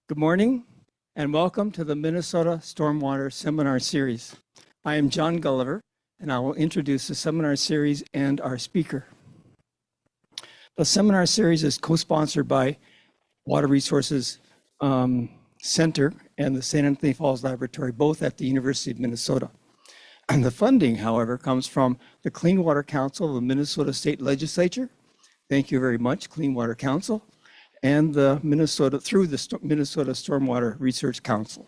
Good morning and welcome to the Minnesota Stormwater Seminar Series. I am John Gulliver and I will introduce the seminar series and our speaker. The seminar series is co-sponsored by Water Resources Center and the St. Anthony Falls Laboratory, both at the University of Minnesota. And the funding, however, comes from the Clean Water Council of the Minnesota State Legislature. Thank you very much, Clean Water Council. And the Minnesota Stormwater Research Council.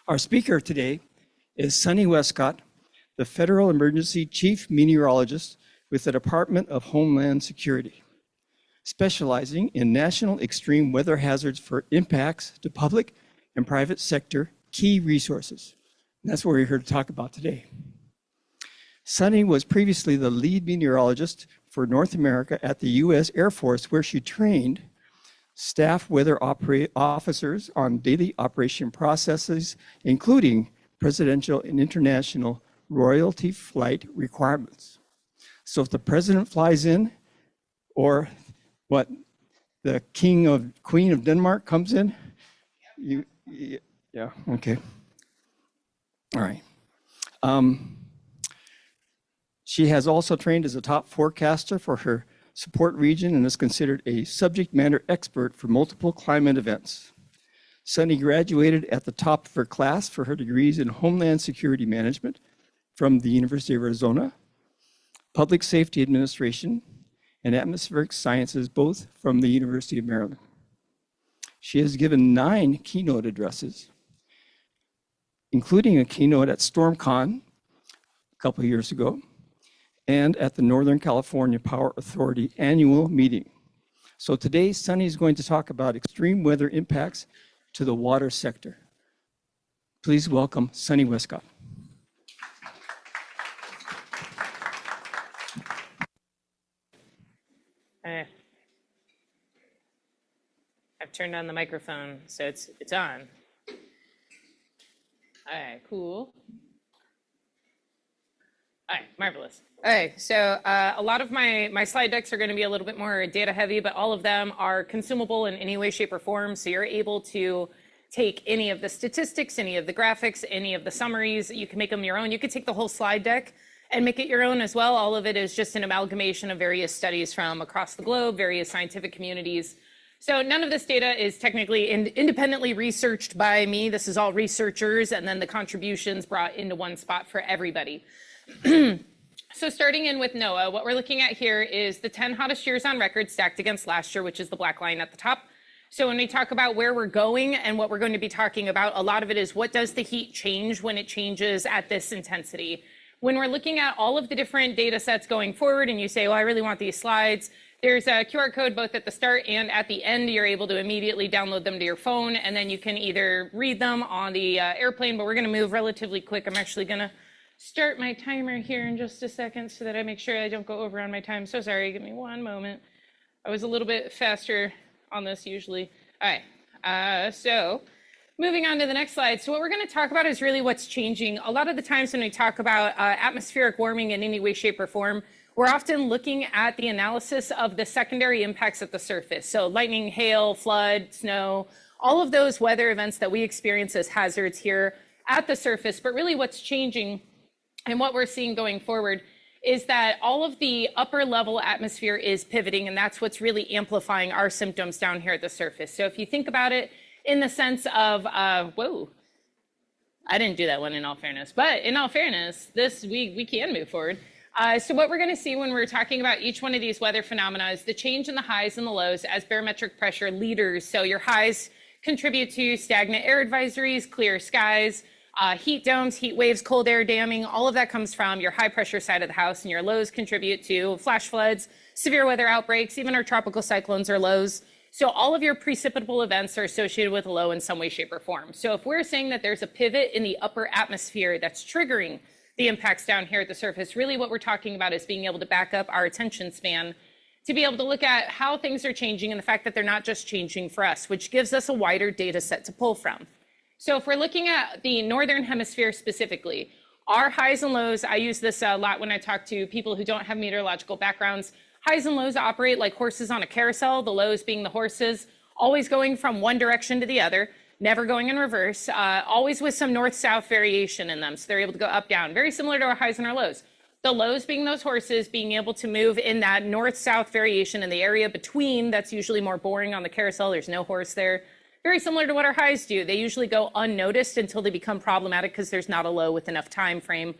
Our speaker today is Sunny Wescott, the Federal Emergency Chief Meteorologist with the Department of Homeland Security, specializing in national extreme weather hazards for impacts to public and private sector key resources. And that's what we're here to talk about today. Sunny was previously the lead meteorologist for North America at the U.S. Air Force, where she trained staff weather officers on daily operation processes, including presidential and international royalty flight requirements. So if the president flies in, or the queen of Denmark comes in, yeah, okay. All right. She has also trained as a top forecaster for her support region and is considered a subject matter expert for multiple climate events. Sunny graduated at the top of her class for her degrees in Homeland Security Management from the University of Arizona, Public Safety Administration, and Atmospheric Sciences, both from the University of Maryland. She has given 9 keynote addresses, including a keynote at StormCon a couple of years ago, and at the Northern California Power Authority annual meeting. So today, Sunny is going to talk about extreme weather impacts to the water sector. Please welcome Sunny Wescott. I've turned on the microphone, so it's on. All right, cool. All right, marvelous. All right, so a lot of my slide decks are going to be a little bit more data heavy, but all of them are consumable in any way, shape, or form. So you're able to take any of the statistics, any of the graphics, any of the summaries. You can make them your own. You could take the whole slide deck and make it your own as well. All of it is just an amalgamation of various studies from across the globe, various scientific communities. So none of this data is technically independently researched by me. This is all researchers and then the contributions brought into one spot for everybody. So starting in with NOAA, what we're looking at here is the 10 hottest years on record stacked against last year, which is the black line at the top. So when we talk about where we're going and what we're going to be talking about, a lot of it is what does the heat change when it changes at this intensity? When we're looking at all of the different data sets going forward and you say, well, I really want these slides, there's a QR code both at the start and at the end. You're able to immediately download them to your phone, and then you can either read them on the airplane, but we're going to move relatively quick. I'm actually going to start my timer here in just a second so that I make sure I don't go over on my time. So sorry, give me one moment. I was a little bit faster on this usually. All right, so moving on to the next slide. So what we're going to talk about is really what's changing. A lot of the times when we talk about atmospheric warming in any way, shape, or form, we're often looking at the analysis of the secondary impacts at the surface. So lightning, hail, flood, snow, all of those weather events that we experience as hazards here at the surface. But really what's changing and what we're seeing going forward is that all of the upper level atmosphere is pivoting, and that's what's really amplifying our symptoms down here at the surface. So if you think about it in the sense of, whoa, I didn't do that one in all fairness, but in all fairness, we can move forward. So what we're going to see when we're talking about each one of these weather phenomena is the change in the highs and the lows as barometric pressure leaders. So your highs contribute to stagnant air advisories, clear skies, heat domes, heat waves, cold air damming. All of that comes from your high pressure side of the house, and your lows contribute to flash floods, severe weather outbreaks, even our tropical cyclones are lows. So all of your precipitable events are associated with a low in some way, shape, or form. So if we're saying that there's a pivot in the upper atmosphere that's triggering the impacts down here at the surface, really what we're talking about is being able to back up our attention span to be able to look at how things are changing and the fact that they're not just changing for us, which gives us a wider data set to pull from. So if we're looking at the Northern Hemisphere specifically, our highs and lows, I use this a lot when I talk to people who don't have meteorological backgrounds. Highs and lows operate like horses on a carousel, the lows being the horses. always going from one direction to the other, never going in reverse, always with some north-south variation in them. So they're able to go up, down, very similar to our highs and our lows. The lows being those horses being able to move in that north-south variation in the area between, that's usually more boring on the carousel, there's no horse there. Very similar to what our highs do. They usually go unnoticed until they become problematic because there's not a low with enough time frame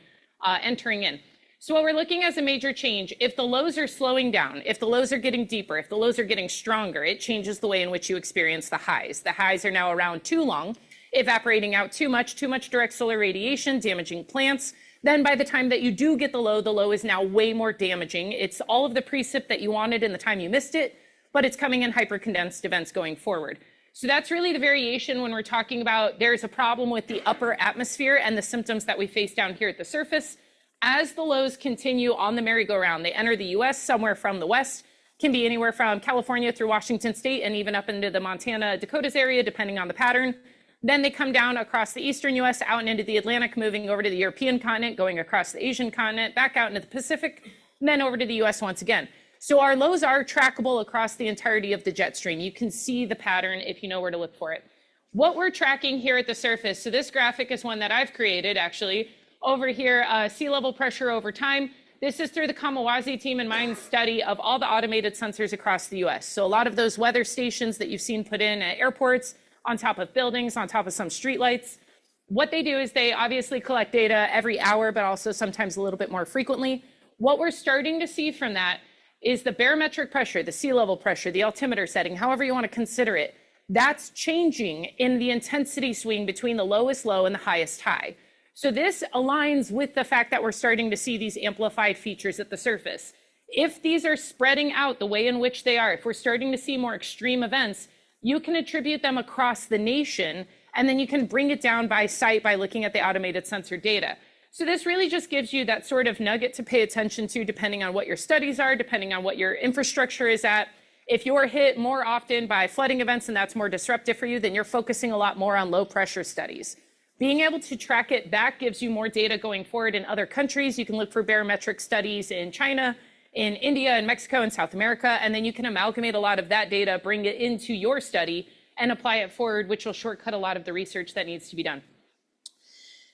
entering in. So what we're looking at as a major change, if the lows are slowing down, if the lows are getting deeper, if the lows are getting stronger, it changes the way in which you experience the highs. The highs are now around too long, evaporating out too much direct solar radiation, damaging plants. Then by the time that you do get the low is now way more damaging. It's all of the precip that you wanted in the time you missed it, but it's coming in hypercondensed events going forward. So that's really the variation when we're talking about there's a problem with the upper atmosphere and the symptoms that we face down here at the surface. As the lows continue on the merry-go-round, they enter the US somewhere from the west, can be anywhere from California through Washington State and even up into the Montana, Dakotas area, depending on the pattern. Then they come down across the eastern US, out and into the Atlantic, moving over to the European continent, going across the Asian continent, back out into the Pacific, and then over to the US once again. So our lows are trackable across the entirety of the jet stream. You can see the pattern if you know where to look for it. What we're tracking here at the surface, so this graphic is one that I've created actually. Over here, sea level pressure over time. This is through the Kamawazi team and mine study of all the automated sensors across the US. So a lot of those weather stations that you've seen put in at airports, on top of buildings, on top of some streetlights. What they do is they obviously collect data every hour, but also sometimes a little bit more frequently. What we're starting to see from that is the barometric pressure, the sea level pressure, the altimeter setting, however you want to consider it, that's changing in the intensity swing between the lowest low and the highest high. So this aligns with the fact that we're starting to see these amplified features at the surface. If these are spreading out the way in which they are, if we're starting to see more extreme events, you can attribute them across the nation, and then you can bring it down by site by looking at the automated sensor data. So this really just gives you that sort of nugget to pay attention to depending on what your studies are, depending on what your infrastructure is at. If you're hit more often by flooding events and that's more disruptive for you, then you're focusing a lot more on low pressure studies. Being able to track it back gives you more data going forward in other countries. You can look for barometric studies in China, in India, and Mexico, and South America, and then you can amalgamate a lot of that data, bring it into your study, and apply it forward, which will shortcut a lot of the research that needs to be done.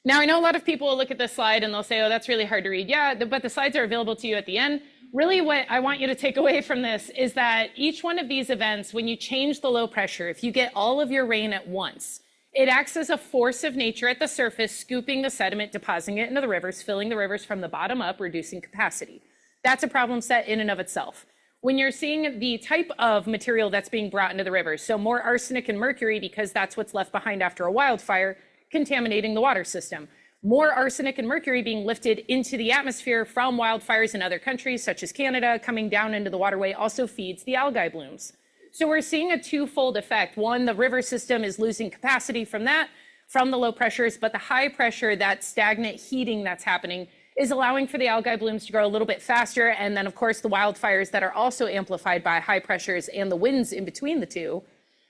Now, I know a lot of people will look at this slide and they'll say, oh, that's really hard to read. Yeah, but the slides are available to you at the end. Really, what I want you to take away from this is that each one of these events, when you change the low pressure, if you get all of your rain at once, it acts as a force of nature at the surface, scooping the sediment, depositing it into the rivers, filling the rivers from the bottom up, reducing capacity. That's a problem set in and of itself. When you're seeing the type of material that's being brought into the rivers, so more arsenic and mercury because that's what's left behind after a wildfire, contaminating the water system. More arsenic and mercury being lifted into the atmosphere from wildfires in other countries, such as Canada, coming down into the waterway also feeds the algae blooms. So we're seeing a twofold effect. One, the river system is losing capacity from that, from the low pressures, but the high pressure, that stagnant heating that's happening, is allowing for the algae blooms to grow a little bit faster. And then, of course, the wildfires that are also amplified by high pressures and the winds in between the two,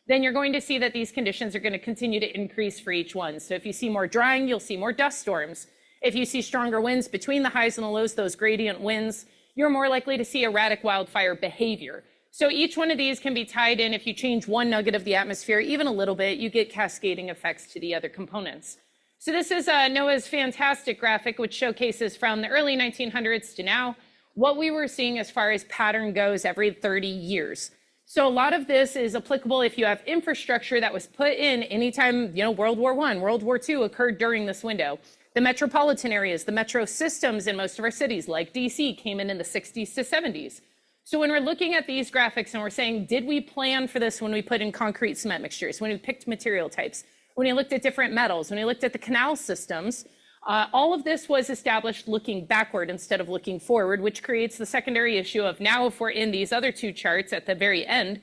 then you're going to see that these conditions are going to continue to increase for each one. So if you see more drying, you'll see more dust storms. If you see stronger winds between the highs and the lows, those gradient winds, you're more likely to see erratic wildfire behavior. So each one of these can be tied in. If you change one nugget of the atmosphere, even a little bit, you get cascading effects to the other components. So this is NOAA's fantastic graphic, which showcases from the early 1900s to now, what we were seeing as far as pattern goes every 30 years. So a lot of this is applicable if you have infrastructure that was put in anytime, World War I, World War II occurred during this window. The metropolitan areas, the metro systems in most of our cities, like DC, came in the 60s to 70s. So when we're looking at these graphics and we're saying, did we plan for this when we put in concrete cement mixtures, when we picked material types, when we looked at different metals, when we looked at the canal systems, all of this was established looking backward instead of looking forward, which creates the secondary issue of now if we're in these other two charts at the very end,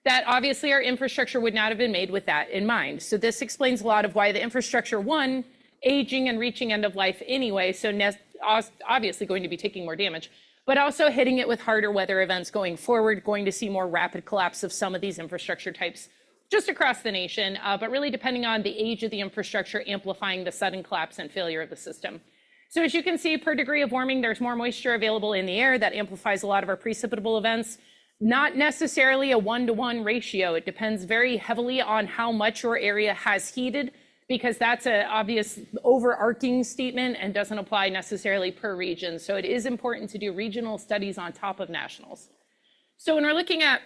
that obviously our infrastructure would not have been made with that in mind. So this explains a lot of why the infrastructure, one, aging and reaching end of life anyway, so obviously going to be taking more damage, but also hitting it with harder weather events going forward, going to see more rapid collapse of some of these infrastructure types just across the nation, but really depending on the age of the infrastructure, amplifying the sudden collapse and failure of the system. So as you can see, per degree of warming, there's more moisture available in the air that amplifies a lot of our precipitable events. not necessarily a 1-to-1 ratio. It depends very heavily on how much your area has heated, because that's an obvious overarching statement and doesn't apply necessarily per region. So it is important to do regional studies on top of nationals. So when we're looking at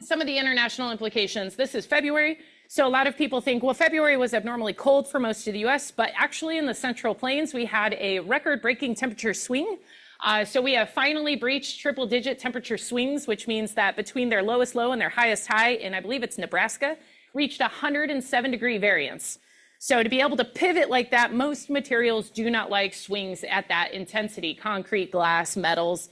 some of the international implications, this is February. So a lot of people think, well, February was abnormally cold for most of the US, but actually in the Central Plains, we had a record-breaking temperature swing. So we have finally breached triple-digit temperature swings, which means that between their lowest low and their highest high, and I believe it's Nebraska, reached 107-degree variance. So to be able to pivot like that, most materials do not like swings at that intensity: concrete, glass, metals,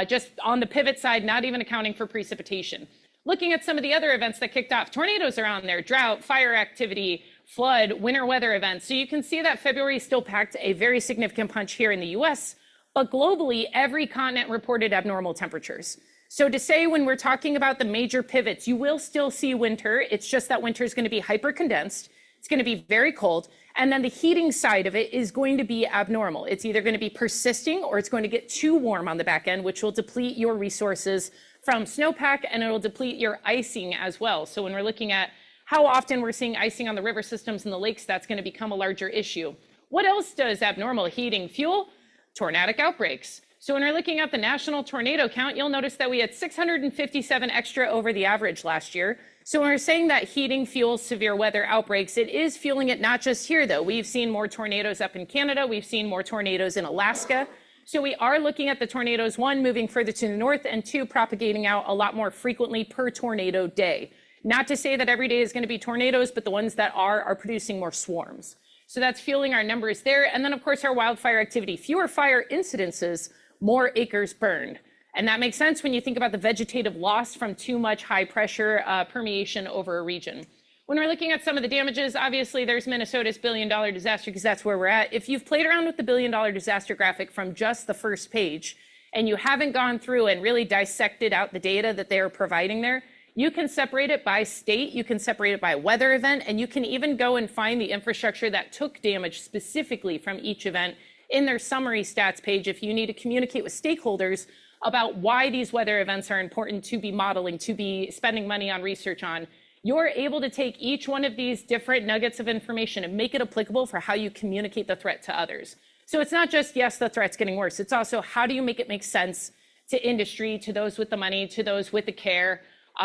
just on the pivot side, not even accounting for precipitation. Looking at some of the other events that kicked off, tornadoes are on there, drought, fire activity, flood, winter weather events. So you can see that February still packed a very significant punch here in the US, but globally, every continent reported abnormal temperatures. So to say when we're talking about the major pivots, you will still see winter. It's just that winter is going to be hyper-condensed. It's going to be very cold. And then the heating side of it is going to be abnormal. It's either going to be persisting or it's going to get too warm on the back end, which will deplete your resources from snowpack, and it'll deplete your icing as well. So when we're looking at how often we're seeing icing on the river systems and the lakes, that's going to become a larger issue. What else does abnormal heating fuel? Tornadic outbreaks. So when we're looking at the national tornado count, you'll notice that we had 657 extra over the average last year. So when we're saying that heating fuels severe weather outbreaks, it is fueling it not just here, though. We've seen more tornadoes up in Canada. We've seen more tornadoes in Alaska. So we are looking at the tornadoes, one, moving further to the north, and two, propagating out a lot more frequently per tornado day. Not to say that every day is going to be tornadoes, but the ones that are producing more swarms. So that's fueling our numbers there. And then, of course, our wildfire activity. Fewer fire incidences, more acres burned. And that makes sense when you think about the vegetative loss from too much high pressure permeation over a region. When we're looking at some of the damages, obviously there's Minnesota's $1 billion disaster, because that's where we're at. If you've played around with the $1 billion disaster graphic from just the first page, and you haven't gone through and really dissected out the data that they're providing there, you can separate it by state, you can separate it by weather event, and you can even go and find the infrastructure that took damage specifically from each event in their summary stats page if you need to communicate with stakeholders about why these weather events are important to be modeling, to be spending money on research on. You're able to take each one of these different nuggets of information and make it applicable for how you communicate the threat to others. So it's not just, yes, the threat's getting worse. It's also, how do you make it make sense to industry, to those with the money, to those with the care,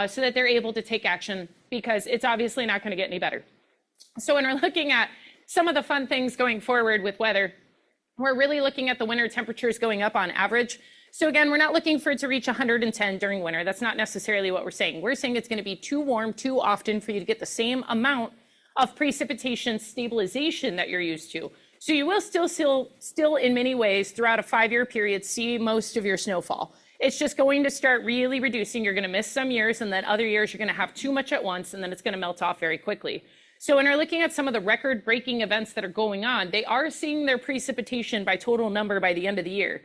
so that they're able to take action, because it's obviously not going to get any better. So when we're looking at some of the fun things going forward with weather, we're really looking at the winter temperatures going up on average. So again, we're not looking for it to reach 110 during winter. That's not necessarily what we're saying. We're saying it's going to be too warm too often for you to get the same amount of precipitation stabilization that you're used to. So you will still in many ways throughout a 5-year period see most of your snowfall. It's just going to start really reducing. You're going to miss some years, and then other years you're going to have too much at once, and then it's going to melt off very quickly. So when we're looking at some of the record-breaking events that are going on, they are seeing their precipitation by total number by the end of the year.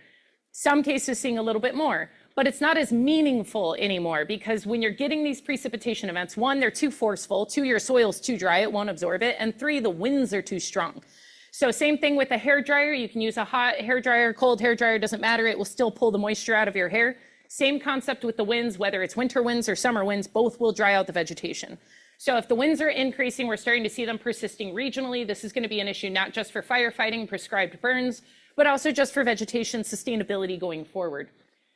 Some cases seeing a little bit more, but it's not as meaningful anymore, because when you're getting these precipitation events, one, they're too forceful, two, your soil's too dry, it won't absorb it, and three, the winds are too strong. So same thing with a hair dryer. You can use a hot hair dryer, cold hair dryer, doesn't matter. It will still pull the moisture out of your hair. Same concept with the winds, whether it's winter winds or summer winds, both will dry out the vegetation. So if the winds are increasing, we're starting to see them persisting regionally. This is going to be an issue not just for firefighting, prescribed burns, but also just for vegetation sustainability going forward.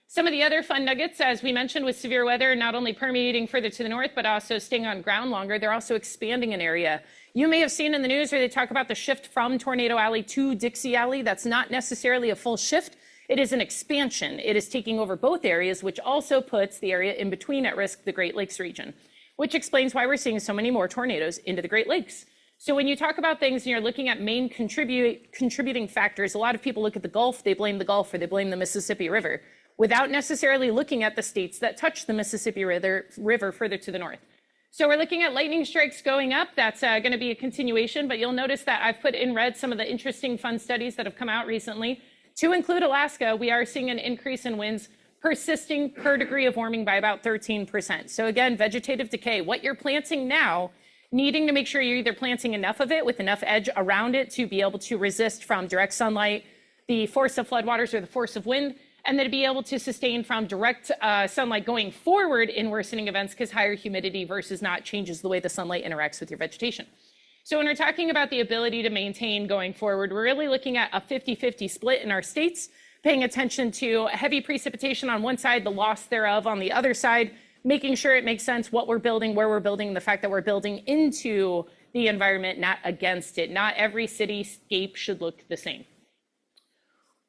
Some of the other fun nuggets, as we mentioned, with severe weather, not only permeating further to the north, but also staying on ground longer, they're also expanding an area. You may have seen in the news where they talk about the shift from Tornado Alley to Dixie Alley. That's not necessarily a full shift. It is an expansion. It is taking over both areas, which also puts the area in between at risk, the Great Lakes region, which explains why we're seeing so many more tornadoes into the Great Lakes. So when you talk about things and you're looking at main contributing factors, a lot of people look at the Gulf, they blame the Gulf, or they blame the Mississippi River, without necessarily looking at the states that touch the Mississippi River further to the north. So we're looking at lightning strikes going up. That's going to be a continuation, but you'll notice that I've put in red some of the interesting fun studies that have come out recently. To include Alaska, we are seeing an increase in winds persisting per degree of warming by about 13%. So again, vegetative decay, what you're planting now, needing to make sure you're either planting enough of it with enough edge around it to be able to resist from direct sunlight, the force of floodwaters, or the force of wind, and then to be able to sustain from direct sunlight going forward in worsening events, because higher humidity versus not changes the way the sunlight interacts with your vegetation. So when we're talking about the ability to maintain going forward, we're really looking at a 50-50 split in our states, paying attention to heavy precipitation on one side, the loss thereof on the other side, making sure it makes sense what we're building, where we're building, and the fact that we're building into the environment, not against it. Not every cityscape should look the same.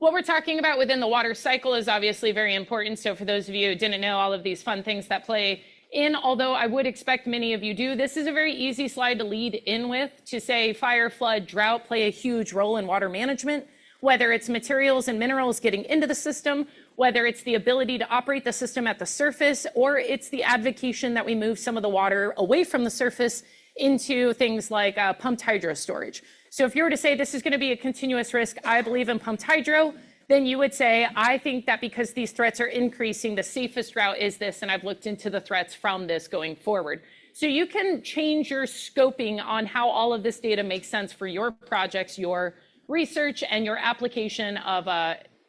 What we're talking about within the water cycle is obviously very important. So for those of you who didn't know all of these fun things that play in, although I would expect many of you do, this is a very easy slide to lead in with, to say fire, flood, drought play a huge role in water management, whether it's materials and minerals getting into the system, whether it's the ability to operate the system at the surface, or it's the advocation that we move some of the water away from the surface into things like pumped hydro storage. So if you were to say this is going to be a continuous risk, I believe in pumped hydro, then you would say, I think that because these threats are increasing, the safest route is this, and I've looked into the threats from this going forward. So you can change your scoping on how all of this data makes sense for your projects, your research, and your application of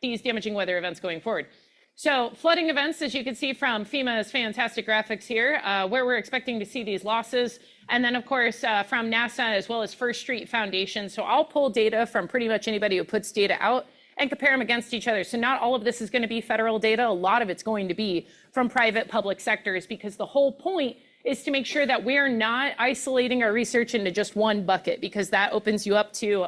these damaging weather events going forward. So flooding events, as you can see from FEMA's fantastic graphics here, where we're expecting to see these losses. And then, of course, from NASA as well as First Street Foundation. So I'll pull data from pretty much anybody who puts data out and compare them against each other. So not all of this is going to be federal data. A lot of it's going to be from private public sectors, because the whole point is to make sure that we're not isolating our research into just one bucket, because that opens you up to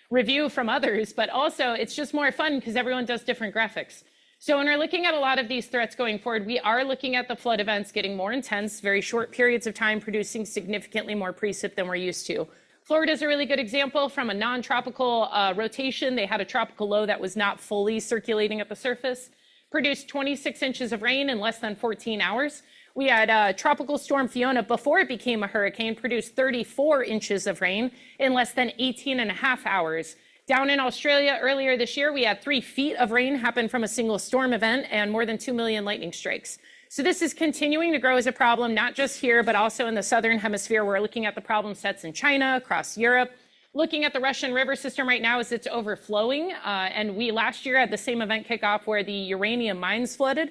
review from others. But also it's just more fun because everyone does different graphics. So when we're looking at a lot of these threats going forward, we are looking at the flood events getting more intense, very short periods of time, producing significantly more precip than we're used to. Florida is a really good example from a non-tropical rotation. They had a tropical low that was not fully circulating at the surface, produced 26 inches of rain in less than 14 hours. We had Tropical Storm Fiona, before it became a hurricane, produced 34 inches of rain in less than 18 and a half hours. Down in Australia earlier this year, we had 3 feet of rain happen from a single storm event and more than 2 million lightning strikes. So this is continuing to grow as a problem, not just here, but also in the southern hemisphere. We're looking at the problem sets in China, across Europe, looking at the Russian river system right now as it's overflowing. And we last year had the same event kick off where the uranium mines flooded.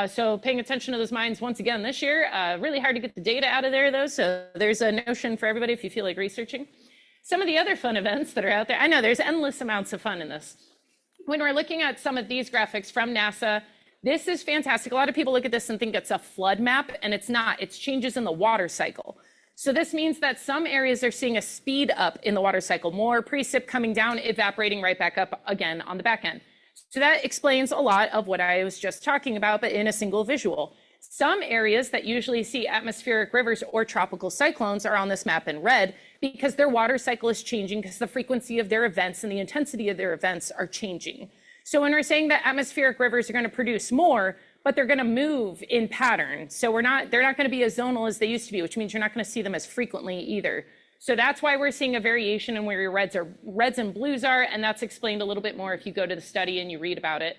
So paying attention to those mines once again this year. Really hard to get the data out of there though. So there's a notion for everybody if you feel like researching. Some of the other fun events that are out there, I know there's endless amounts of fun in this. When we're looking at some of these graphics from NASA, this is fantastic. A lot of people look at this and think it's a flood map, and it's not. It's changes in the water cycle. So this means that some areas are seeing a speed up in the water cycle, more precip coming down, evaporating right back up again on the back end. So that explains a lot of what I was just talking about, but in a single visual. Some areas that usually see atmospheric rivers or tropical cyclones are on this map in red because their water cycle is changing because the frequency of their events and the intensity of their events are changing. So when we're saying that atmospheric rivers are going to produce more, but they're going to move in pattern. So they're not going to be as zonal as they used to be, which means you're not going to see them as frequently either. So that's why we're seeing a variation in where your reds and blues are, and that's explained a little bit more if you go to the study and you read about it.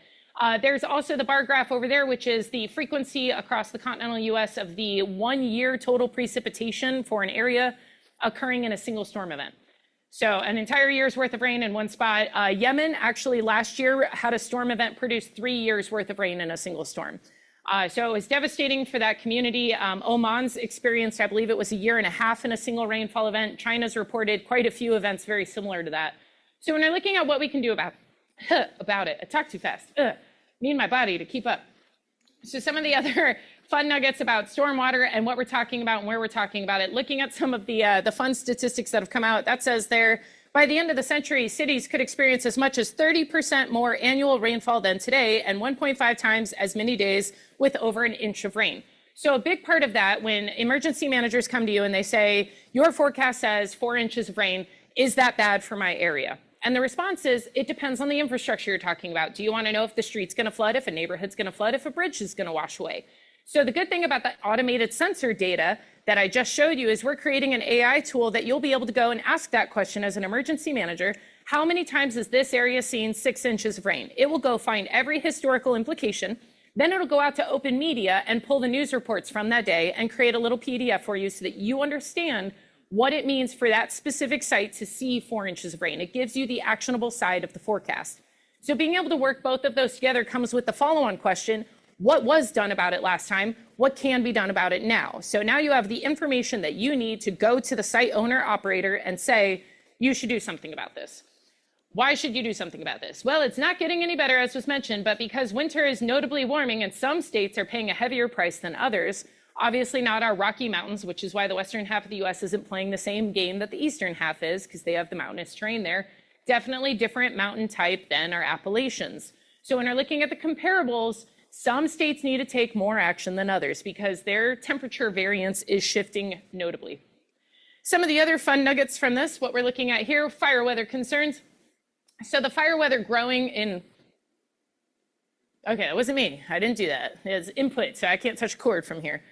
There's also the bar graph over there, which is the frequency across the continental US of the 1 year total precipitation for an area occurring in a single storm event. So an entire year's worth of rain in one spot. Yemen actually last year had a storm event produce 3 years worth of rain in a single storm. So it was devastating for that community. Oman's experienced, I believe it was 1.5 years in a single rainfall event. China's reported quite a few events very similar to that. So when we're looking at what we can do about it, I talk too fast. Need my body to keep up. So some of the other fun nuggets about stormwater and what we're talking about and where we're talking about it, looking at some of the fun statistics that have come out, that says there, by the end of the century, cities could experience as much as 30% more annual rainfall than today and 1.5 times as many days with over 1 inch of rain. So a big part of that, when emergency managers come to you and they say, your forecast says 4 inches of rain, is that bad for my area? And the response is, it depends on the infrastructure you're talking about. Do you want to know if the street's going to flood, if a neighborhood's going to flood, if a bridge is going to wash away? So the good thing about the automated sensor data that I just showed you is we're creating an AI tool that you'll be able to go and ask that question as an emergency manager. How many times has this area seen 6 inches of rain? It will go find every historical implication. Then it'll go out to open media and pull the news reports from that day and create a little PDF for you so that you understand what it means for that specific site to see 4 inches of rain. It gives you the actionable side of the forecast. So being able to work both of those together comes with the follow-on question: what was done about it last time? What can be done about it now? So now you have the information that you need to go to the site owner operator and say, you should do something about this. Why should you do something about this? Well, it's not getting any better, as was mentioned, but because winter is notably warming and some states are paying a heavier price than others, obviously not our Rocky Mountains, which is why the western half of the US isn't playing the same game that the eastern half is, because they have the mountainous terrain there. Definitely different mountain type than our Appalachians. So when we're looking at the comparables, some states need to take more action than others because their temperature variance is shifting notably. Some of the other fun nuggets from this, what we're looking at here, fire weather concerns. So the fire weather growing in, okay, that wasn't me. I didn't do that. It's input, so I can't touch cord from here.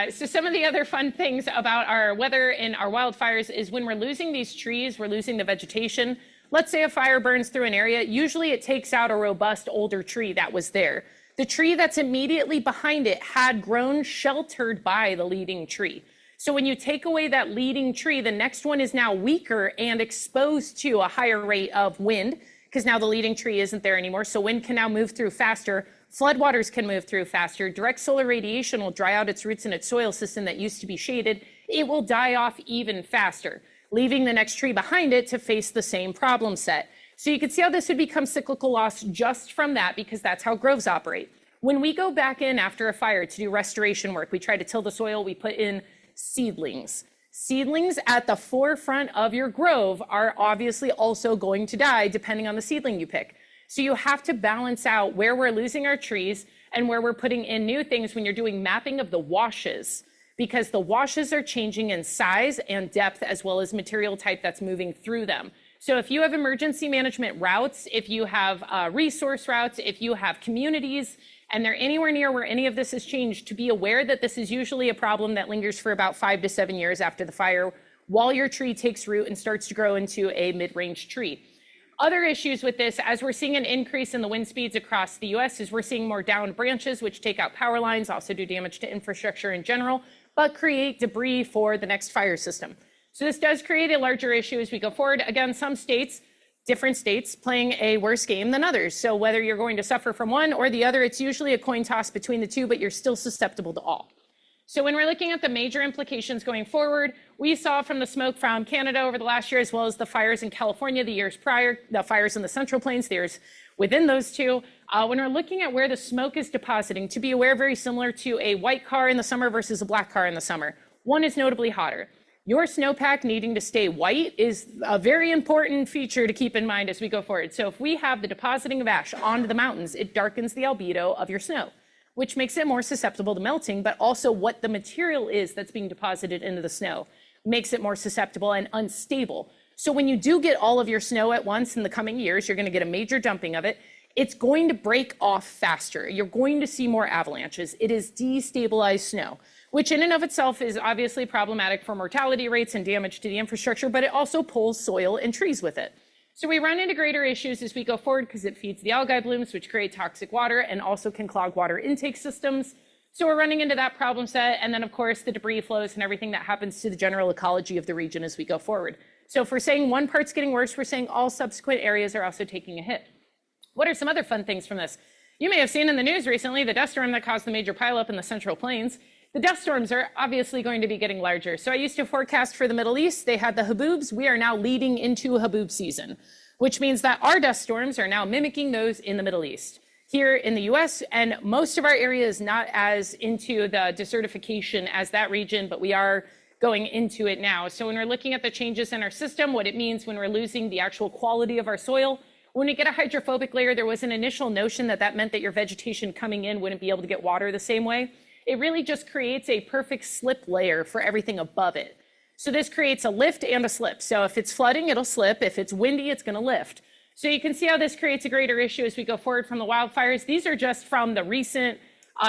So some of the other fun things about our weather and our wildfires is when we're losing these trees, we're losing the vegetation. Let's say a fire burns through an area. Usually it takes out a robust older tree that was there. The tree that's immediately behind it had grown sheltered by the leading tree. So when you take away that leading tree, the next one is now weaker and exposed to a higher rate of wind because now the leading tree isn't there anymore. So wind can now move through faster. Floodwaters can move through faster. Direct solar radiation will dry out its roots in its soil system that used to be shaded. It will die off even faster, leaving the next tree behind it to face the same problem set. So you can see how this would become cyclical loss just from that, because that's how groves operate. When we go back in after a fire to do restoration work, we try to till the soil, we put in seedlings. Seedlings at the forefront of your grove are obviously also going to die depending on the seedling you pick. So you have to balance out where we're losing our trees and where we're putting in new things when you're doing mapping of the washes, because the washes are changing in size and depth as well as material type that's moving through them. So if you have emergency management routes, if you have resource routes, if you have communities, and they're anywhere near where any of this has changed, to be aware that this is usually a problem that lingers for about 5 to 7 years after the fire, while your tree takes root and starts to grow into a mid-range tree. Other issues with this, as we're seeing an increase in the wind speeds across the US, is we're seeing more downed branches, which take out power lines, also do damage to infrastructure in general, but create debris for the next fire system. So this does create a larger issue as we go forward. Again, some states, different states playing a worse game than others. So whether you're going to suffer from one or the other, it's usually a coin toss between the two, but you're still susceptible to all. So when we're looking at the major implications going forward, we saw from the smoke from Canada over the last year, as well as the fires in California the years prior, the fires in the Central Plains, the years within those two, when we're looking at where the smoke is depositing, to be aware, very similar to a white car in the summer versus a black car in the summer. One is notably hotter. Your snowpack needing to stay white is a very important feature to keep in mind as we go forward. So if we have the depositing of ash onto the mountains, it darkens the albedo of your snow, which makes it more susceptible to melting, but also what the material is that's being deposited into the snow makes it more susceptible and unstable. So when you do get all of your snow at once in the coming years, you're going to get a major dumping of it. It's going to break off faster. You're going to see more avalanches. It is destabilized snow, which in and of itself is obviously problematic for mortality rates and damage to the infrastructure, but it also pulls soil and trees with it. So we run into greater issues as we go forward because it feeds the algae blooms, which create toxic water and also can clog water intake systems. So we're running into that problem set. And then of course, the debris flows and everything that happens to the general ecology of the region as we go forward. So if we're saying one part's getting worse, we're saying all subsequent areas are also taking a hit. What are some other fun things from this? You may have seen in the news recently the dust storm that caused the major pileup in the Central Plains. The dust storms are obviously going to be getting larger. So I used to forecast for the Middle East. They had the haboobs. We are now leading into haboob season, which means that our dust storms are now mimicking those in the Middle East. Here in the US, and most of our area is not as into the desertification as that region, but we are going into it now. So when we're looking at the changes in our system, what it means when we're losing the actual quality of our soil, when we get a hydrophobic layer, there was an initial notion that that meant that your vegetation coming in wouldn't be able to get water the same way. It really just creates a perfect slip layer for everything above it. So this creates a lift and a slip. So if it's flooding, it'll slip. If it's windy, it's going to lift. So you can see how this creates a greater issue as we go forward from the wildfires. These are just from the recent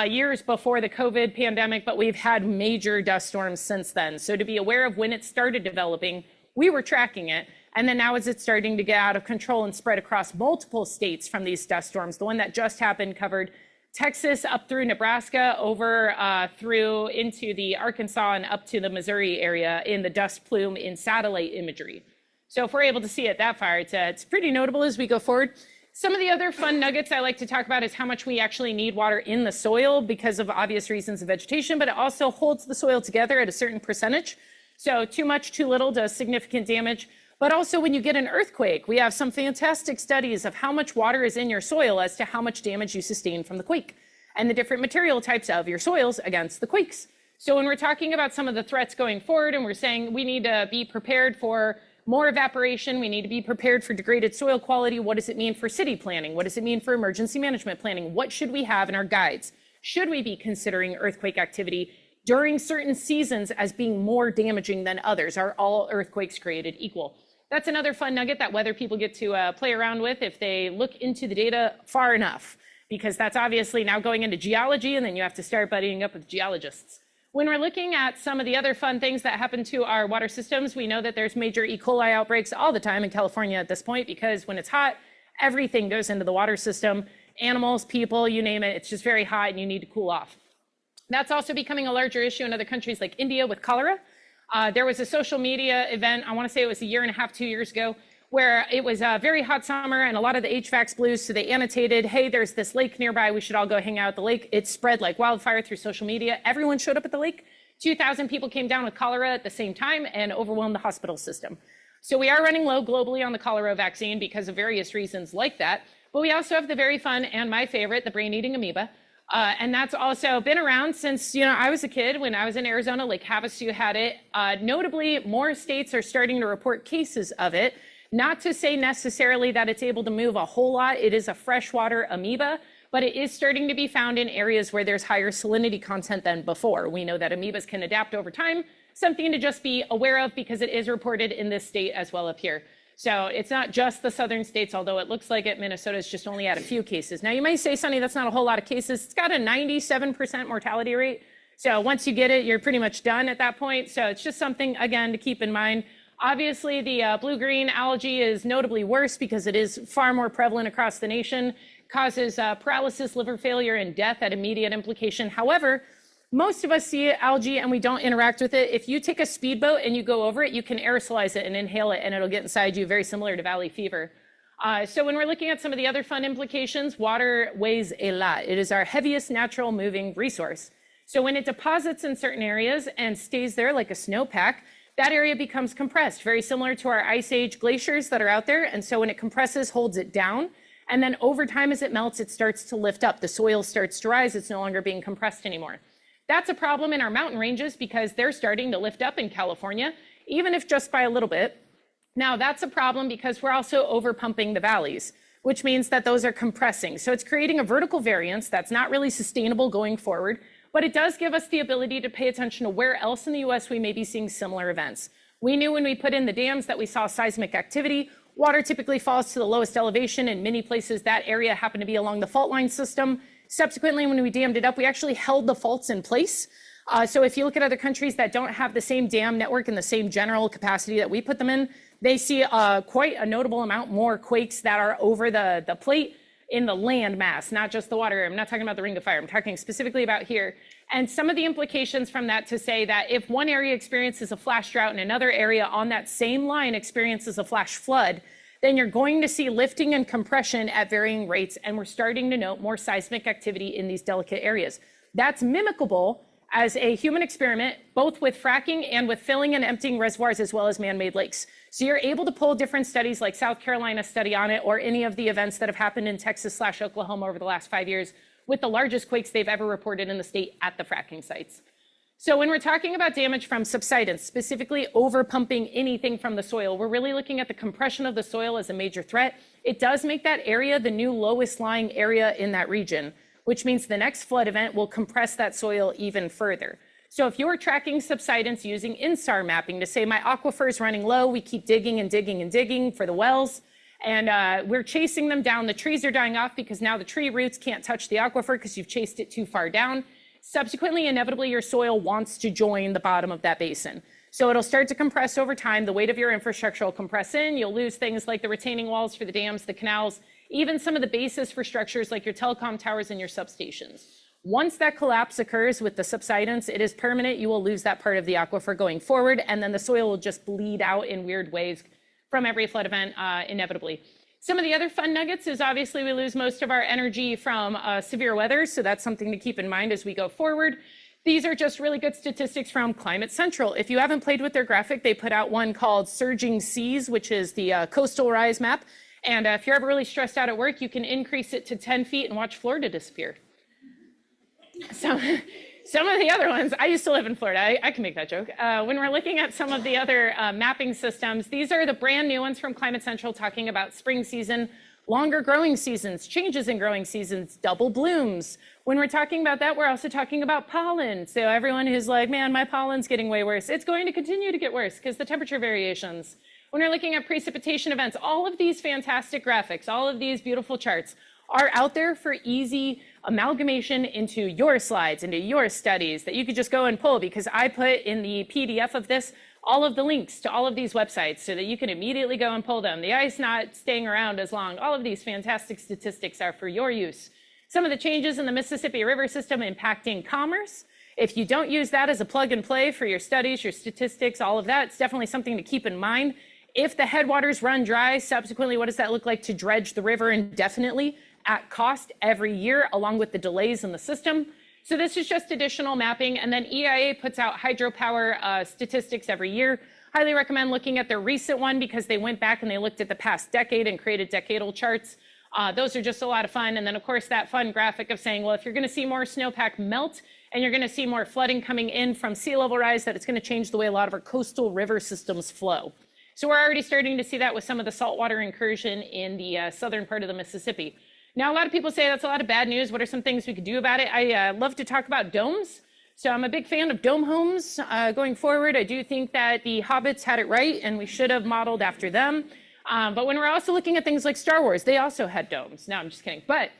years before the COVID pandemic, but we've had major dust storms since then. So to be aware of when it started developing, we were tracking it. And then now as it's starting to get out of control and spread across multiple states from these dust storms, the one that just happened covered Texas up through Nebraska, over through into the Arkansas and up to the Missouri area in the dust plume in satellite imagery. So if we're able to see it that far, it's pretty notable as we go forward. Some of the other fun nuggets I like to talk about is how much we actually need water in the soil because of obvious reasons of vegetation, but it also holds the soil together at a certain percentage. So too much, too little does significant damage. But also when you get an earthquake, we have some fantastic studies of how much water is in your soil as to how much damage you sustain from the quake and the different material types of your soils against the quakes. So when we're talking about some of the threats going forward and we're saying we need to be prepared for more evaporation, we need to be prepared for degraded soil quality, what does it mean for city planning? What does it mean for emergency management planning? What should we have in our guides? Should we be considering earthquake activity during certain seasons as being more damaging than others? Are all earthquakes created equal? That's another fun nugget that weather people get to play around with if they look into the data far enough, because that's obviously now going into geology, and then you have to start buddying up with geologists. When we're looking at some of the other fun things that happen to our water systems, we know that there's major E. coli outbreaks all the time in California at this point, because when it's hot, everything goes into the water system. Animals, people, you name it, it's just very hot and you need to cool off. That's also becoming a larger issue in other countries like India with cholera. There was a social media event, I want to say it was a year and a half, 2 years ago, where it was a very hot summer and a lot of the HVACs blew, so they annotated, hey, there's this lake nearby, we should all go hang out at the lake. It spread like wildfire through social media. Everyone showed up at the lake. 2,000 people came down with cholera at the same time and overwhelmed the hospital system. So we are running low globally on the cholera vaccine because of various reasons like that. But we also have the very fun and my favorite, the brain-eating amoeba. And that's also been around since, I was a kid. When I was in Arizona, Lake Havasu had it. Notably, more states are starting to report cases of it. Not to say necessarily that it's able to move a whole lot. It is a freshwater amoeba, but it is starting to be found in areas where there's higher salinity content than before. We know that amoebas can adapt over time, something to just be aware of because it is reported in this state as well up here. So it's not just the southern states, although it looks like it. Minnesota's just only had a few cases. Now you might say, Sonny, that's not a whole lot of cases. It's got a 97% mortality rate. So once you get it, you're pretty much done at that point. So it's just something, again, to keep in mind. Obviously, the blue-green algae is notably worse because it is far more prevalent across the nation, causes paralysis, liver failure, and death at immediate implication. However, most of us see algae and we don't interact with it. If you take a speedboat and you go over it, you can aerosolize it and inhale it and it'll get inside you, very similar to valley fever. So when we're looking at some of the other fun implications, water weighs a lot. It is our heaviest natural moving resource. So when it deposits in certain areas and stays there like a snowpack, that area becomes compressed, very similar to our ice age glaciers that are out there. And so when it compresses, holds it down. And then over time, as it melts, it starts to lift up. The soil starts to rise. It's no longer being compressed anymore. That's a problem in our mountain ranges because they're starting to lift up in California, even if just by a little bit. Now, that's a problem because we're also overpumping the valleys, which means that those are compressing. So it's creating a vertical variance that's not really sustainable going forward. But it does give us the ability to pay attention to where else in the US we may be seeing similar events. We knew when we put in the dams that we saw seismic activity. Water typically falls to the lowest elevation. In many places, that area happened to be along the fault line system. Subsequently, when we dammed it up, we actually held the faults in place. So if you look at other countries that don't have the same dam network and the same general capacity that we put them in, they see quite a notable amount more quakes that are over the plate in the land mass, not just the water. I'm not talking about the ring of fire. I'm talking specifically about here. And some of the implications from that to say that if one area experiences a flash drought and another area on that same line experiences a flash flood, then you're going to see lifting and compression at varying rates. And we're starting to note more seismic activity in these delicate areas. That's mimicable as a human experiment, both with fracking and with filling and emptying reservoirs as well as man-made lakes. So you're able to pull different studies like South Carolina's study on it or any of the events that have happened in Texas/Oklahoma over the last 5 years with the largest quakes they've ever reported in the state at the fracking sites. So when we're talking about damage from subsidence, specifically overpumping anything from the soil, we're really looking at the compression of the soil as a major threat. It does make that area the new lowest lying area in that region, which means the next flood event will compress that soil even further. So if you're tracking subsidence using INSAR mapping to say my aquifer is running low, we keep digging and digging and digging for the wells, and we're chasing them down. The trees are dying off because now the tree roots can't touch the aquifer because you've chased it too far down. Subsequently, inevitably, your soil wants to join the bottom of that basin. So it'll start to compress over time. The weight of your infrastructure will compress in. You'll lose things like the retaining walls for the dams, the canals, even some of the bases for structures like your telecom towers and your substations. Once that collapse occurs with the subsidence, it is permanent. You will lose that part of the aquifer going forward, and then the soil will just bleed out in weird ways from every flood event inevitably. Some of the other fun nuggets is obviously we lose most of our energy from severe weather, so that's something to keep in mind as we go forward. These are just really good statistics from Climate Central. If you haven't played with their graphic, they put out one called Surging Seas, which is the coastal rise map. And if you're ever really stressed out at work, you can increase it to 10 feet and watch Florida disappear. So some of the other ones, I used to live in Florida, I can make that joke. When we're looking at some of the other mapping systems, these are the brand new ones from Climate Central talking about spring season, longer growing seasons, changes in growing seasons, double blooms. When we're talking about that, we're also talking about pollen. So everyone who's like, man, my pollen's getting way worse, it's going to continue to get worse because the temperature variations. When we're looking at precipitation events, all of these fantastic graphics, all of these beautiful charts are out there for easy amalgamation into your slides, into your studies that you could just go and pull, because I put in the PDF of this all of the links to all of these websites so that you can immediately go and pull them. The ice not staying around as long. All of these fantastic statistics are for your use. Some of the changes in the Mississippi River system impacting commerce. If you don't use that as a plug and play for your studies, your statistics, all of that, it's definitely something to keep in mind. If the headwaters run dry, subsequently, what does that look like to dredge the river indefinitely at cost every year, along with the delays in the system? So this is just additional mapping. And then EIA puts out hydropower statistics every year. Highly recommend looking at their recent one because they went back and they looked at the past decade and created decadal charts. Those are just a lot of fun. And then, of course, that fun graphic of saying, well, if you're going to see more snowpack melt and you're going to see more flooding coming in from sea level rise, that it's going to change the way a lot of our coastal river systems flow. So we're already starting to see that with some of the saltwater incursion in the southern part of the Mississippi. Now, a lot of people say that's a lot of bad news. What are some things we could do about it? I love to talk about domes. So I'm a big fan of dome homes going forward. I do think that the hobbits had it right and we should have modeled after them. But when we're also looking at things like Star Wars, they also had domes. No, I'm just kidding. But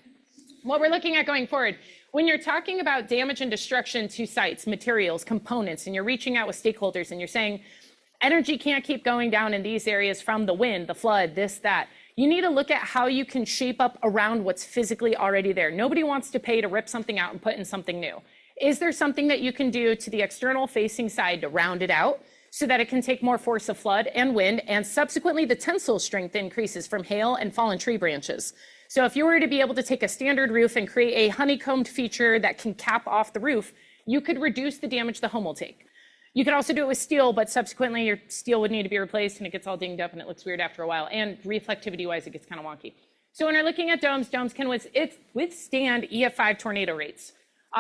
what we're looking at going forward, when you're talking about damage and destruction to sites, materials, components, and you're reaching out with stakeholders and you're saying, energy can't keep going down in these areas from the wind, the flood, this, that. You need to look at how you can shape up around what's physically already there. Nobody wants to pay to rip something out and put in something new. Is there something that you can do to the external facing side to round it out so that it can take more force of flood and wind, and subsequently the tensile strength increases from hail and fallen tree branches? So if you were to be able to take a standard roof and create a honeycombed feature that can cap off the roof, you could reduce the damage the home will take. You could also do it with steel, but subsequently your steel would need to be replaced and it gets all dinged up and it looks weird after a while. And reflectivity-wise, it gets kind of wonky. So when we're looking at domes, domes can withstand EF5 tornado rates.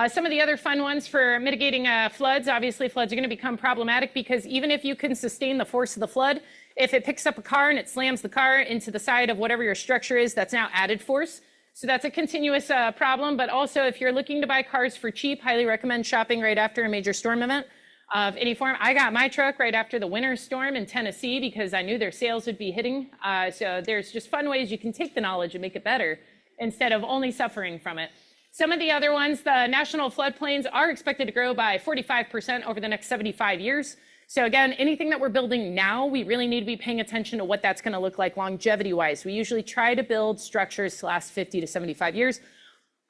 Some of the other fun ones for mitigating floods, obviously floods are going to become problematic because even if you can sustain the force of the flood, if it picks up a car and it slams the car into the side of whatever your structure is, that's now added force. So that's a continuous problem. But also if you're looking to buy cars for cheap, highly recommend shopping right after a major storm event of any form. I got my truck right after the winter storm in Tennessee because I knew their sales would be hitting. So there's just fun ways you can take the knowledge and make it better instead of only suffering from it. Some of the other ones, the national floodplains are expected to grow by 45% over the next 75 years. So again, anything that we're building now, we really need to be paying attention to what that's going to look like longevity-wise. We usually try to build structures to last 50 to 75 years.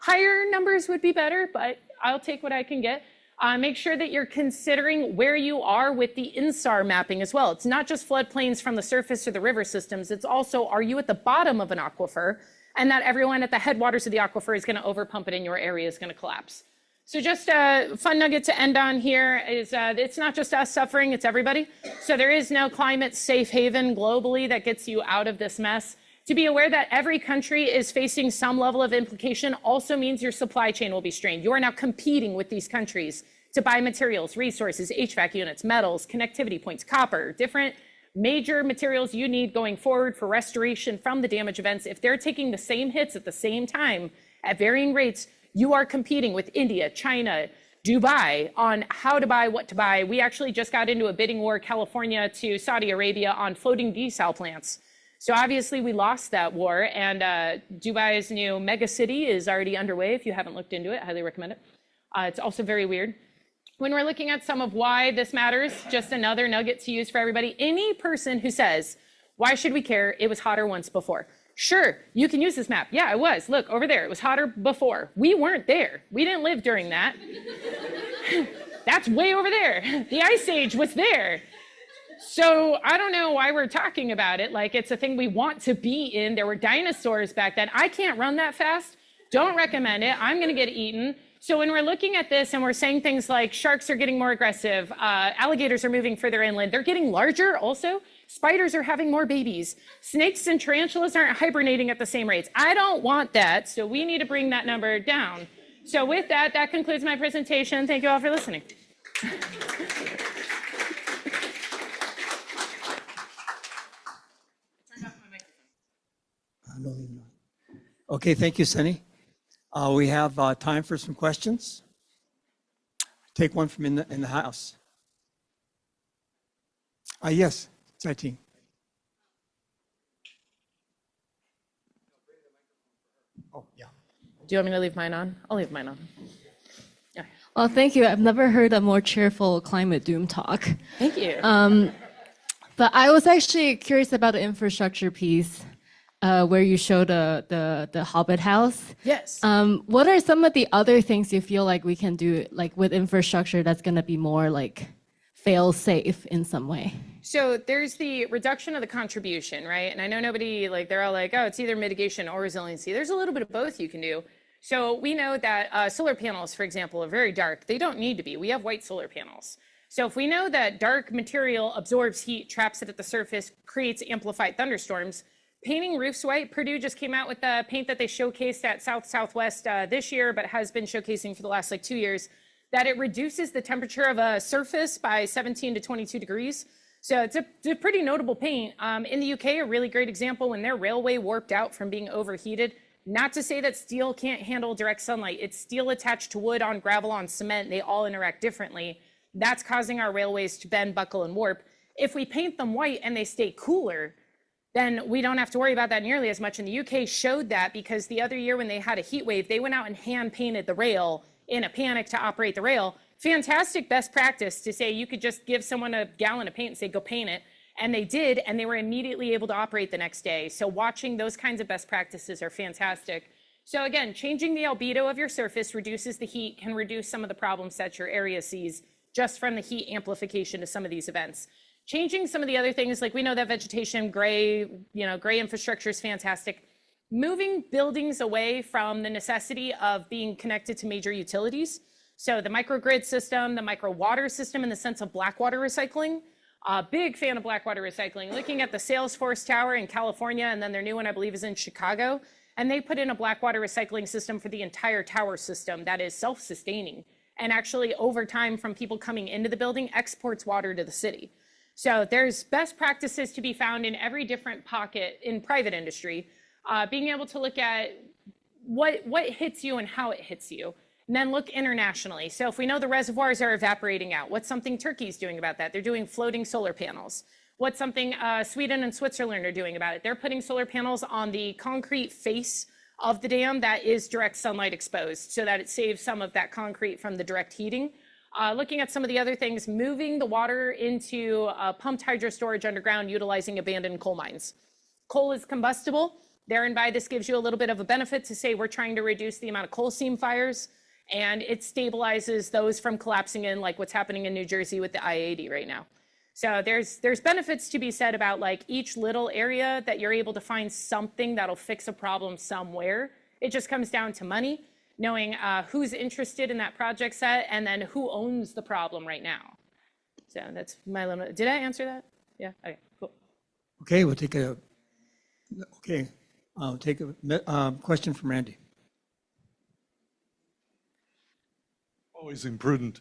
Higher numbers would be better, but I'll take what I can get. Make sure that you're considering where you are with the INSAR mapping as well. It's not just floodplains from the surface or the river systems. It's also, are you at the bottom of an aquifer, and that everyone at the headwaters of the aquifer is going to overpump it and your area is going to collapse. So just a fun nugget to end on here is it's not just us suffering, it's everybody. So there is no climate safe haven globally that gets you out of this mess. To be aware that every country is facing some level of implication also means your supply chain will be strained. You are now competing with these countries to buy materials, resources, HVAC units, metals, connectivity points, copper, different major materials you need going forward for restoration from the damage events. If they're taking the same hits at the same time at varying rates, you are competing with India, China, Dubai on how to buy, what to buy. We actually just got into a bidding war, California to Saudi Arabia, on floating desal plants. So obviously we lost that war, and Dubai's new mega city is already underway. If you haven't looked into it, highly recommend it. It's also very weird. When we're looking at some of why this matters, just another nugget to use for everybody. Any person who says, why should we care? It was hotter once before. Sure, you can use this map. Yeah, it was. Look, over there, it was hotter before. We weren't there. We didn't live during that. That's way over there. The Ice Age was there. So I don't know why we're talking about it. Like it's a thing we want to be in. There were dinosaurs back then. I can't run that fast. Don't recommend it. I'm going to get eaten. So when we're looking at this and we're saying things like sharks are getting more aggressive, alligators are moving further inland, they're getting larger also. Spiders are having more babies. Snakes and tarantulas aren't hibernating at the same rates. I don't want that. So we need to bring that number down. So with that, that concludes my presentation. Thank you all for listening. Okay, thank you, Sunny. We have time for some questions. Take one from in the house. Yes, Saitine. Oh, yeah. Do you want me to leave mine on? I'll leave mine on. Yeah. Well, thank you. I've never heard a more cheerful climate doom talk. Thank you. But I was actually curious about the infrastructure piece. Where you show the Hobbit house. Yes. What are some of the other things you feel like we can do, like with infrastructure, that's going to be more like fail-safe in some way? So there's the reduction of the contribution, right? And I know nobody, like, they're all like, oh, it's either mitigation or resiliency. There's a little bit of both you can do. So we know that solar panels, for example, are very dark. They don't need to be. We have white solar panels. So if we know that dark material absorbs heat, traps it at the surface, creates amplified thunderstorms, painting roofs white. Purdue just came out with the paint that they showcased at Southwest this year, but has been showcasing for the last 2 years, that it reduces the temperature of a surface by 17 to 22 degrees. So it's a pretty notable paint. In the UK, a really great example, when their railway warped out from being overheated, not to say that steel can't handle direct sunlight. It's steel attached to wood, on gravel, on cement. They all interact differently. That's causing our railways to bend, buckle, and warp. If we paint them white and they stay cooler, then we don't have to worry about that nearly as much. And the UK showed that because the other year when they had a heat wave, they went out and hand painted the rail in a panic to operate the rail. Fantastic best practice to say you could just give someone a gallon of paint and say, go paint it. And they did, and they were immediately able to operate the next day. So watching those kinds of best practices are fantastic. So again, changing the albedo of your surface reduces the heat, can reduce some of the problems that your area sees just from the heat amplification to some of these events. Changing some of the other things, like we know that vegetation, gray infrastructure is fantastic. Moving buildings away from the necessity of being connected to major utilities. So the microgrid system, the micro water system in the sense of black water recycling. Big fan of black water recycling. Looking at the Salesforce Tower in California, and then their new one, I believe, is in Chicago. And they put in a black water recycling system for the entire tower system that is self-sustaining. And actually, over time, from people coming into the building, exports water to the city. So there's best practices to be found in every different pocket in private industry, being able to look at what hits you and how it hits you, and then look internationally. So if we know the reservoirs are evaporating out, what's something Turkey's doing about that? They're doing floating solar panels. What's something Sweden and Switzerland are doing about it? They're putting solar panels on the concrete face of the dam that is direct sunlight exposed so that it saves some of that concrete from the direct heating. Looking at some of the other things, moving the water into pumped hydro storage underground, utilizing abandoned coal mines. Coal is combustible. Thereby, this gives you a little bit of a benefit to say we're trying to reduce the amount of coal seam fires, and it stabilizes those from collapsing in, like what's happening in New Jersey with the I-80 right now. So there's benefits to be said about like each little area that you're able to find something that'll fix a problem somewhere. It just comes down to money, knowing who's interested in that project set, and then who owns the problem right now. So that's my limit. Did I answer that? Yeah, okay, cool. Okay, we'll take a question from Randy. Always imprudent.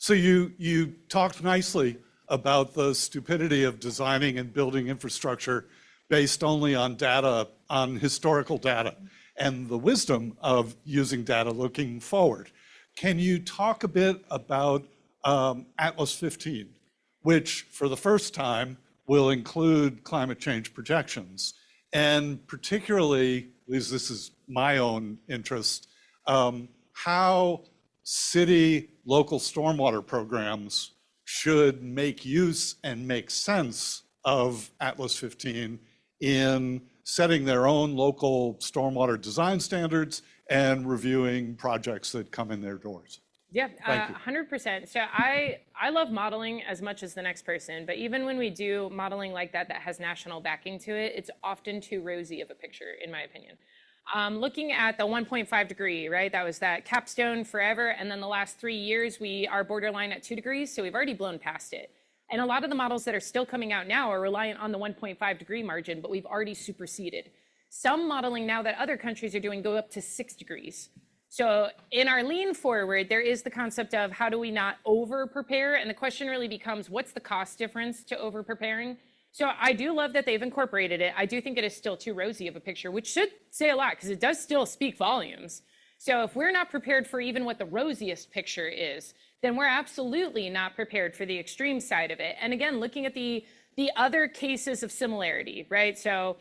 So you talked nicely about the stupidity of designing and building infrastructure based only on data, on historical data, and the wisdom of using data looking forward. Can you talk a bit about Atlas 15, which for the first time will include climate change projections, and particularly, at least this is my own interest, how city local stormwater programs should make use and make sense of Atlas 15 in setting their own local stormwater design standards and reviewing projects that come in their doors. Yeah, Thank you. 100%. So I love modeling as much as the next person, but even when we do modeling like that has national backing to it, it's often too rosy of a picture, in my opinion. Looking at the 1.5 degree, right? That was that capstone forever. And then the last 3 years, we are borderline at 2 degrees. So we've already blown past it. And a lot of the models that are still coming out now are reliant on the 1.5 degree margin, but we've already superseded. Some modeling now that other countries are doing go up to 6 degrees. So in our lean forward, there is the concept of how do we not over prepare? And the question really becomes, what's the cost difference to over preparing? So I do love that they've incorporated it. I do think it is still too rosy of a picture, which should say a lot because it does still speak volumes. So if we're not prepared for even what the rosiest picture is, then we're absolutely not prepared for the extreme side of it. And again, looking at the other cases of similarity, right? So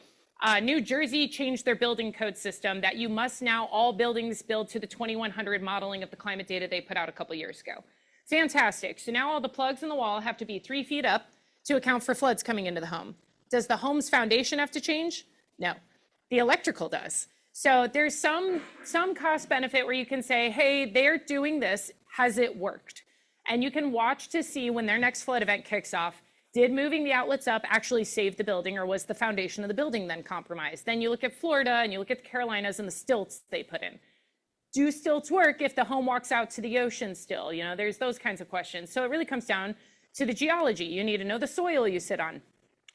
New Jersey changed their building code system that you must now all buildings build to the 2100 modeling of the climate data they put out a couple years ago. Fantastic. So now all the plugs in the wall have to be 3 feet up to account for floods coming into the home. Does the home's foundation have to change? No, the electrical does. So there's some cost benefit where you can say, hey, they're doing this, has it worked? And you can watch to see when their next flood event kicks off, did moving the outlets up actually save the building, or was the foundation of the building then compromised? Then you look at Florida and you look at the Carolinas and the stilts they put in. Do stilts work if the home walks out to the ocean still? You know, there's those kinds of questions. So it really comes down to the geology. You need to know the soil you sit on.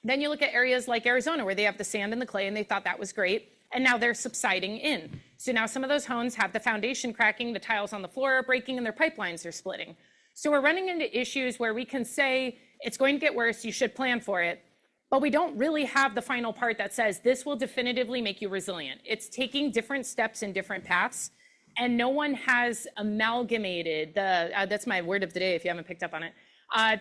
Then you look at areas like Arizona where they have the sand and the clay and they thought that was great. And now they're subsiding in. So now some of those homes have the foundation cracking, the tiles on the floor are breaking, and their pipelines are splitting. So we're running into issues where we can say it's going to get worse, you should plan for it, but we don't really have the final part that says this will definitively make you resilient. It's taking different steps in different paths, and no one has amalgamated that's my word of the day if you haven't picked up on it,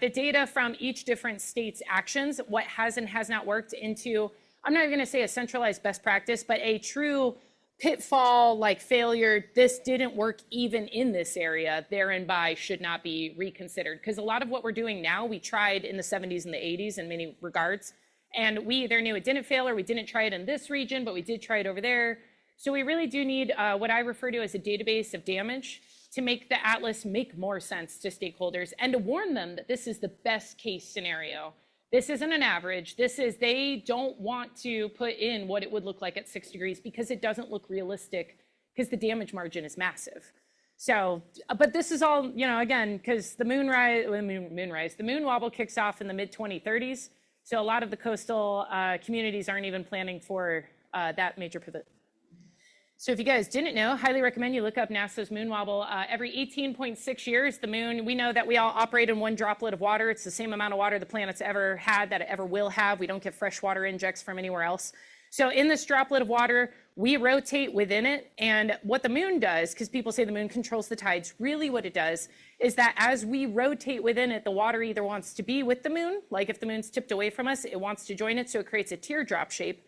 the data from each different state's actions, what has and has not worked into, I'm not even gonna say a centralized best practice, but a true pitfall like failure, this didn't work even in this area, therein by should not be reconsidered. Because a lot of what we're doing now, we tried in the 70s and the 80s in many regards, and we either knew it didn't fail or we didn't try it in this region, but we did try it over there. So we really do need what I refer to as a database of damage to make the atlas make more sense to stakeholders and to warn them that this is the best case scenario. This isn't an average. This is, they don't want to put in what it would look like at 6 degrees because it doesn't look realistic because the damage margin is massive. So, but this is all, you know, again, because the the moon wobble kicks off in the mid 2030s. So a lot of the coastal communities aren't even planning for that major pivot. So if you guys didn't know, highly recommend you look up NASA's moon wobble. Every 18.6 years, the moon, we know that we all operate in one droplet of water. It's the same amount of water the planet's ever had, that it ever will have. We don't get fresh water injects from anywhere else. So in this droplet of water, we rotate within it. And what the moon does, because people say the moon controls the tides, really what it does is that as we rotate within it, the water either wants to be with the moon, like if the moon's tipped away from us, it wants to join it, so it creates a teardrop shape.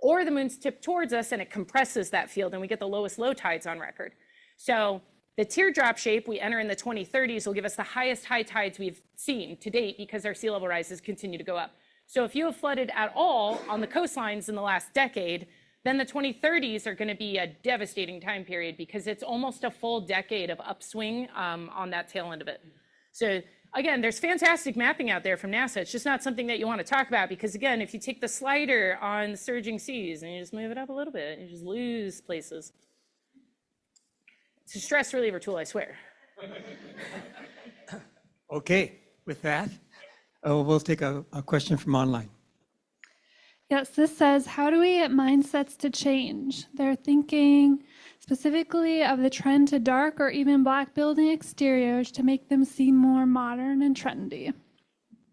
Or the moon's tipped towards us and it compresses that field and we get the lowest low tides on record. So the teardrop shape we enter in the 2030s will give us the highest high tides we've seen to date because our sea level rises continue to go up. So if you have flooded at all on the coastlines in the last decade, then the 2030s are going to be a devastating time period because it's almost a full decade of upswing on that tail end of it. So again, there's fantastic mapping out there from NASA. It's just not something that you want to talk about because, again, if you take the slider on the surging seas and you just move it up a little bit, you just lose places. It's a stress reliever tool, I swear. Okay, with that, we'll take a question from online. Yes, this says, how do we get mindsets to change? They're thinking specifically of the trend to dark or even black building exteriors to make them seem more modern and trendy.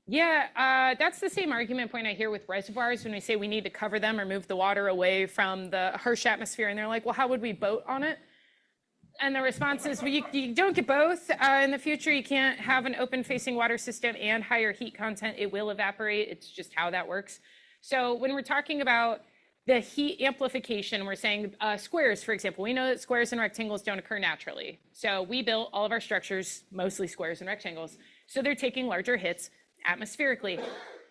Yeah, that's the same argument point I hear with reservoirs when we say we need to cover them or move the water away from the harsh atmosphere. And they're like, well, how would we boat on it? And the response is, well, you don't get both. In the future, you can't have an open-facing water system and higher heat content. It will evaporate. It's just how that works. So when we're talking about the heat amplification, we're saying squares, for example. We know that squares and rectangles don't occur naturally. So we built all of our structures, mostly squares and rectangles. So they're taking larger hits atmospherically.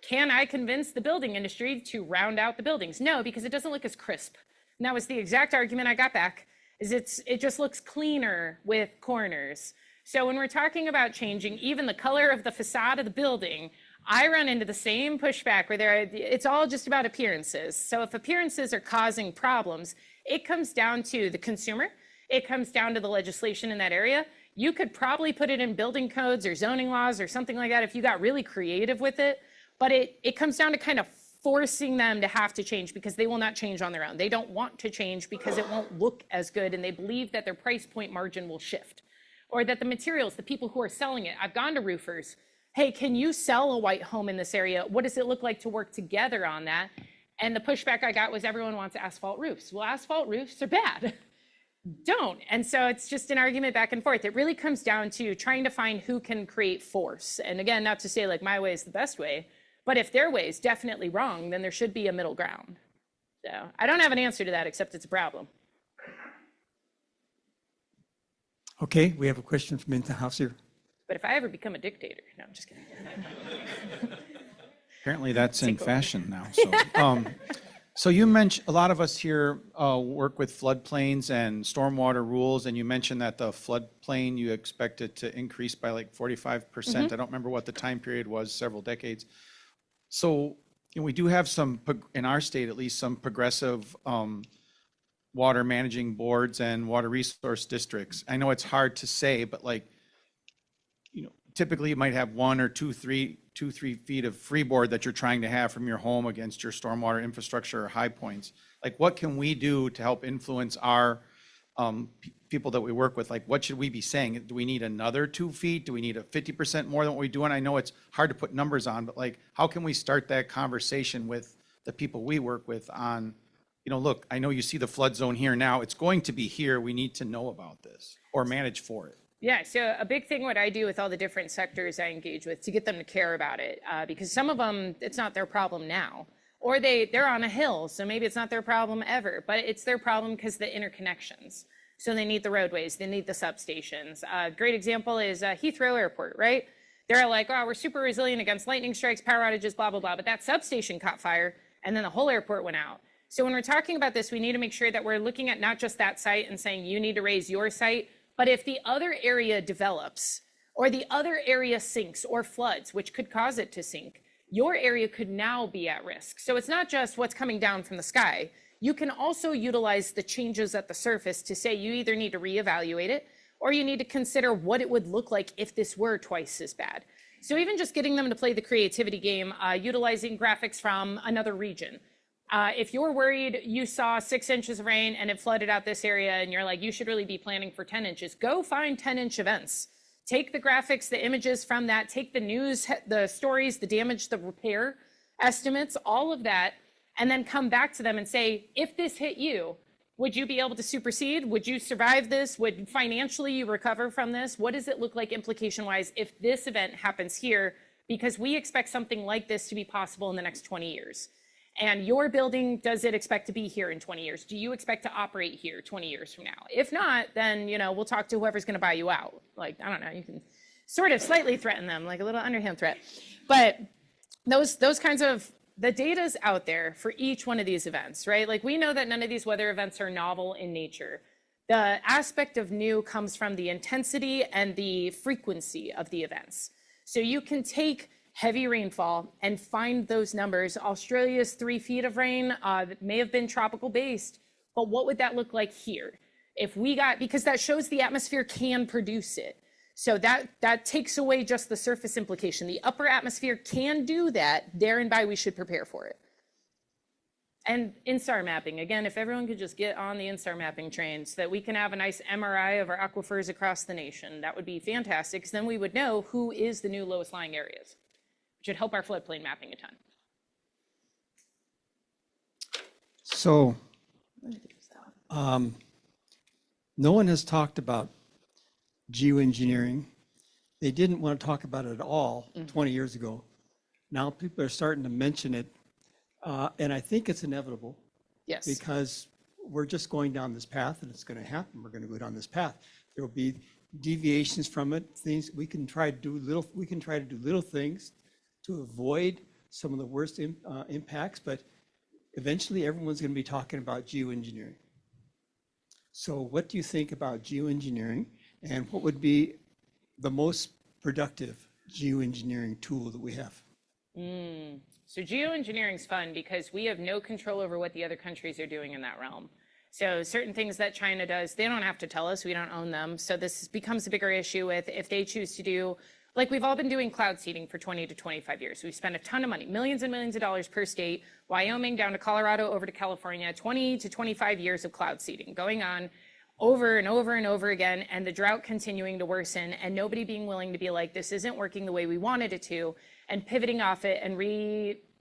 Can I convince the building industry to round out the buildings? No, because it doesn't look as crisp. And that was the exact argument I got back, is it just looks cleaner with corners. So when we're talking about changing even the color of the facade of the building, I run into the same pushback where it's all just about appearances. So if appearances are causing problems, it comes down to the consumer. It comes down to the legislation in that area. You could probably put it in building codes or zoning laws or something like that if you got really creative with it. But it comes down to kind of forcing them to have to change because they will not change on their own. They don't want to change because it won't look as good and they believe that their price point margin will shift. Or that the materials, the people who are selling it, I've gone to roofers, hey, can you sell a white home in this area? What does it look like to work together on that? And the pushback I got was everyone wants asphalt roofs. Well, asphalt roofs are bad. Don't. And so it's just an argument back and forth. It really comes down to trying to find who can create force. And again, not to say like my way is the best way, but if their way is definitely wrong, then there should be a middle ground. So I don't have an answer to that, except it's a problem. Okay, we have a question from in the house here. But if I ever become a dictator, no, I'm just kidding. Apparently that's in fashion now. So you mentioned, a lot of us here work with floodplains and stormwater rules, and you mentioned that the floodplain, you expect it to increase by like 45%. I don't remember what the time period was, several decades. So we do have some, in our state at least, some progressive water managing boards and water resource districts. I know it's hard to say, but like, typically you might have 1 or 2, 3 feet of freeboard that you're trying to have from your home against your stormwater infrastructure or high points. Like, what can we do to help influence our people that we work with? Like, what should we be saying? Do we need another 2 feet? Do we need a 50% more than what we do? And I know it's hard to put numbers on, but like, how can we start that conversation with the people we work with on, look, I know you see the flood zone here now. It's going to be here. We need to know about this or manage for it. Yeah, so a big thing what I do with all the different sectors I engage with to get them to care about it, because some of them, it's not their problem now, or they're on a hill, so maybe it's not their problem ever, but it's their problem because the interconnections. So they need the roadways, they need the substations. Great example is Heathrow Airport, right? They're like, oh, we're super resilient against lightning strikes, power outages, blah, blah, blah, but that substation caught fire, and then the whole airport went out. So when we're talking about this, we need to make sure that we're looking at not just that site and saying you need to raise your site, but if the other area develops or the other area sinks or floods, which could cause it to sink, your area could now be at risk. So it's not just what's coming down from the sky. You can also utilize the changes at the surface to say you either need to reevaluate it or you need to consider what it would look like if this were twice as bad. So even just getting them to play the creativity game, utilizing graphics from another region. If you're worried you saw 6 inches of rain and it flooded out this area and you're like, you should really be planning for 10 inches, go find 10-inch events. Take the graphics, the images from that, take the news, the stories, the damage, the repair estimates, all of that, and then come back to them and say, if this hit you, would you be able to supersede? Would you survive this? Would financially you recover from this? What does it look like implication-wise if this event happens here? Because we expect something like this to be possible in the next 20 years. And your building, does it expect to be here in 20 years? Do you expect to operate here 20 years from now? If not, then, we'll talk to whoever's going to buy you out. Like, I don't know, you can sort of slightly threaten them, like a little underhand threat. But those kinds of, the data's out there for each one of these events, right? Like, we know that none of these weather events are novel in nature. The aspect of new comes from the intensity and the frequency of the events. So you can take heavy rainfall and find those numbers. Australia's 3 feet of rain that may have been tropical based, but what would that look like here? If we got, because that shows the atmosphere can produce it. So that takes away just the surface implication. The upper atmosphere can do that, there and by we should prepare for it. And INSAR mapping, again, if everyone could just get on the INSAR mapping train so that we can have a nice MRI of our aquifers across the nation, that would be fantastic, because then we would know who is the new lowest lying areas. Should help our floodplain mapping a ton. So, no one has talked about geoengineering. They didn't want to talk about it at all 20 years ago. Now people are starting to mention it, and I think it's inevitable. Yes. Because we're just going down this path, and it's going to happen. We're going to go down this path. There will be deviations from it. Things we can try to do little. We can try to do little things to avoid some of the worst impacts, but eventually everyone's going to be talking about geoengineering. So what do you think about geoengineering, and what would be the most productive geoengineering tool that we have? So geoengineering's fun because we have no control over what the other countries are doing in that realm. So certain things that China does, they don't have to tell us, we don't own them. So this becomes a bigger issue with if they choose to do, like we've all been doing cloud seeding for 20 to 25 years. We've spent a ton of money, millions and millions of dollars per state, Wyoming down to Colorado, over to California, 20 to 25 years of cloud seeding going on over and over and over again, and the drought continuing to worsen, and nobody being willing to be like, this isn't working the way we wanted it to, and pivoting off it and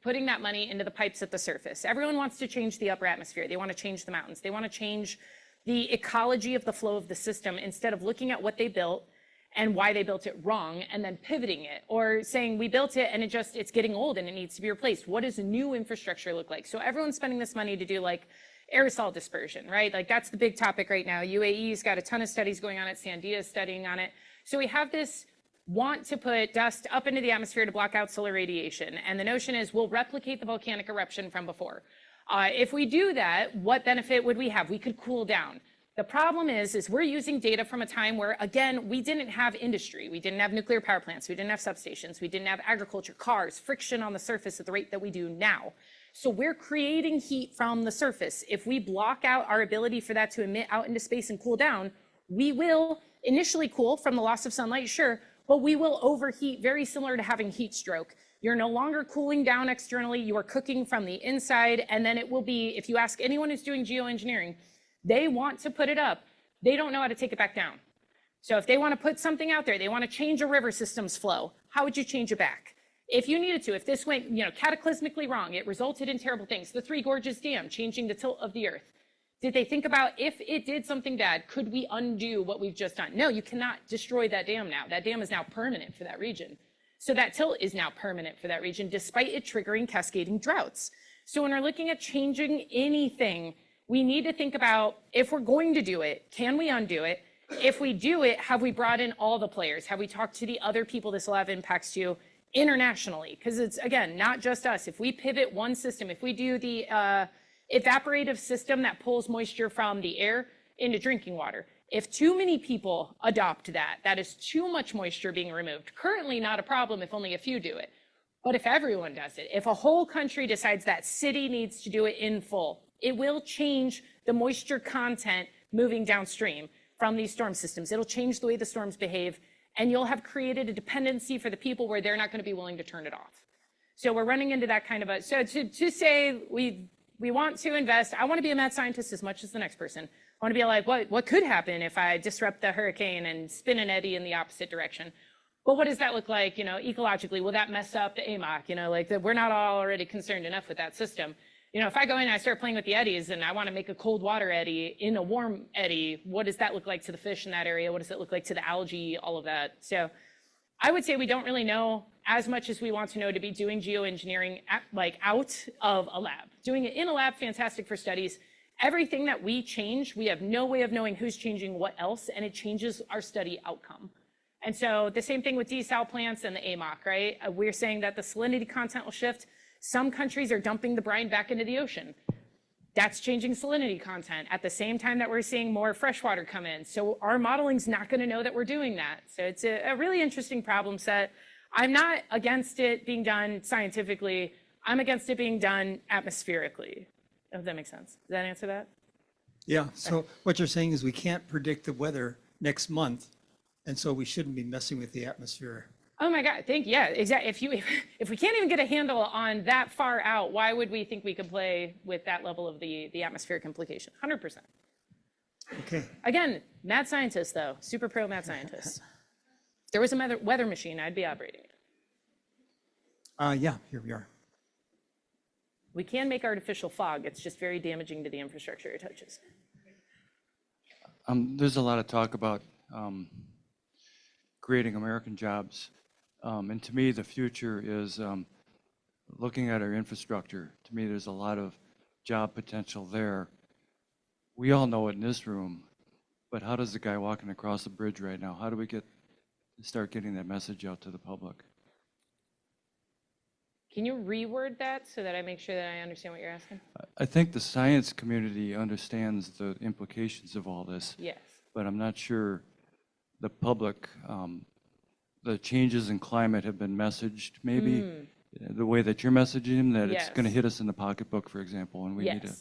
putting that money into the pipes at the surface. Everyone wants to change the upper atmosphere. They want to change the mountains. They want to change the ecology of the flow of the system instead of looking at what they built and why they built it wrong and then pivoting it, or saying we built it and it's getting old and it needs to be replaced. What does new infrastructure look like? So everyone's spending this money to do like aerosol dispersion, right? Like that's the big topic right now. UAE's got a ton of studies going on it. Sandia is studying on it. So we have this want to put dust up into the atmosphere to block out solar radiation. And the notion is we'll replicate the volcanic eruption from before. If we do that, what benefit would we have? We could cool down. The problem is we're using data from a time where, again, we didn't have industry. We didn't have nuclear power plants. We didn't have substations. We didn't have agriculture, cars, friction on the surface at the rate that we do now. So we're creating heat from the surface. If we block out our ability for that to emit out into space and cool down, we will initially cool from the loss of sunlight, sure, but we will overheat, very similar to having heat stroke. You're no longer cooling down externally, you are cooking from the inside, and then it will be, if you ask anyone who's doing geoengineering, they want to put it up, they don't know how to take it back down. So if they want to put something out there, they want to change a river system's flow, how would you change it back? If you needed to, if this went, cataclysmically wrong, it resulted in terrible things, the Three Gorges Dam, changing the tilt of the earth. Did they think about if it did something bad, could we undo what we've just done? No, you cannot destroy that dam now. That dam is now permanent for that region. So that tilt is now permanent for that region, despite it triggering cascading droughts. So when we're looking at changing anything, we need to think about, if we're going to do it, can we undo it? If we do it, have we brought in all the players? Have we talked to the other people this will have impacts to internationally? Because it's, again, not just us. If we pivot one system, if we do the evaporative system that pulls moisture from the air into drinking water, if too many people adopt that, that is too much moisture being removed. Currently not a problem if only a few do it. But if everyone does it, if a whole country decides that city needs to do it in full, it will change the moisture content moving downstream from these storm systems. It'll change the way the storms behave, and you'll have created a dependency for the people where they're not going to be willing to turn it off. So we're running into that kind of a, so to say we want to invest, I want to be a mad scientist as much as the next person. I want to be like, what could happen if I disrupt the hurricane and spin an eddy in the opposite direction? Well, what does that look like, ecologically? Will that mess up the AMOC? We're not all already concerned enough with that system. If I go in and I start playing with the eddies and I want to make a cold water eddy in a warm eddy, what does that look like to the fish in that area? What does it look like to the algae, all of that? So I would say we don't really know as much as we want to know to be doing geoengineering out of a lab. Doing it in a lab, fantastic for studies. Everything that we change, we have no way of knowing who's changing what else, and it changes our study outcome. And so the same thing with desal plants and the AMOC, right? We're saying that the salinity content will shift. Some countries are dumping the brine back into the ocean. That's changing salinity content at the same time that we're seeing more freshwater come in. So our modeling's not going to know that we're doing that. So it's a really interesting problem set. I'm not against it being done scientifically. I'm against it being done atmospherically, if that makes sense. Does that answer that? Yeah, so what you're saying is we can't predict the weather next month, and so we shouldn't be messing with the atmosphere. Oh my God, yeah, exactly. If we can't even get a handle on that far out, why would we think we could play with that level of the atmospheric implication? 100%. Okay. Again, mad scientist though, super pro mad scientist. If there was a weather machine, I'd be operating it. Yeah, here we are. We can make artificial fog. It's just very damaging to the infrastructure it touches. There's a lot of talk about creating American jobs. And to me, the future is looking at our infrastructure. To me, there's a lot of job potential there. We all know it in this room, but how does the guy walking across the bridge right now, how do we start getting that message out to the public? Can you reword that so that I make sure that I understand what you're asking? I think the science community understands the implications of all this, Yes. but I'm not sure the public the changes in climate have been messaged, maybe the way that you're messaging them, that it's going to hit us in the pocketbook, for example, and we need to.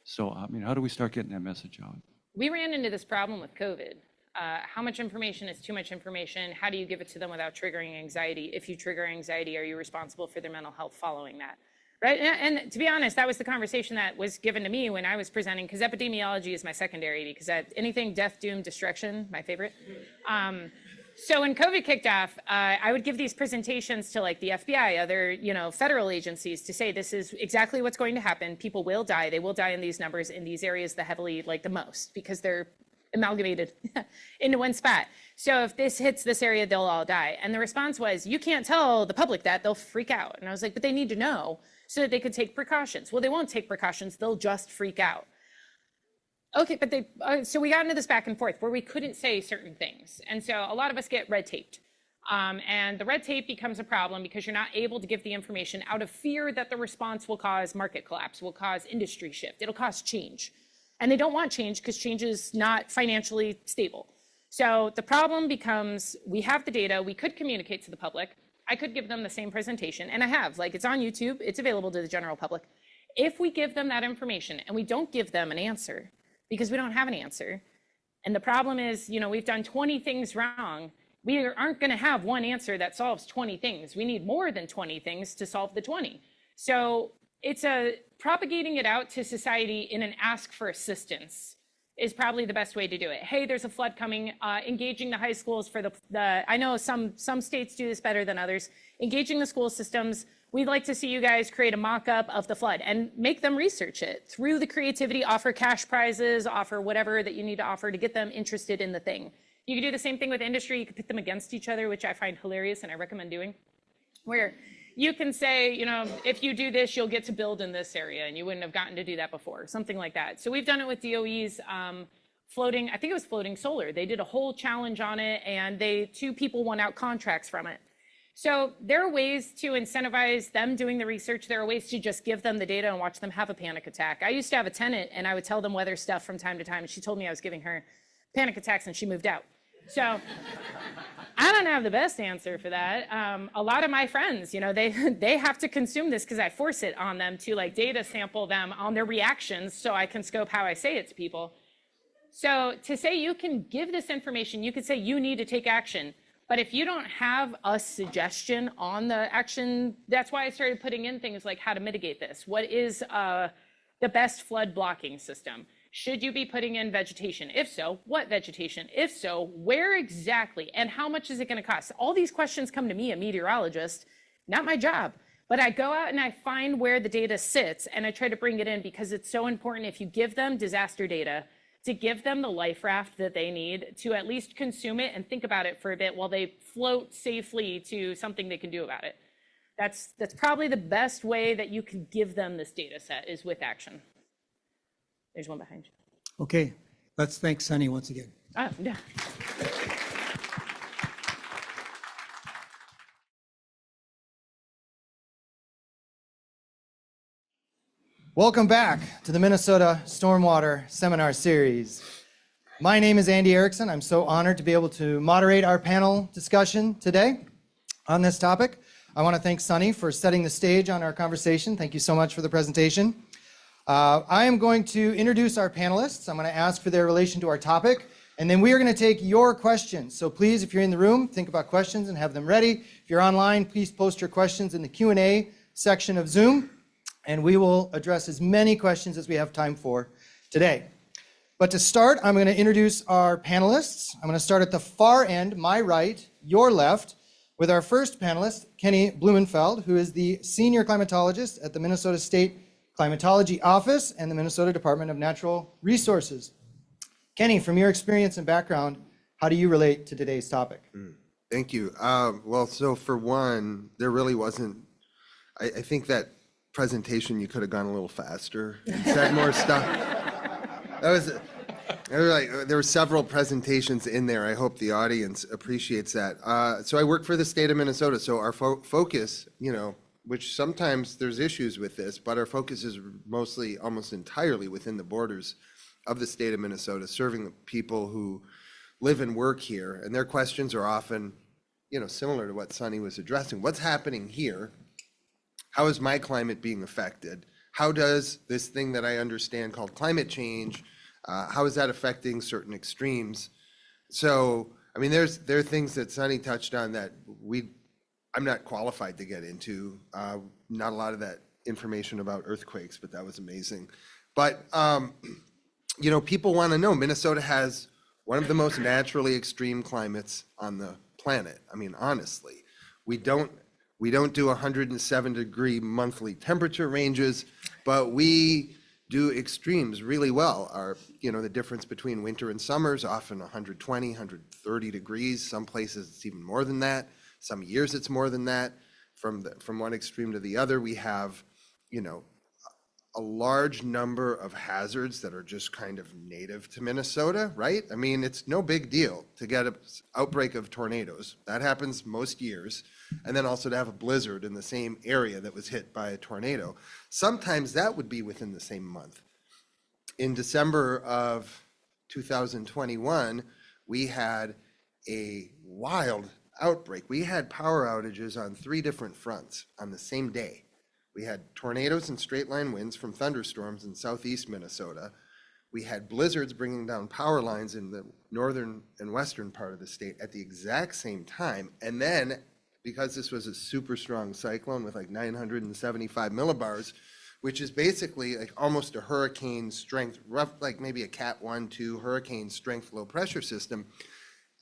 So, I mean, how do we start getting that message out? We ran into this problem with COVID. How much information is too much information? How do you give it to them without triggering anxiety? If you trigger anxiety, are you responsible for their mental health following that? Right? And to be honest, that was the conversation that was given to me when I was presenting, because epidemiology is my secondary, because anything death, doom, destruction, my favorite. So when COVID kicked off, I would give these presentations to like the FBI, other federal agencies, to say this is exactly what's going to happen. People will die. They will die in these numbers in these areas the heavily, like the most, because they're amalgamated into one spot. So if this hits this area, they'll all die. And the response was, you can't tell the public that, they'll freak out. And I was like, but they need to know so that they could take precautions. Well, they won't take precautions. They'll just freak out. Okay, but so we got into this back and forth where we couldn't say certain things. And so a lot of us get red taped. And the red tape becomes a problem because you're not able to give the information out of fear that the response will cause market collapse, will cause industry shift. It'll cause change. And they don't want change because change is not financially stable. So the problem becomes, we have the data, we could communicate to the public. I could give them the same presentation, and I have, like it's on YouTube, it's available to the general public. If we give them that information and we don't give them an answer, because we don't have an answer, and the problem is, we've done 20 things wrong, we aren't gonna have one answer that solves 20 things. We need more than 20 things to solve the 20. So it's propagating it out to society in an ask for assistance is probably the best way to do it. Hey, there's a flood coming, engaging the high schools for I know some states do this better than others, engaging the school systems. We'd like to see you guys create a mock-up of the flood and make them research it. Through the creativity, offer cash prizes, offer whatever that you need to offer to get them interested in the thing. You can do the same thing with industry. You can pit them against each other, which I find hilarious and I recommend doing, where you can say, if you do this, you'll get to build in this area, and you wouldn't have gotten to do that before, something like that. So we've done it with DOE's floating, I think it was floating solar. They did a whole challenge on it, and 2 people won out contracts from it. So there are ways to incentivize them doing the research. There are ways to just give them the data and watch them have a panic attack. I used to have a tenant, and I would tell them weather stuff from time to time, and she told me I was giving her panic attacks, and she moved out. So I don't have the best answer for that. A lot of my friends, they have to consume this because I force it on them to like data sample them on their reactions so I can scope how I say it to people. So to say you can give this information, you could say you need to take action. But if you don't have a suggestion on the action, that's why I started putting in things like how to mitigate this. What is the best flood blocking system? Should you be putting in vegetation? If so, what vegetation? If so, where exactly? And how much is it going to cost? All these questions come to me, a meteorologist, not my job. But I go out and I find where the data sits and I try to bring it in because it's so important if you give them disaster data to give them the life raft that they need to at least consume it and think about it for a bit while they float safely to something they can do about it. That's probably the best way that you can give them this data set is with action. There's one behind you. Okay, let's thank Sunny once again. Yeah. Welcome back to the Minnesota Stormwater Seminar Series. My name is Andy Erickson. I'm so honored to be able to moderate our panel discussion today on this topic. I want to thank Sunny for setting the stage on our conversation. Thank you so much for the presentation. I am going to introduce our panelists. I'm going to ask for their relation to our topic, and then we are going to take your questions. So please, if you're in the room, think about questions and have them ready. If you're online, please post your questions in the Q&A section of Zoom, and we will address as many questions as we have time for today. But to start, I'm going to introduce our panelists. I'm going to start at the far end, my right, your left, with our first panelist, Kenny Blumenfeld, who is the Senior Climatologist at the Minnesota State Climatology Office and the Minnesota Department of Natural Resources. Kenny, from your experience and background, how do you relate to today's topic? Thank you. Well, so for one, there really wasn't, I think that presentation, you could have gone a little faster and said more stuff. There were several presentations in there. I hope the audience appreciates that. So I work for the state of Minnesota. So our focus, which sometimes there's issues with this, but our focus is mostly, almost entirely within the borders of the state of Minnesota, serving the people who live and work here. And their questions are often similar to what Sunny was addressing. What's happening here? How is my climate being affected? How does this thing that I understand called climate change, how is that affecting certain extremes? So, I mean, there are things that Sunny touched on that I'm not qualified to get into. Not a lot of that information about earthquakes, but that was amazing. But, people want to know, Minnesota has one of the most naturally extreme climates on the planet. I mean, honestly, we don't do 107-degree monthly temperature ranges, but we do extremes really well. The difference between winter and summer is often 120, 130 degrees. Some places it's even more than that. Some years it's more than that. From one extreme to the other, we have, a large number of hazards that are just kind of native to Minnesota, right? I mean, it's no big deal to get an outbreak of tornadoes. That happens most years. And then also to have a blizzard in the same area that was hit by a tornado. Sometimes that would be within the same month. In December of 2021, we had a wild outbreak. We had power outages on 3 different fronts on the same day. We had tornadoes and straight line winds from thunderstorms in southeast Minnesota. We had blizzards bringing down power lines in the northern and western part of the state at the exact same time. And then, because this was a super strong cyclone with like 975 millibars, which is basically like almost a hurricane strength, like maybe a Cat 1, 2 hurricane strength low pressure system,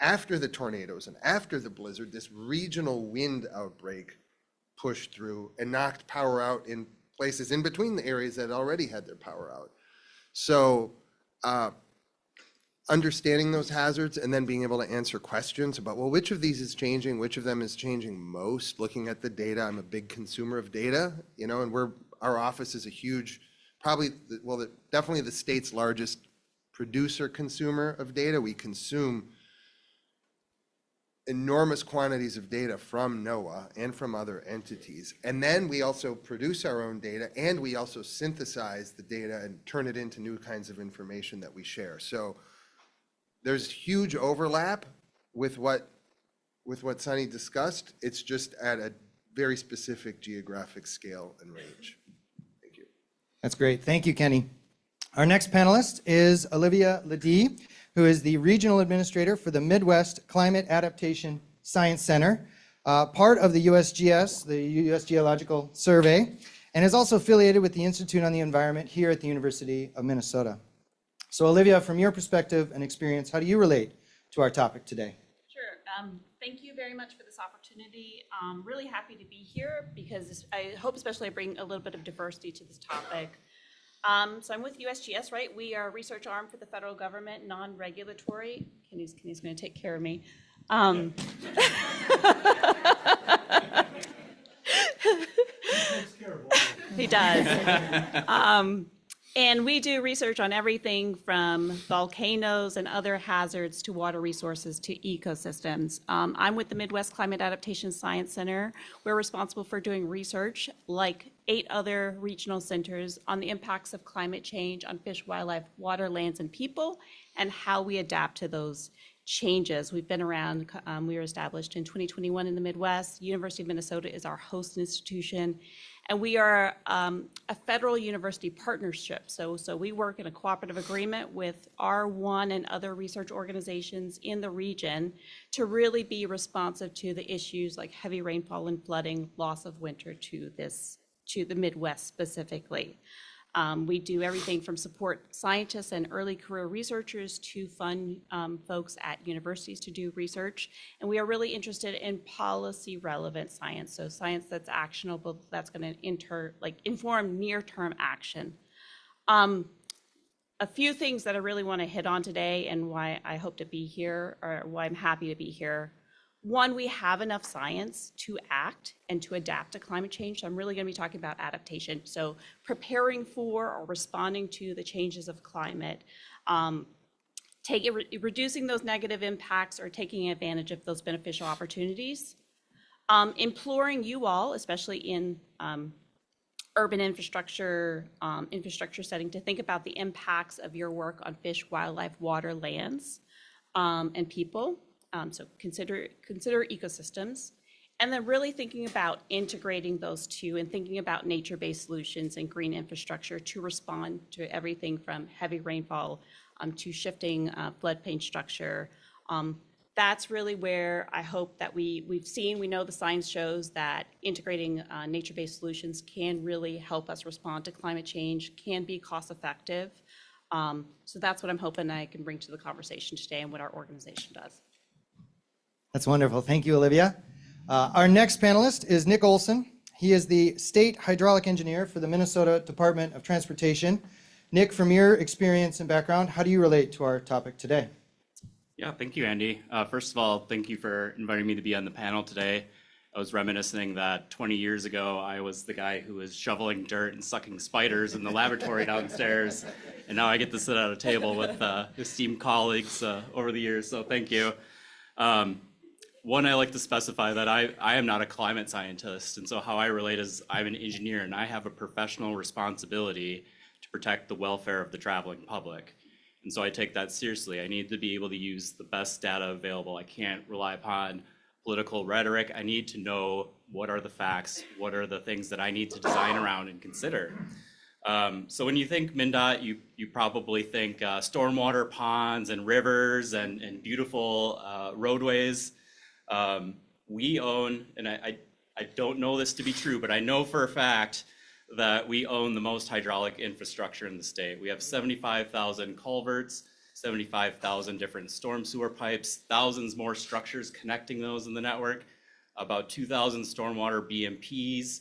after the tornadoes and after the blizzard, this regional wind outbreak pushed through and knocked power out in places in between the areas that already had their power out. So understanding those hazards and then being able to answer questions about, well, which of these is changing, which of them is changing most, looking at the data. I'm a big consumer of data, and our office is a huge, definitely the state's largest producer consumer of data. We consume enormous quantities of data from NOAA and from other entities. And then we also produce our own data, and we also synthesize the data and turn it into new kinds of information that we share. So there's huge overlap with what Sunny discussed. It's just at a very specific geographic scale and range. Thank you. That's great. Thank you, Kenny. Our next panelist is Olivia LeDee, who is the Regional Administrator for the Midwest Climate Adaptation Science Center, part of the USGS, the U.S. Geological Survey, and is also affiliated with the Institute on the Environment here at the University of Minnesota. So Olivia, from your perspective and experience, how do you relate to our topic today? Sure. Thank you very much for this opportunity. I'm really happy to be here because I hope especially I bring a little bit of diversity to this topic. So I'm with USGS, right? We are a research arm for the federal government, non-regulatory. Kenny's going to take care of me. He does. And we do research on everything from volcanoes and other hazards to water resources to ecosystems. I'm with the Midwest Climate Adaptation Science Center. We're responsible for doing research, like 8 other regional centers, on the impacts of climate change on fish, wildlife, water, lands, and people, and how we adapt to those changes. We've been around, we were established in 2021 in the Midwest. University of Minnesota is our host institution. And we are a federal university partnership. So we work in a cooperative agreement with R1 and other research organizations in the region to really be responsive to the issues like heavy rainfall and flooding, loss of winter to the Midwest specifically. We do everything from support scientists and early career researchers to fund folks at universities to do research. And we are really interested in policy relevant science. So science that's actionable, that's going to inform near-term action. A few things that I really want to hit on today and why I hope to be here, or why I'm happy to be here. One, we have enough science to act and to adapt to climate change. So I'm really going to be talking about adaptation. So preparing for or responding to the changes of climate, reducing those negative impacts or taking advantage of those beneficial opportunities. Imploring you all, especially in urban infrastructure setting, to think about the impacts of your work on fish, wildlife, water, lands, and people. So consider ecosystems, and then really thinking about integrating those two and thinking about nature-based solutions and green infrastructure to respond to everything from heavy rainfall to shifting floodplain structure. That's really where I hope that we know the science shows that integrating nature-based solutions can really help us respond to climate change, can be cost-effective. So that's what I'm hoping I can bring to the conversation today and what our organization does. That's wonderful. Thank you, Olivia. Our next panelist is Nick Olson. He is the State Hydraulic Engineer for the Minnesota Department of Transportation. Nick, from your experience and background, how do you relate to our topic today? Yeah, thank you, Andy. First of all, thank you for inviting me to be on the panel today. I was reminiscing that 20 years ago, I was the guy who was shoveling dirt and sucking spiders in the laboratory downstairs, and now I get to sit at a table with esteemed colleagues over the years, so thank you. One, I like to specify that I am not a climate scientist, and so how I relate is I'm an engineer, and I have a professional responsibility to protect the welfare of the traveling public. And so I take that seriously. I need to be able to use the best data available. I can't rely upon political rhetoric. I need to know what are the facts, what are the things that I need to design around and consider. So when you think MnDOT, you probably think stormwater ponds and rivers and beautiful roadways. We own, and I don't know this to be true, but I know for a fact that we own the most hydraulic infrastructure in the state. We have 75,000 culverts, 75,000 different storm sewer pipes, thousands more structures connecting those in the network, about 2,000 stormwater BMPs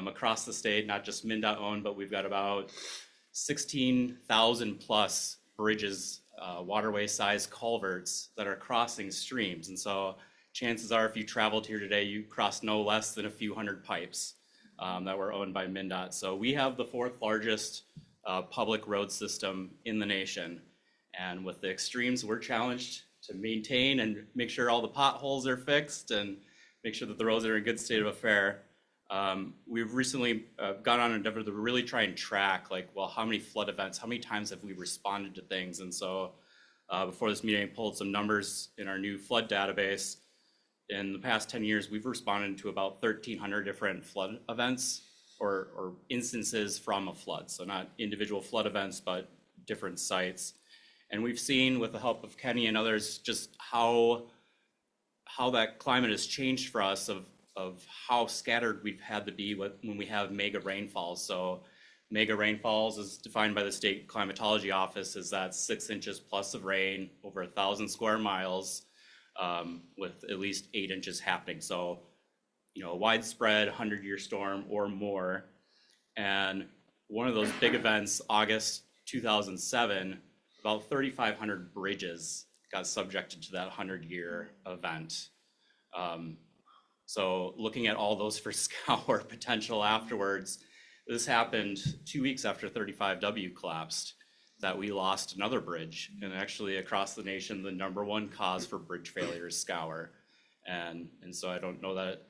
across the state, not just MnDOT owned, but we've got about 16,000 plus bridges, waterway-sized culverts that are crossing streams. And so chances are if you traveled here today, you crossed no less than a few hundred pipes that were owned by MnDOT. So we have the fourth largest public road system in the nation. And with the extremes, we're challenged to maintain and make sure all the potholes are fixed and make sure that the roads are in good state of affair. We've recently gone on an endeavor to really try and track, like, well, how many flood events, how many times have we responded to things? And so before this meeting, I pulled some numbers in our new flood database. In the past 10 years, we've responded to about 1,300 different flood events or instances from a flood. So not individual flood events, but different sites. And we've seen, with the help of Kenny and others, just how that climate has changed for us of how scattered we've had to be when we have mega rainfalls. So mega rainfalls is defined by the state climatology office as that 6 inches plus of rain over 1,000 square miles. With at least 8 inches happening. So, a widespread 100-year storm or more. And one of those big events, August 2007, about 3,500 bridges got subjected to that 100-year event. So looking at all those for scour potential afterwards, this happened 2 weeks after 35W collapsed, that we lost another bridge, and actually across the nation, the #1 cause for bridge failure is scour. And so I don't know that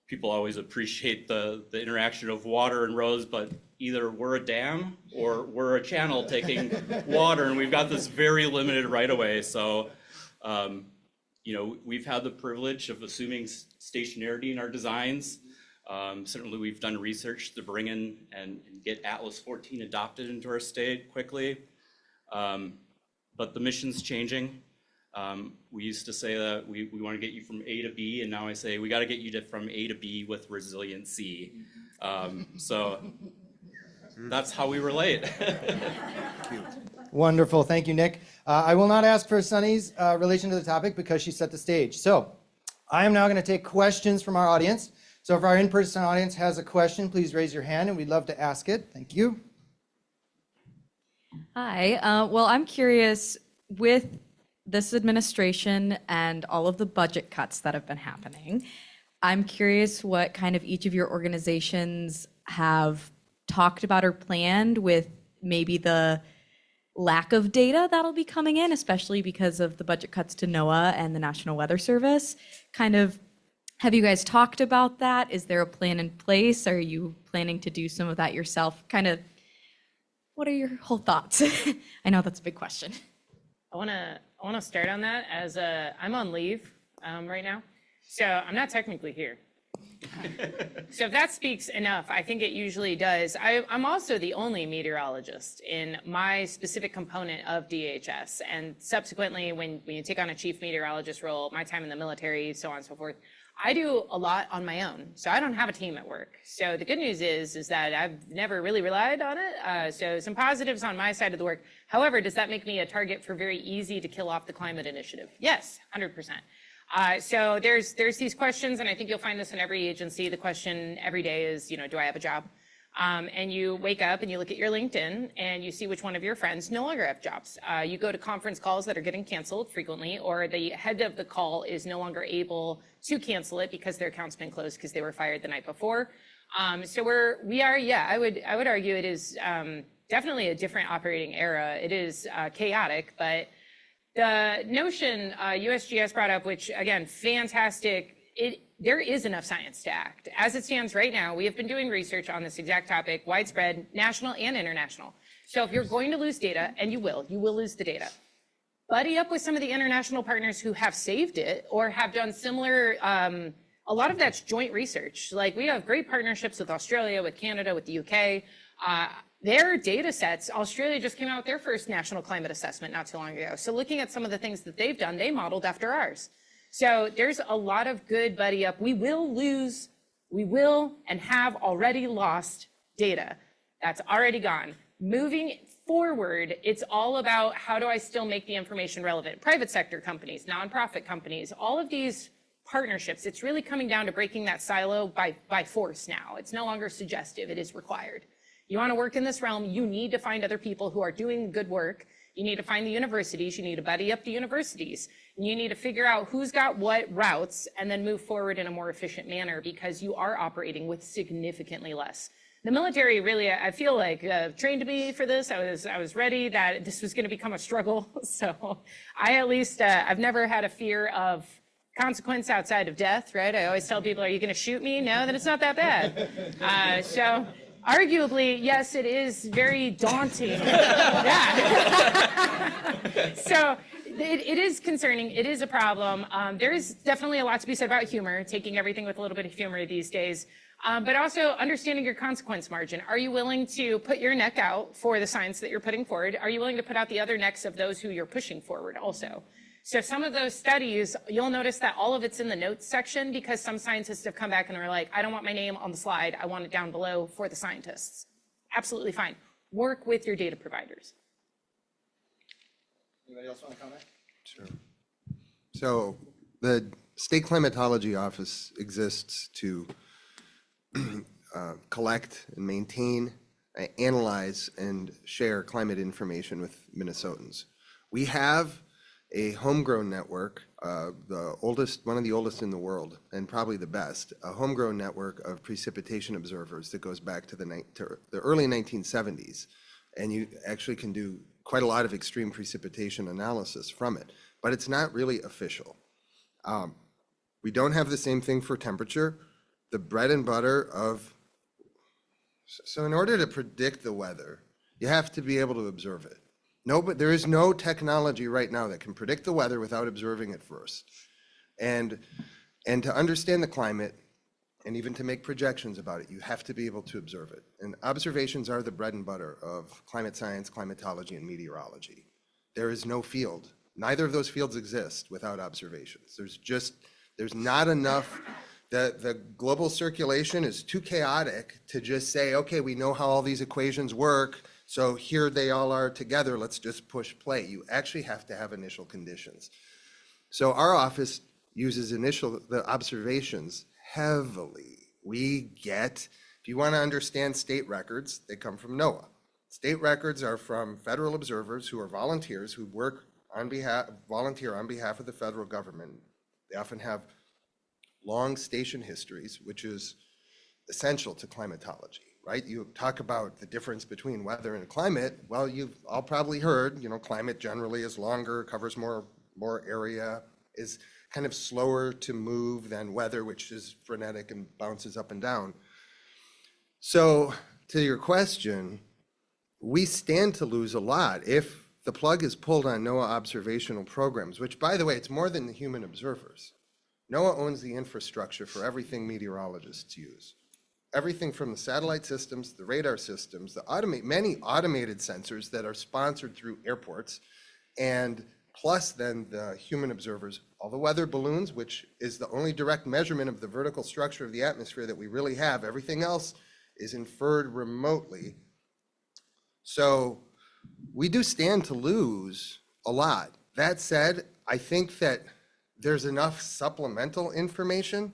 people always appreciate the interaction of water and roads, but either we're a dam or we're a channel taking water, and we've got this very limited right of way. So, we've had the privilege of assuming stationarity in our designs. Certainly we've done research to bring in and get Atlas 14 adopted into our state quickly. But the mission's changing. We used to say that we want to get you from A to B, and now I say we got to get you from A to B with resiliency. So that's how we relate. Wonderful. Thank you, Nick. I will not ask for Sunny's relation to the topic because she set the stage. So I am now going to take questions from our audience. So if our in-person audience has a question, please raise your hand, and we'd love to ask it. Thank you. Hi. Well, I'm curious, with this administration and all of the budget cuts that have been happening, I'm curious what kind of each of your organizations have talked about or planned with maybe the lack of data that'll be coming in, especially because of the budget cuts to NOAA and the National Weather Service. Have you guys talked about that? Is there a plan in place? Are you planning to do some of that yourself? What are your whole thoughts? I know that's a big question. I want to start on that as I'm on leave right now, so I'm not technically here. So if that speaks enough, I think it usually does. I'm also the only meteorologist in my specific component of DHS. And subsequently, when you take on a chief meteorologist role, my time in the military, so on and so forth, I do a lot on my own. So I don't have a team at work. So the good news is that I've never really relied on it. So some positives on my side of the work. However, does that make me a target for very easy to kill off the climate initiative? Yes, 100%. So there's these questions, and I think you'll find this in every agency. The question every day is, do I have a job? And you wake up and you look at your LinkedIn and you see which one of your friends no longer have jobs. You go to conference calls that are getting canceled frequently, or the head of the call is no longer able to cancel it because their account's been closed because they were fired the night before. So I would argue it is definitely a different operating era. It is chaotic, but the notion USGS brought up, which again, fantastic, there is enough science to act. As it stands right now, we have been doing research on this exact topic, widespread, national and international. So if you're going to lose data, and you will lose the data, buddy up with some of the international partners who have saved it or have done similar, a lot of that's joint research. Like we have great partnerships with Australia, with Canada, with the UK. Their data sets, Australia just came out with their first national climate assessment not too long ago. So looking at some of the things that they've done, they modeled after ours. So there's a lot of good buddy up. We will and have already lost data. That's already gone. Moving forward, it's all about how do I still make the information relevant? Private sector companies, nonprofit companies, all of these partnerships, it's really coming down to breaking that silo by force now. It's no longer suggestive, it is required. You want to work in this realm, you need to find other people who are doing good work. You need to find the universities, you need to buddy up the universities. And you need to figure out who's got what routes and then move forward in a more efficient manner because you are operating with significantly less. The military really, I feel like, trained me for this. I was ready that this was going to become a struggle. So I at least, I've never had a fear of consequence outside of death, right? I always tell people, are you going to shoot me? No, then it's not that bad. So arguably, yes, it is very daunting. Yeah. So it is concerning. It is a problem. There is definitely a lot to be said about humor, taking everything with a little bit of humor these days, but also understanding your consequence margin. Are you willing to put your neck out for the science that you're putting forward? Are you willing to put out the other necks of those who you're pushing forward also? So some of those studies, you'll notice that all of it's in the notes section because some scientists have come back and are like, I don't want my name on the slide. I want it down below for the scientists. Absolutely fine. Work with your data providers. Anybody else want to comment? Sure. So the State Climatology Office exists to collect and maintain, analyze, and share climate information with Minnesotans. We have a homegrown network, one of the oldest in the world, and probably the best, a homegrown network of precipitation observers that goes back to the early 1970s. And you actually can do quite a lot of extreme precipitation analysis from it, but it's not really official. We don't have the same thing for temperature. The bread and butter of, so in order to predict the weather, you have to be able to observe it. No, but there is no technology right now that can predict the weather without observing it first. And to understand the climate, and even to make projections about it, you have to be able to observe it. And observations are the bread and butter of climate science, climatology, and meteorology. There is no field. Neither of those fields exist without observations. There's not enough. The global circulation is too chaotic to just say, okay, we know how all these equations work, so here they all are together, let's just push play. You actually have to have initial conditions. So our office uses the observations heavily. If you want to understand state records, they come from NOAA. State records are from federal observers who are volunteers who volunteer on behalf of the federal government. They often have long station histories, which is essential to climatology, right? You talk about the difference between weather and climate. Well, you've all probably heard, climate generally is longer, covers more area, is kind of slower to move than weather, which is frenetic and bounces up and down. So to your question, we stand to lose a lot if the plug is pulled on NOAA observational programs, which, by the way, it's more than the human observers. NOAA owns the infrastructure for everything meteorologists use. Everything from the satellite systems, the radar systems, many automated sensors that are sponsored through airports, and plus then the human observers, all the weather balloons, which is the only direct measurement of the vertical structure of the atmosphere that we really have. Everything else is inferred remotely. So we do stand to lose a lot. That said, I think that there's enough supplemental information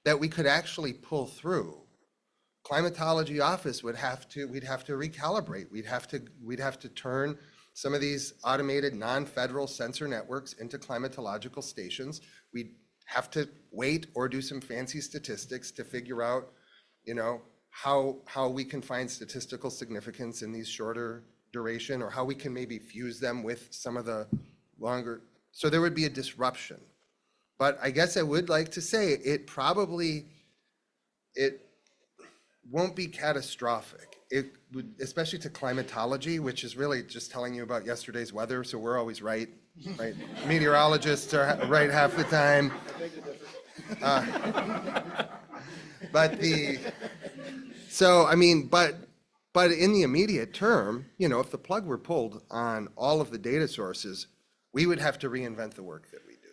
that we could actually pull through. Climatology office we'd have to recalibrate. We'd have to turn some of these automated non-federal sensor networks into climatological stations. We'd have to wait or do some fancy statistics to figure out, how we can find statistical significance in these shorter duration, or how we can maybe fuse them with some of the longer. So there would be a disruption. But I guess I would like to say it won't be catastrophic. It would, especially to climatology, which is really just telling you about yesterday's weather, so we're always right? Meteorologists are right half the time. But in the immediate term, if the plug were pulled on all of the data sources, we would have to reinvent the work that we do,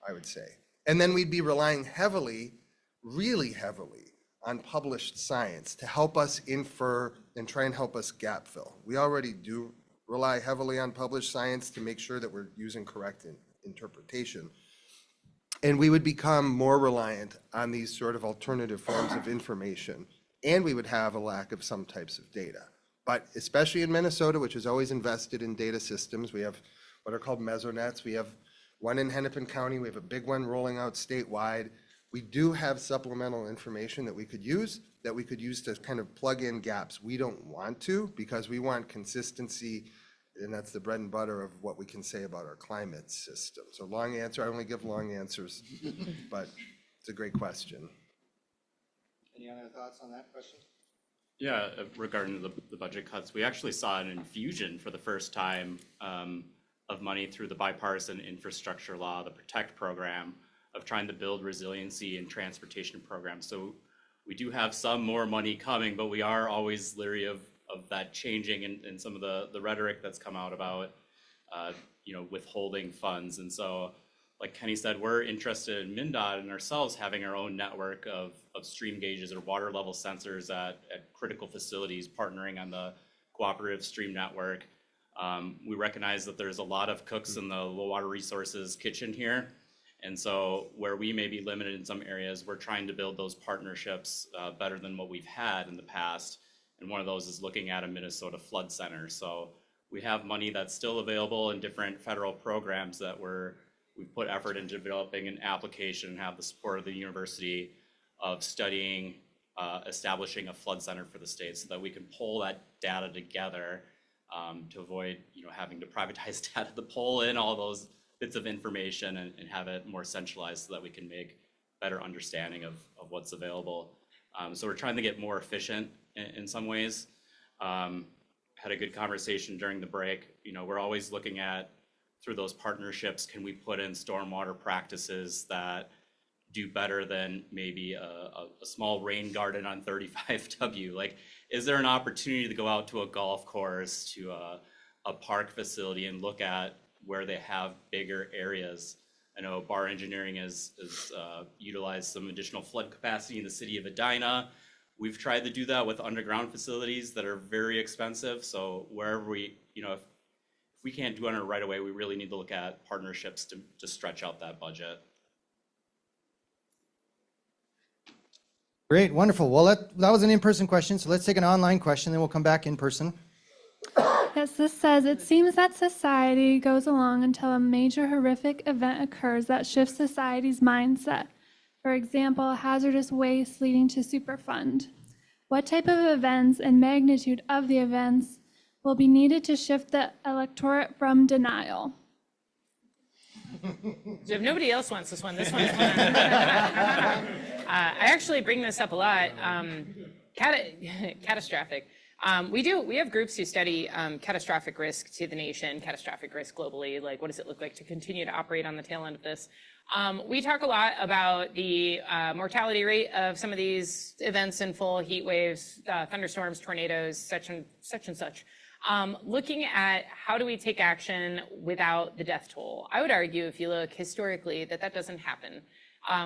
I would say. And then we'd be relying heavily, really heavily, on published science to help us infer and try and help us gap fill. We already do rely heavily on published science to make sure that we're using correct interpretation. And we would become more reliant on these sort of alternative forms of information, and we would have a lack of some types of data. But especially in Minnesota, which is always invested in data systems, we have what are called mesonets. We have one in Hennepin County. We have a big one rolling out statewide. We do have supplemental information that we could use to kind of plug in gaps. We don't want to, because we want consistency, and that's the bread and butter of what we can say about our climate system. So long answer, I only give long answers, but it's a great question. Any other thoughts on that question? Yeah, regarding the budget cuts, we actually saw an infusion for the first time of money through the bipartisan infrastructure law, the PROTECT program, of trying to build resiliency and transportation programs. So we do have some more money coming, but we are always leery of that changing and some of the rhetoric that's come out about withholding funds. And so, like Kenny said, we're interested in MnDOT and ourselves having our own network of stream gauges or water level sensors at critical facilities, partnering on the cooperative stream network. We recognize that there's a lot of cooks in the low water resources kitchen here. And so where we may be limited in some areas, we're trying to build those partnerships better than what we've had in the past. And one of those is looking at a Minnesota flood center. So we have money that's still available in different federal programs that we've put effort into developing an application and have the support of the university of studying, establishing a flood center for the state so that we can pull that data together to avoid having to privatize data to pull in all those bits of information and have it more centralized so that we can make better understanding of what's available. So we're trying to get more efficient in some ways. Had a good conversation during the break. We're always looking at, through those partnerships, can we put in stormwater practices that do better than maybe a small rain garden on 35W? Like, is there an opportunity to go out to a golf course, to a park facility and look at where they have bigger areas? I know Bar Engineering has utilized some additional flood capacity in the city of Edina. We've tried to do that with underground facilities that are very expensive. So wherever if we can't do it right away, we really need to look at partnerships to stretch out that budget. Great, wonderful. Well, that was an in-person question, so let's take an online question, then we'll come back in person. Yes, this says, it seems that society goes along until a major horrific event occurs that shifts society's mindset. For example, hazardous waste leading to Superfund. What type of events and magnitude of the events will be needed to shift the electorate from denial? So if nobody else wants this one's mine. I actually bring this up a lot. Catastrophic. We have groups who study catastrophic risk to the nation, catastrophic risk globally, like what does it look like to continue to operate on the tail end of this. We talk a lot about the mortality rate of some of these events in full, heat waves, thunderstorms, tornadoes, such and such. Looking at how do we take action without the death toll. I would argue, if you look historically, that doesn't happen.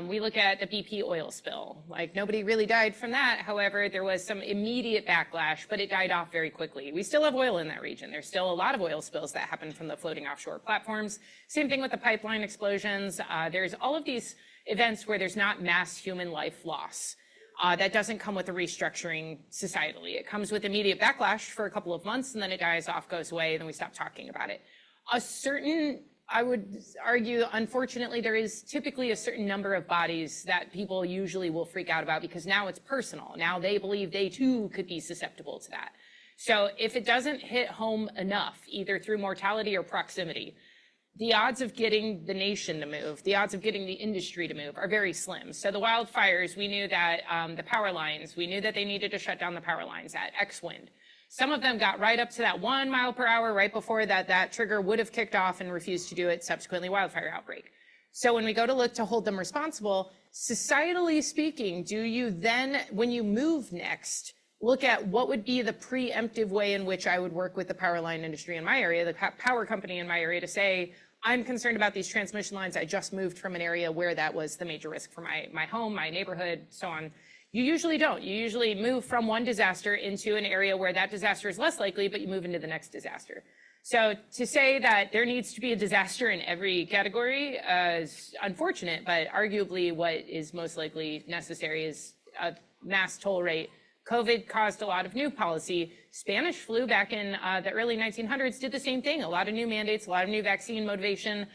We look at the BP oil spill, like nobody really died from that. However, there was some immediate backlash, but it died off very quickly. We still have oil in that region. There's still a lot of oil spills that happen from the floating offshore platforms. Same thing with the pipeline explosions. There's all of these events where there's not mass human life loss. That doesn't come with a restructuring societally. It comes with immediate backlash for a couple of months, and then it dies off, goes away, and then we stop talking about it. I would argue, unfortunately, there is typically a certain number of bodies that people usually will freak out about because now it's personal. Now they believe they too could be susceptible to that. So if it doesn't hit home enough, either through mortality or proximity, the odds of getting the nation to move, the odds of getting the industry to move are very slim. So the wildfires, we knew that the power lines, we knew that they needed to shut down the power lines at X wind. Some of them got right up to that 1 mile per hour right before that trigger would have kicked off and refused to do it, subsequently wildfire outbreak. So when we go to look to hold them responsible, societally speaking, do you then, when you move next, look at what would be the preemptive way in which I would work with the power line industry in my area, the power company in my area, to say, I'm concerned about these transmission lines. I just moved from an area where that was the major risk for my home, my neighborhood, so on. You usually don't. You usually move from one disaster into an area where that disaster is less likely, but you move into the next disaster. So to say that there needs to be a disaster in every category is unfortunate, but arguably what is most likely necessary is a mass toll rate. COVID caused a lot of new policy. Spanish flu back in the early 1900s did the same thing. A lot of new mandates, a lot of new vaccine motivation.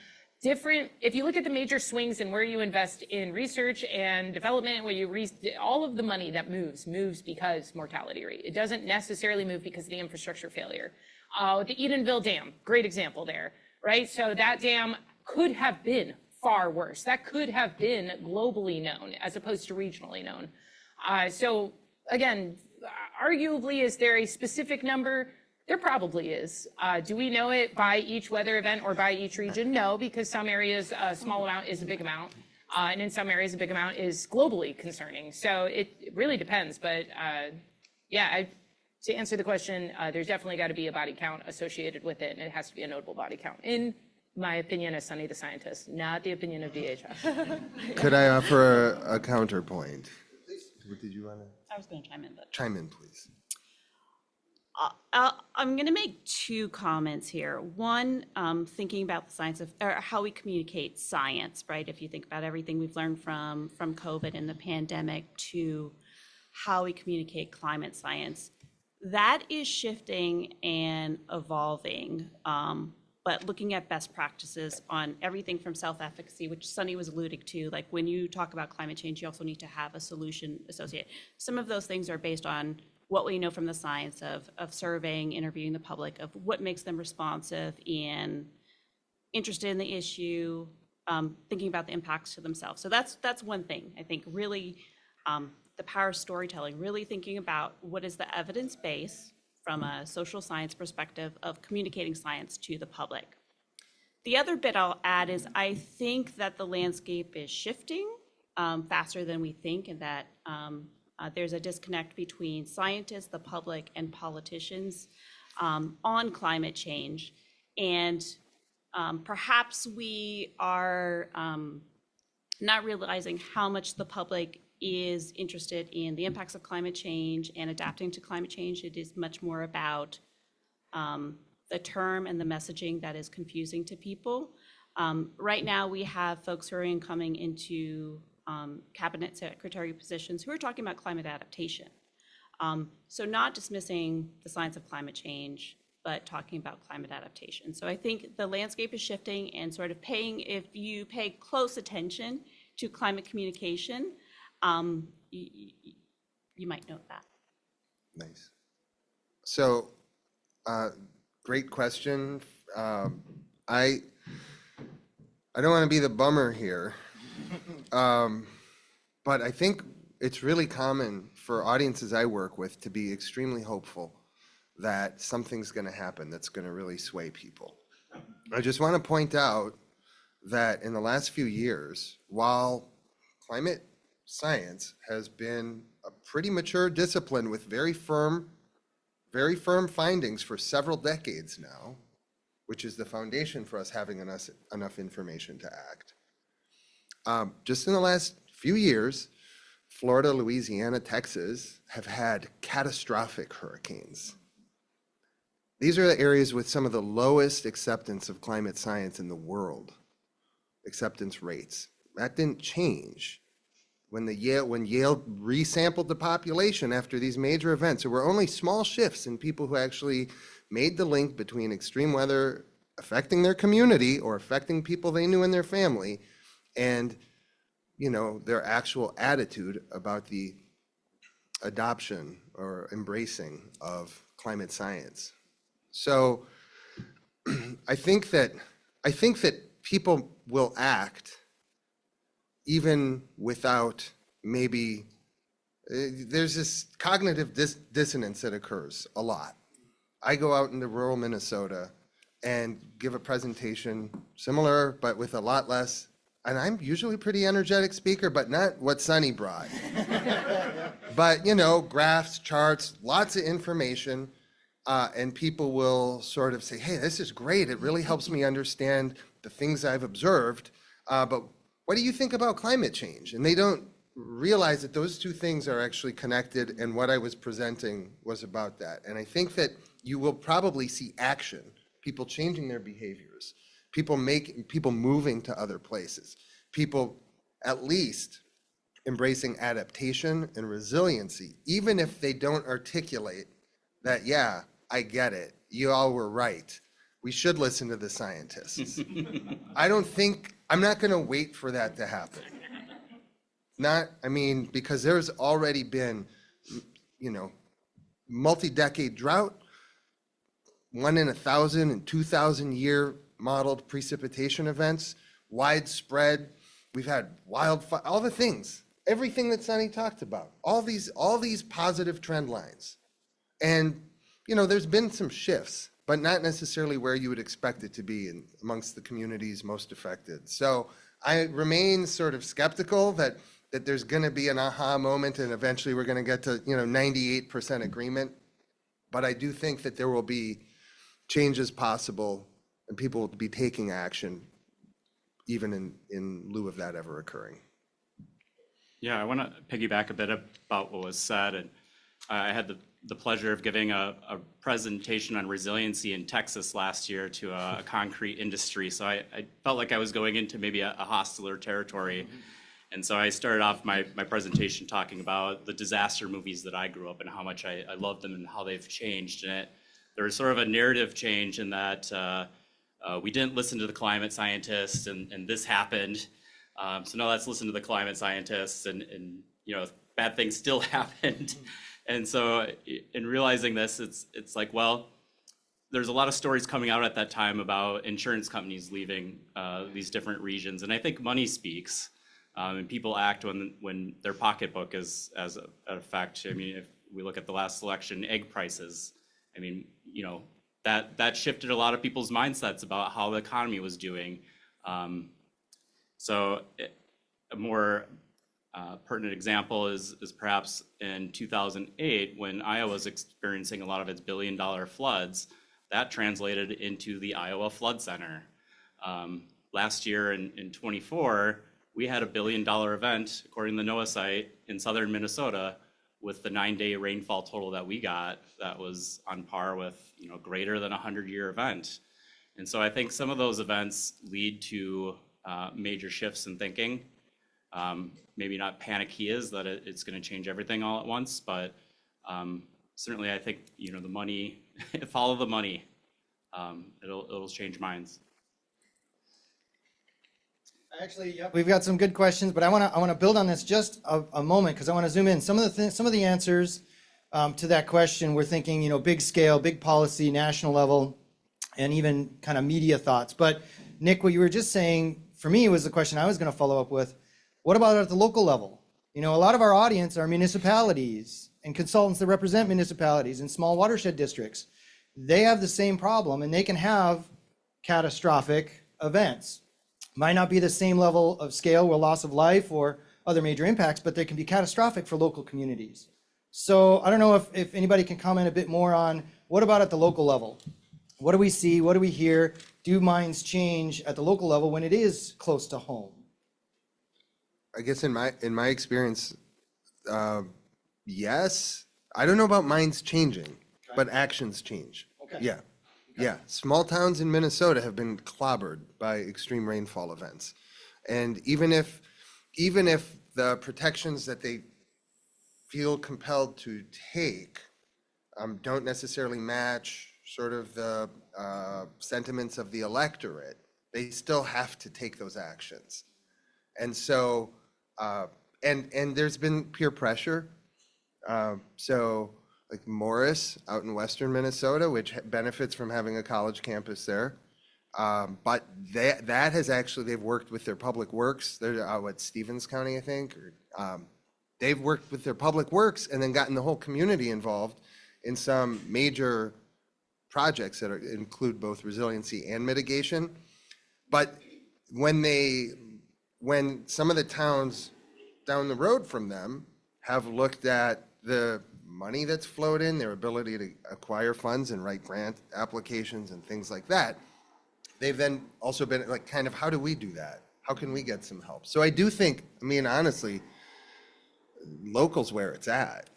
Different, if you look at the major swings in where you invest in research and development, where you all of the money that moves because mortality rate. It doesn't necessarily move because of the infrastructure failure. The Edenville Dam, great example there, right? So that dam could have been far worse. That could have been globally known as opposed to regionally known. So again, arguably, is there a specific number? There probably is. Do we know it by each weather event or by each region? No, because some areas a small amount is a big amount, and in some areas a big amount is globally concerning. So it really depends. But to answer the question, there's definitely got to be a body count associated with it, and it has to be a notable body count. In my opinion as Sunny the scientist, not the opinion of DHS. Could I offer a counterpoint? What did you want to? I was going to chime in, but Chime in, please. I'm going to make two comments here. One, thinking about the science of, or how we communicate science, right? If you think about everything we've learned from COVID and the pandemic to how we communicate climate science, that is shifting and evolving. But looking at best practices on everything from self-efficacy, which Sunny was alluding to, like when you talk about climate change, you also need to have a solution associated. Some of those things are based on what we know from the science of surveying, interviewing the public, of what makes them responsive and interested in the issue, thinking about the impacts to themselves. So that's one thing. I think really the power of storytelling, really thinking about what is the evidence base from a social science perspective of communicating science to the public. The other bit I'll add is I think that the landscape is shifting faster than we think, and that there's a disconnect between scientists, the public, and politicians on climate change. And perhaps we are not realizing how much the public is interested in the impacts of climate change and adapting to climate change. It is much more about the term and the messaging that is confusing to people. Right now, we have folks who are incoming into cabinet secretary positions who are talking about climate adaptation. So not dismissing the science of climate change, but talking about climate adaptation. So I think the landscape is shifting, and sort of if you pay close attention to climate communication, you might note that. Nice. So, great question. I don't want to be the bummer here, but I think it's really common for audiences I work with to be extremely hopeful that something's going to happen that's going to really sway people. I just want to point out that in the last few years, while climate science has been a pretty mature discipline with very firm findings for several decades now, which is the foundation for us having enough information to act. Just in the last few years, Florida, Louisiana, Texas have had catastrophic hurricanes. These are the areas with some of the lowest acceptance of climate science in the world, acceptance rates. That didn't change. When Yale resampled the population after these major events, there were only small shifts in people who actually made the link between extreme weather affecting their community or affecting people they knew in their family and, you know, their actual attitude about the adoption or embracing of climate science. So I think that people will act even without maybe, there's this cognitive dissonance that occurs a lot. I go out into rural Minnesota and give a presentation similar, but with a lot less, and I'm usually a pretty energetic speaker, but not what Sunny brought. But, you know, graphs, charts, lots of information, and people will sort of say, hey, this is great. It really helps me understand the things I've observed, but what do you think about climate change? And they don't realize that those two things are actually connected, and what I was presenting was about that. And I think that you will probably see action, people changing their behaviors, people moving to other places, people at least embracing adaptation and resiliency, even if they don't articulate that, yeah, I get it, you all were right, we should listen to the scientists. I'm not going to wait for that to happen. Because there's already been, you know, multi-decade drought, 1 in 1,000 and 2,000 year modeled precipitation events, widespread, we've had wildfire, all the things, everything that Sunny talked about, all these positive trend lines. And, you know, there's been some shifts, but not necessarily where you would expect it to be amongst the communities most affected. So I remain sort of skeptical that there's going to be an aha moment and eventually we're going to get to, you know, 98% agreement. But I do think that there will be changes possible and people will be taking action even in lieu of that ever occurring. Yeah, I want to piggyback a bit about what was said. And I had the pleasure of giving a presentation on resiliency in Texas last year to a concrete industry. So I felt like I was going into maybe a hostiler territory. And so I started off my presentation talking about the disaster movies that I grew up in, how much I love them and how they've changed. And there was sort of a narrative change in that we didn't listen to the climate scientists and this happened. So now let's listen to the climate scientists and you know, bad things still happened. And so in realizing this, it's like, well, there's a lot of stories coming out at that time about insurance companies leaving these different regions. And I think money speaks and people act when their pocketbook is as a effect. I mean, if we look at the last election, egg prices, I mean, you know, that shifted a lot of people's mindsets about how the economy was doing. So a more pertinent example is perhaps in 2008 when Iowa was experiencing a lot of its billion-dollar floods. That translated into the Iowa Flood Center. Last year in 24, we had a $1 billion event, according to the NOAA site, in southern Minnesota with the 9-day rainfall total that we got that was on par with, you know, greater than a 100-year event. And so I think some of those events lead to major shifts in thinking. Maybe not panic-is that it's going to change everything all at once, but certainly I think, you know, the money, follow the money. It'll change minds. Actually, yep, we've got some good questions, but I want to build on this just a moment because I want to zoom in. Some of the answers to that question, we're thinking, you know, big scale, big policy, national level, and even kind of media thoughts. But Nick, what you were just saying for me was the question I was going to follow up with. What about at the local level? You know, a lot of our audience are municipalities and consultants that represent municipalities and small watershed districts. They have the same problem, and they can have catastrophic events. Might not be the same level of scale with loss of life or other major impacts, but they can be catastrophic for local communities. So I don't know if anybody can comment a bit more on what about at the local level? What do we see? What do we hear? Do minds change at the local level when it is close to home? I guess in my experience, yes. I don't know about minds changing, but actions change. Okay. Yeah. Yeah. Small towns in Minnesota have been clobbered by extreme rainfall events. And even if the protections that they feel compelled to take don't necessarily match sort of the sentiments of the electorate, they still have to take those actions. And so, and there's been peer pressure. So like Morris out in Western Minnesota, which benefits from having a college campus there. But that has actually, they've worked with their public works. They're out at Stevens County, I think. They've worked with their public works and then gotten the whole community involved in some major projects that include both resiliency and mitigation. But when some of the towns down the road from them have looked at the money that's flowed in, their ability to acquire funds and write grant applications and things like that, they've then also been like, kind of, how do we do that? How can we get some help? So I do think, I mean, honestly, local's where it's at.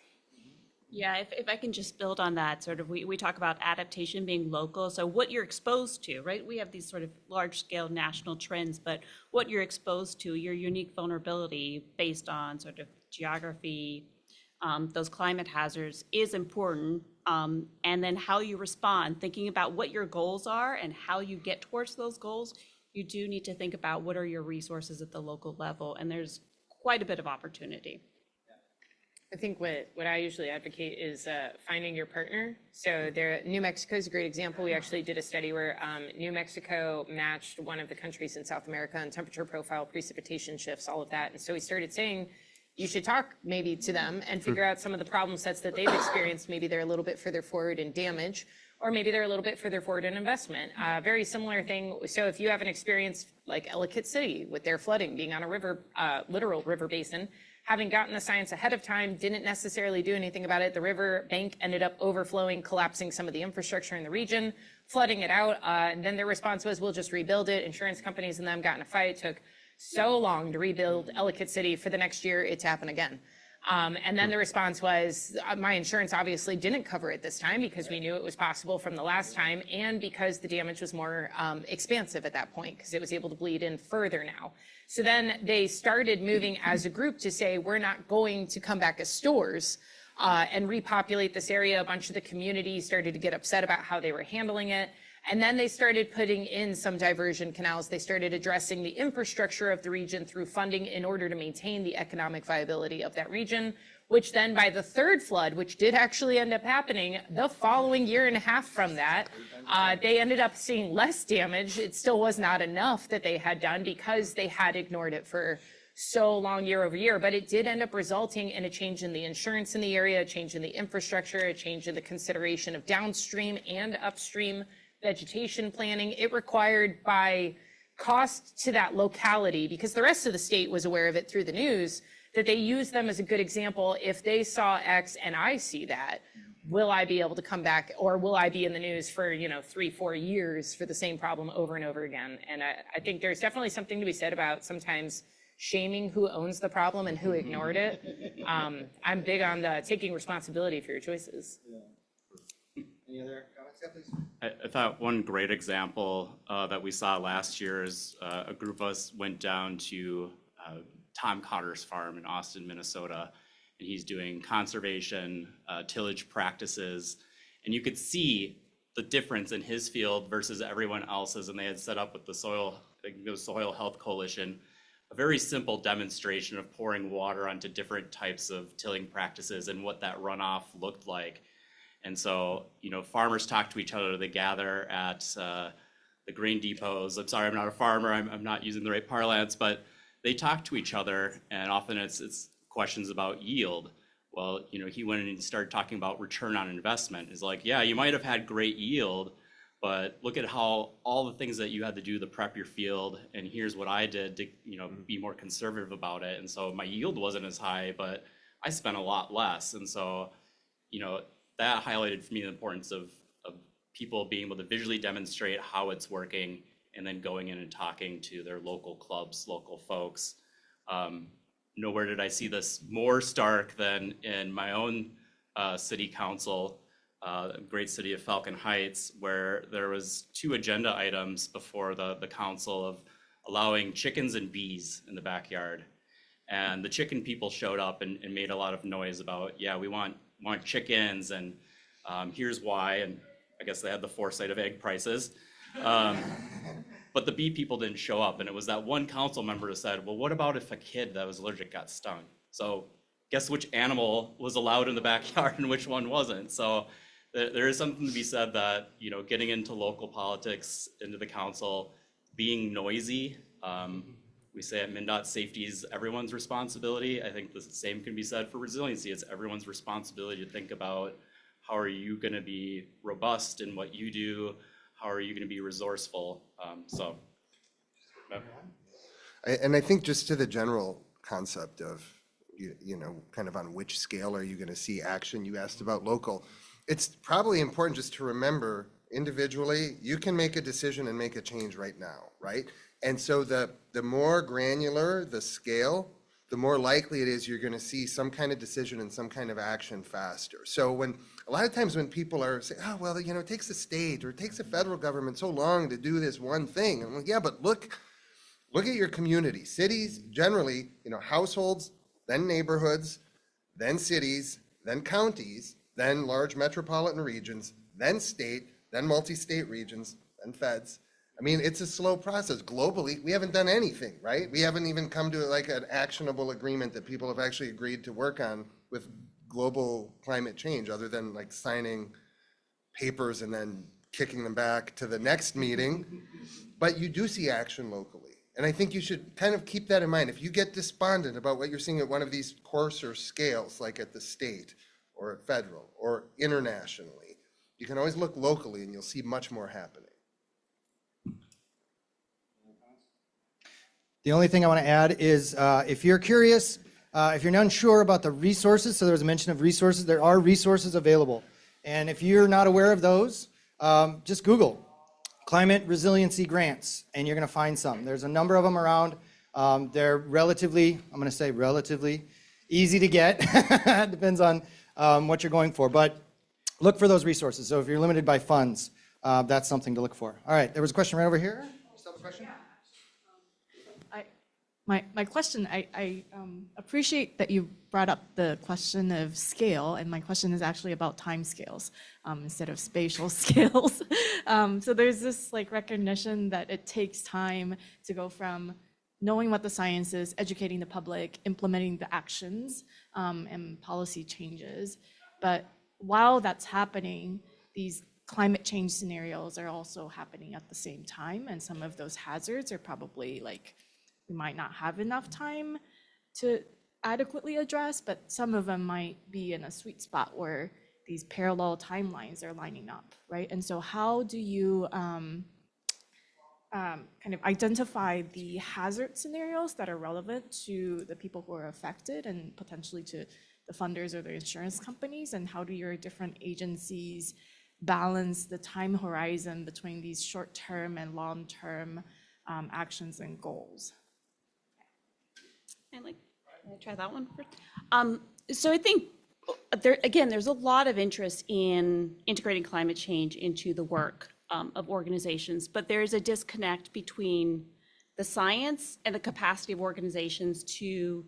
Yeah, if I can just build on that, sort of, we talk about adaptation being local. So what you're exposed to, right? We have these sort of large scale national trends, but what you're exposed to, your unique vulnerability based on sort of geography, those climate hazards is important. And then how you respond, thinking about what your goals are and how you get towards those goals, you do need to think about what are your resources at the local level. And there's quite a bit of opportunity. I think what I usually advocate is finding your partner. So New Mexico is a great example. We actually did a study where New Mexico matched one of the countries in South America on temperature profile, precipitation shifts, all of that. And so we started saying, you should talk maybe to them and figure out some of the problem sets that they've experienced. Maybe they're a little bit further forward in damage, or maybe they're a little bit further forward in investment. Very similar thing. So if you have an experience like Ellicott City with their flooding, being on a river, literal river basin, having gotten the science ahead of time, didn't necessarily do anything about it. The river bank ended up overflowing, collapsing some of the infrastructure in the region, flooding it out. And then their response was, we'll just rebuild it. Insurance companies and them got in a fight. It took so long to rebuild Ellicott City for the next year, it's happened again. And then the response was, my insurance obviously didn't cover it this time because we knew it was possible from the last time, and because the damage was more expansive at that point because it was able to bleed in further now. So then they started moving as a group to say, we're not going to come back as stores and repopulate this area. A bunch of the community started to get upset about how they were handling it. And then they started putting in some diversion canals. They started addressing the infrastructure of the region through funding in order to maintain the economic viability of that region, which then by the third flood, which did actually end up happening the following year and a half from that, they ended up seeing less damage. It still was not enough that they had done because they had ignored it for so long year over year, but it did end up resulting in a change in the insurance in the area, a change in the infrastructure, a change in the consideration of downstream and upstream vegetation planning. It required by cost to that locality, because the rest of the state was aware of it through the news, that they use them as a good example. If they saw X and I see that, will I be able to come back, or will I be in the news for 3-4 years for the same problem over and over again? And I think there's definitely something to be said about sometimes shaming who owns the problem and who ignored it. I'm big on taking responsibility for your choices. Yeah. Any other comments? Yeah, please. I thought one great example that we saw last year is a group of us went down to Tom Cotter's farm in Austin, Minnesota, and he's doing conservation, tillage practices, and you could see the difference in his field versus everyone else's. And they had set up with the Soil Health Coalition a very simple demonstration of pouring water onto different types of tilling practices and what that runoff looked like. And so, farmers talk to each other. They gather at the grain depots. I'm sorry, I'm not a farmer. I'm not using the right parlance, but they talk to each other, and often it's questions about yield. Well, he went in and started talking about return on investment. It's like, yeah, you might have had great yield, but look at how all the things that you had to do to prep your field, and here's what I did to, be more conservative about it. And so my yield wasn't as high, but I spent a lot less. And so, that highlighted for me the importance of people being able to visually demonstrate how it's working, and then going in and talking to their local clubs, local folks. Nowhere did I see this more stark than in my own city council, great city of Falcon Heights, where there was 2 agenda items before the council of allowing chickens and bees in the backyard. And the chicken people showed up and made a lot of noise about, yeah, we want chickens, and here's why. And I guess they had the foresight of egg prices. But the bee people didn't show up, and it was that one council member who said, well, what about if a kid that was allergic got stung? So guess which animal was allowed in the backyard and which one wasn't? So there is something to be said that, getting into local politics, into the council, being noisy. We say at MnDOT, safety is everyone's responsibility. I think the same can be said for resiliency. It's everyone's responsibility to think about, how are you going to be robust in what you do? How are you going to be resourceful? And I think just to the general concept of, kind of on which scale are you going to see action, you asked about local. It's probably important just to remember individually, you can make a decision and make a change right now, right? And so the more granular the scale, the more likely it is you're going to see some kind of decision and some kind of action faster. So a lot of times when people are saying, oh, well, it takes the state or it takes the federal government so long to do this one thing. I'm like, yeah, but look at your community. Cities, generally, households, then neighborhoods, then cities, then counties, then large metropolitan regions, then state, then multi-state regions, then feds. I mean, it's a slow process. Globally, we haven't done anything, right? We haven't even come to like an actionable agreement that people have actually agreed to work on with global climate change, other than like signing papers and then kicking them back to the next meeting. But you do see action locally. And I think you should kind of keep that in mind. If you get despondent about what you're seeing at one of these coarser scales, like at the state or at federal or internationally, you can always look locally and you'll see much more happening. The only thing I want to add is if you're curious, if you're unsure about the resources, so there was a mention of resources, there are resources available. And if you're not aware of those, just Google climate resiliency grants, and you're going to find some. There's a number of them around. They're relatively, I'm going to say relatively easy to get. Depends on what you're going for. But look for those resources. So if you're limited by funds, that's something to look for. All right, there was a question right over here. Still have a question? My question, I appreciate that you brought up the question of scale, and my question is actually about time scales instead of spatial scales. So there's this like recognition that it takes time to go from knowing what the science is, educating the public, implementing the actions and policy changes. But while that's happening, these climate change scenarios are also happening at the same time, and some of those hazards are probably like, we might not have enough time to adequately address, but some of them might be in a sweet spot where these parallel timelines are lining up, right? And so how do you kind of identify the hazard scenarios that are relevant to the people who are affected and potentially to the funders or the insurance companies? And how do your different agencies balance the time horizon between these short-term and long-term actions and goals? Can I try that one first? So I think there's a lot of interest in integrating climate change into the work of organizations, but there is a disconnect between the science and the capacity of organizations to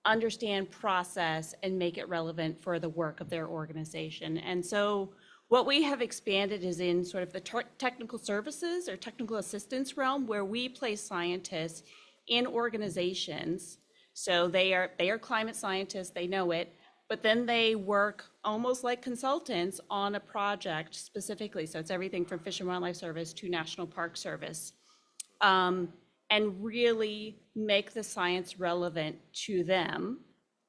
understand, process, and make it relevant for the work of their organization. And so what we have expanded is in sort of the technical services or technical assistance realm, where we place scientists in organizations. So they are climate scientists, they know it, but then they work almost like consultants on a project specifically. So it's everything from Fish and Wildlife Service to National Park Service, and really make the science relevant to them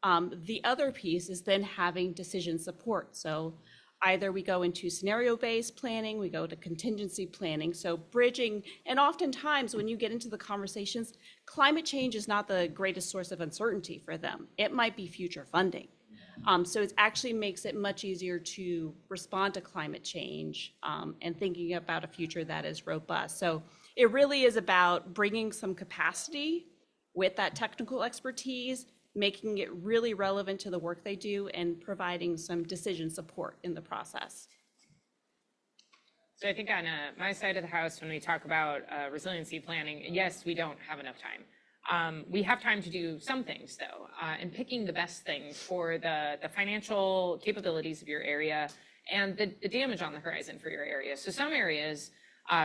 The other piece is then having decision support. So either we go into scenario-based planning, we go to contingency planning, so bridging, and oftentimes when you get into the conversations, climate change is not the greatest source of uncertainty for them. It might be future funding. So it actually makes it much easier to respond to climate change and thinking about a future that is robust. So it really is about bringing some capacity with that technical expertise, making it really relevant to the work they do, and providing some decision support in the process. So I think on my side of the house, when we talk about resiliency planning, yes, we don't have enough time. We have time to do some things, though, and picking the best things for the financial capabilities of your area and the damage on the horizon for your area. So some areas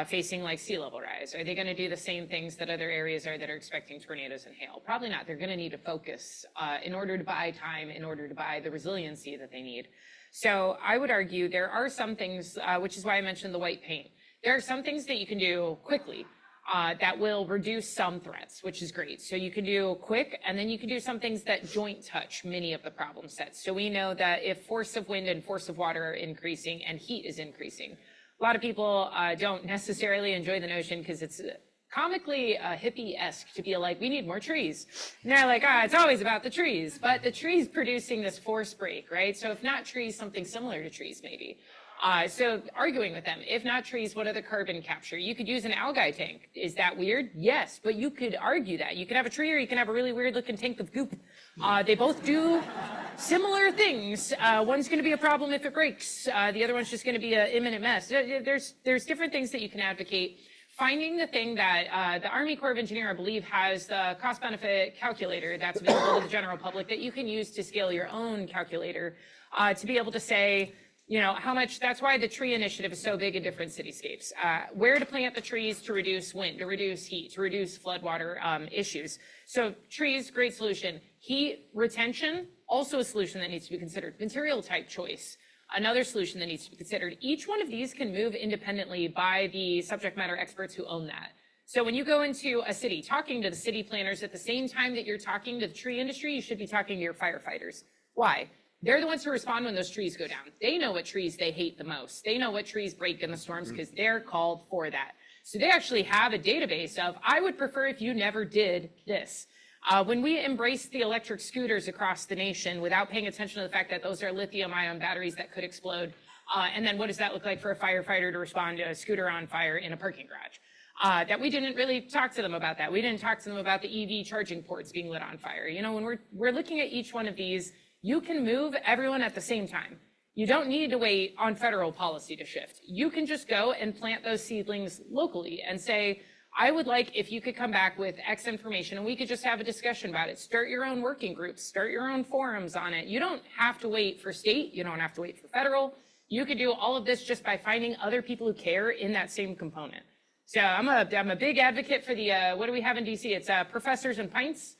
facing like sea level rise, are they going to do the same things that other areas are that are expecting tornadoes and hail? Probably not. They're going to need to focus in order to buy time, in order to buy the resiliency that they need. So I would argue there are some things, which is why I mentioned the white paint. There are some things that you can do quickly that will reduce some threats, which is great. So you can do quick, and then you can do some things that joint touch many of the problem sets. So we know that if force of wind and force of water are increasing and heat is increasing, a lot of people don't necessarily enjoy the notion because it's comically hippie-esque to be like, we need more trees. And they're like, it's always about the trees. But the trees producing this force break, right? So if not trees, something similar to trees maybe. So arguing with them, if not trees, what other carbon capture? You could use an algae tank. Is that weird? Yes, but you could argue that. You could have a tree or you can have a really weird looking tank of goop. They both do similar things. One's going to be a problem if it breaks. The other one's just going to be an imminent mess. There's different things that you can advocate. Finding the thing that the Army Corps of Engineers, I believe, has the cost-benefit calculator that's available to the general public that you can use to scale your own calculator to be able to say, you know, how much. That's why the tree initiative is so big in different cityscapes. Where to plant the trees to reduce wind, to reduce heat, to reduce floodwater issues. So trees, great solution. Heat retention, also a solution that needs to be considered. Material type choice, another solution that needs to be considered. Each one of these can move independently by the subject matter experts who own that. So when you go into a city, talking to the city planners at the same time that you're talking to the tree industry, you should be talking to your firefighters. Why? They're the ones who respond when those trees go down. They know what trees they hate the most. They know what trees break in the storms because they're called for that. So they actually have a database of, I would prefer if you never did this. When we embraced the electric scooters across the nation without paying attention to the fact that those are lithium-ion batteries that could explode, and then what does that look like for a firefighter to respond to a scooter on fire in a parking garage? That we didn't really talk to them about that. We didn't talk to them about the EV charging ports being lit on fire. You know, when we're looking at each one of these, you can move everyone at the same time. You don't need to wait on federal policy to shift. You can just go and plant those seedlings locally and say, I would like if you could come back with X information and we could just have a discussion about it. Start your own working groups, start your own forums on it. You don't have to wait for state, you don't have to wait for federal. You could do all of this just by finding other people who care in that same component. So I'm a big advocate for the, what do we have in DC? It's Professors and Pints.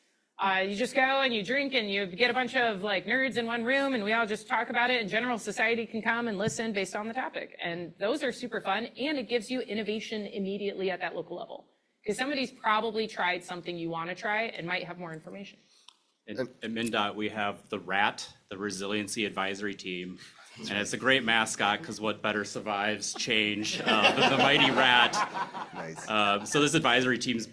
You just go and you drink and you get a bunch of like nerds in one room and we all just talk about it and general society can come and listen based on the topic. And those are super fun and it gives you innovation immediately at that local level. Because somebody's probably tried something you want to try and might have more information. At MnDOT, we have the RAT, the Resiliency Advisory Team. And it's a great mascot because what better survives change than the mighty rat. Nice. So this advisory team's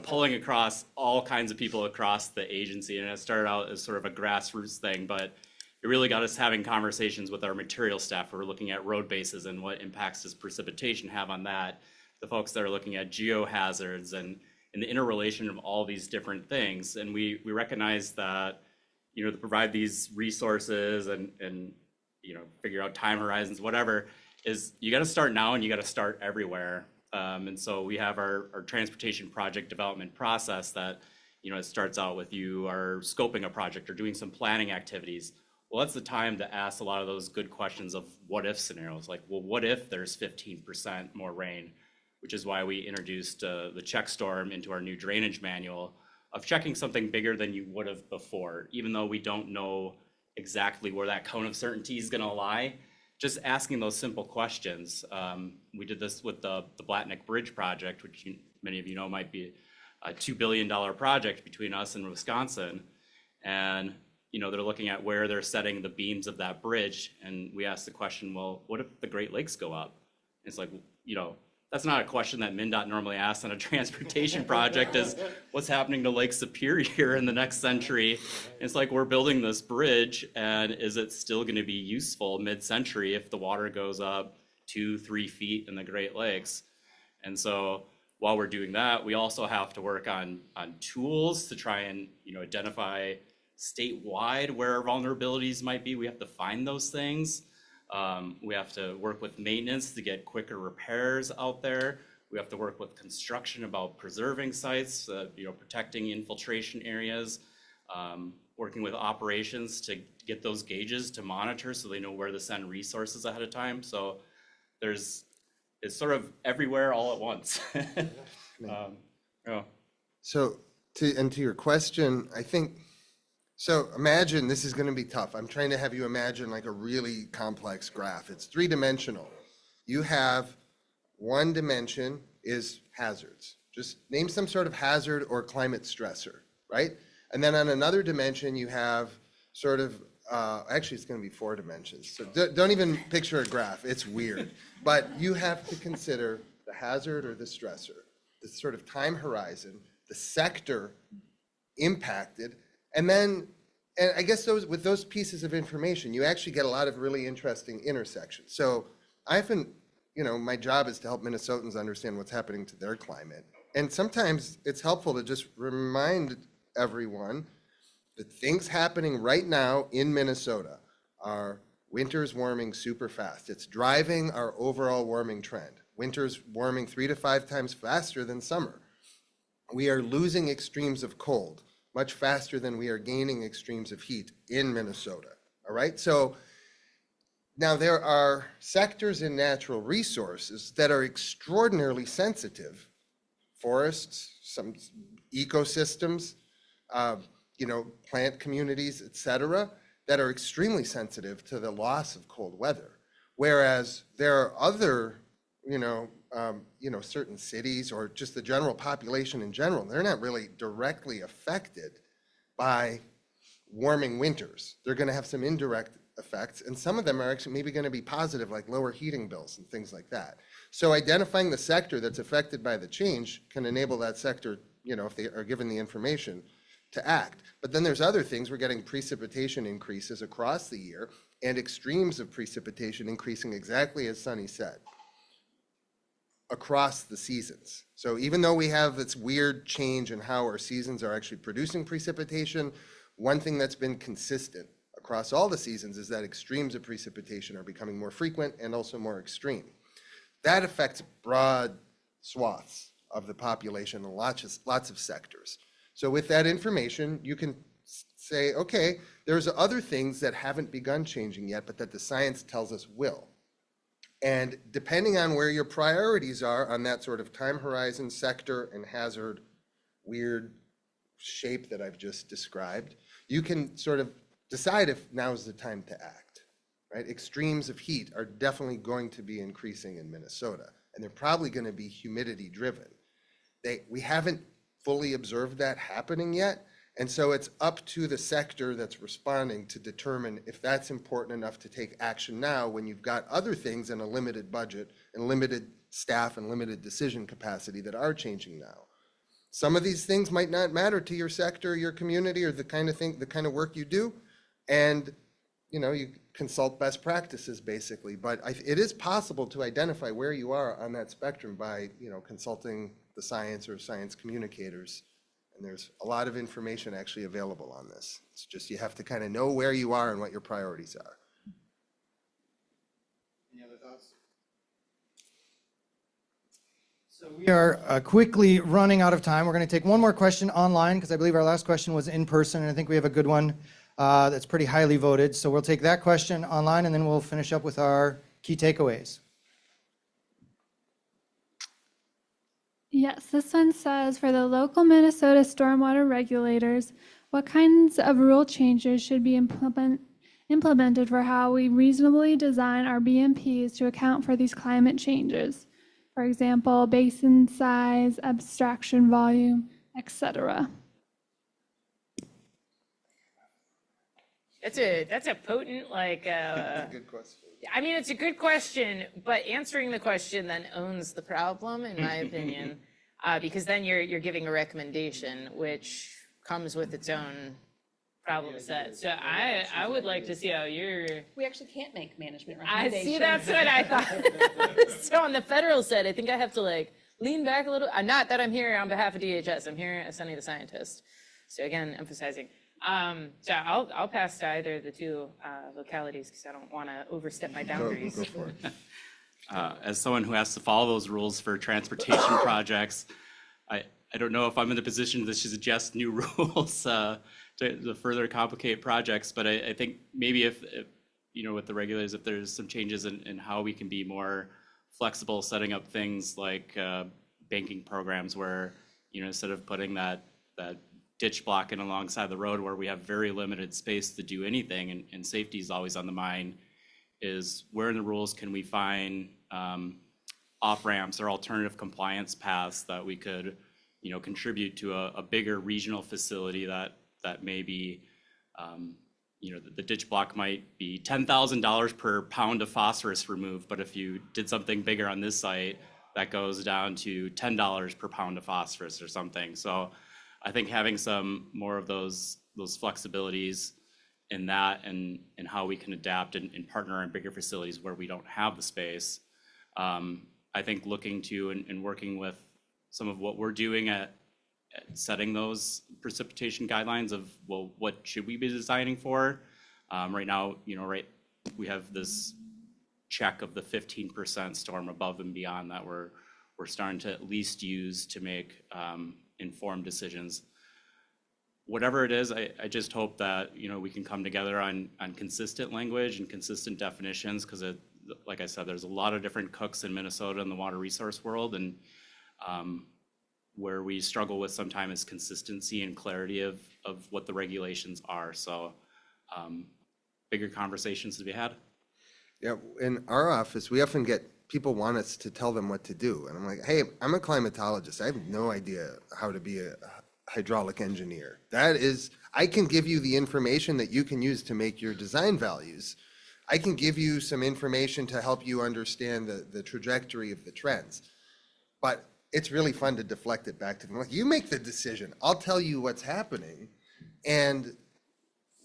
pulling across all kinds of people across the agency. And it started out as sort of a grassroots thing, but it really got us having conversations with our material staff who are looking at road bases and what impacts does precipitation have on that. The folks that are looking at geohazards and the interrelation of all these different things. And we recognize that, to provide these resources and figure out time horizons, whatever, is you got to start now and you got to start everywhere. And so we have our transportation project development process that, it starts out with you are scoping a project or doing some planning activities. Well, that's the time to ask a lot of those good questions of what if scenarios, like, well, what if there's 15% more rain? Which is why we introduced the check storm into our new drainage manual of checking something bigger than you would have before, even though we don't know exactly where that cone of certainty is going to lie. Just asking those simple questions. We did this with the Blatnick Bridge project, which many of you know might be a $2 billion project between us and Wisconsin. And they're looking at where they're setting the beams of that bridge. And we asked the question, well, what if the Great Lakes go up? And it's like, that's not a question that MnDOT normally asks on a transportation project, is what's happening to Lake Superior in the next century? And it's like, we're building this bridge, and is it still going to be useful mid-century if the water goes up 2-3 feet in the Great Lakes? And so while we're doing that, we also have to work on tools to try and identify statewide where our vulnerabilities might be. We have to find those things. We have to work with maintenance to get quicker repairs out there. We have to work with construction about preserving sites, protecting infiltration areas, working with operations to get those gauges to monitor so they know where to send resources ahead of time. So it's sort of everywhere all at once. So to your question, I think, so imagine, this is going to be tough. I'm trying to have you imagine like a really complex graph. It's 3-dimensional. You have one dimension is hazards. Just name some sort of hazard or climate stressor, right? And then on another dimension, you have sort of, actually it's going to be 4 dimensions. So don't even picture a graph. It's weird. But you have to consider the hazard or the stressor, the sort of time horizon, the sector impacted, and I guess with those pieces of information, you actually get a lot of really interesting intersections. So I often, my job is to help Minnesotans understand what's happening to their climate. And sometimes it's helpful to just remind everyone that things happening right now in Minnesota are winter's warming super fast. It's driving our overall warming trend. Winter's warming 3 to 5 times faster than summer. We are losing extremes of cold much faster than we are gaining extremes of heat in Minnesota, all right? So now there are sectors in natural resources that are extraordinarily sensitive. Forests, some ecosystems, plant communities, et cetera, that are extremely sensitive to the loss of cold weather. Whereas there are other, certain cities or just the general population in general, they're not really directly affected by warming winters. They're going to have some indirect effects, and some of them are actually maybe going to be positive, like lower heating bills and things like that. So identifying the sector that's affected by the change can enable that sector, if they are given the information, to act. But then there's other things. We're getting precipitation increases across the year and extremes of precipitation increasing exactly as Sunny said, across the seasons. So even though we have this weird change in how our seasons are actually producing precipitation, one thing that's been consistent across all the seasons is that extremes of precipitation are becoming more frequent and also more extreme. That affects broad swaths of the population and lots of sectors. So with that information, you can say, okay, there's other things that haven't begun changing yet, but that the science tells us will. And depending on where your priorities are on that sort of time horizon, sector, and hazard, weird shape that I've just described, you can sort of decide if now's the time to act, right? Extremes of heat are definitely going to be increasing in Minnesota, and they're probably going to be humidity driven. We haven't fully observed that happening yet, and so it's up to the sector that's responding to determine if that's important enough to take action now when you've got other things in a limited budget and limited staff and limited decision capacity that are changing now. Some of these things might not matter to your sector, your community, or the kind of work you do, and you consult best practices basically. But it is possible to identify where you are on that spectrum by consulting the science or science communicators. And there's a lot of information actually available on this. It's just you have to kind of know where you are and what your priorities are. Any other thoughts? So we are quickly running out of time. We're going to take one more question online because I believe our last question was in person, and I think we have a good one that's pretty highly voted. So we'll take that question online, and then we'll finish up with our key takeaways. Yes, this one says, for the local Minnesota stormwater regulators, what kinds of rule changes should be implemented for how we reasonably design our BMPs to account for these climate changes? For example, basin size, abstraction volume, etc. That's a potent, like, Good question. I mean, it's a good question, but answering the question then owns the problem, in my opinion, because then you're giving a recommendation, which comes with its own problem set. So I would like to see how you're. We actually can't make management I recommendations. see. That's what I thought. So on the federal side, I think I have to like lean back a little. Not that I'm here on behalf of DHS. I'm here as Sunny the scientist. So again, emphasizing. So I'll pass to either of the two localities because I don't want to overstep my boundaries. Go for it. As someone who has to follow those rules for transportation projects, I don't know if I'm in a position to suggest new rules to further complicate projects, but I think maybe if you know, with the regulators, if there's some changes in how we can be more flexible, setting up things like banking programs where, you know, instead of putting that ditch block in alongside the road where we have very limited space to do anything, and safety is always on the mind, is where in the rules can we find off-ramps or alternative compliance paths that we could, you know, contribute to a bigger regional facility that may be, you know, the ditch block might be $10,000 per pound of phosphorus removed, but if you did something bigger on this site, that goes down to $10 per pound of phosphorus or something. So I think having some more of those flexibilities in that and how we can adapt and partner in bigger facilities where we don't have the space. I think looking to and working with some of what we're doing at setting those precipitation guidelines of, well, what should we be designing for? Right now, you know, we have this check of the 15% storm above and beyond that we're starting to at least use to make informed decisions. Whatever it is, I just hope that, you know, we can come together on consistent language and consistent definitions, because like I said, there's a lot of different cooks in Minnesota in the water resource world, and where we struggle with sometimes is consistency and clarity of what the regulations are. So bigger conversations to be had. Yeah, in our office, we often get people want us to tell them what to do. And I'm like, hey, I'm a climatologist. I have no idea how to be a hydraulic engineer. I can give you the information that you can use to make your design values. I can give you some information to help you understand the trajectory of the trends. But it's really fun to deflect it back to them. Like, you make the decision. I'll tell you what's happening. And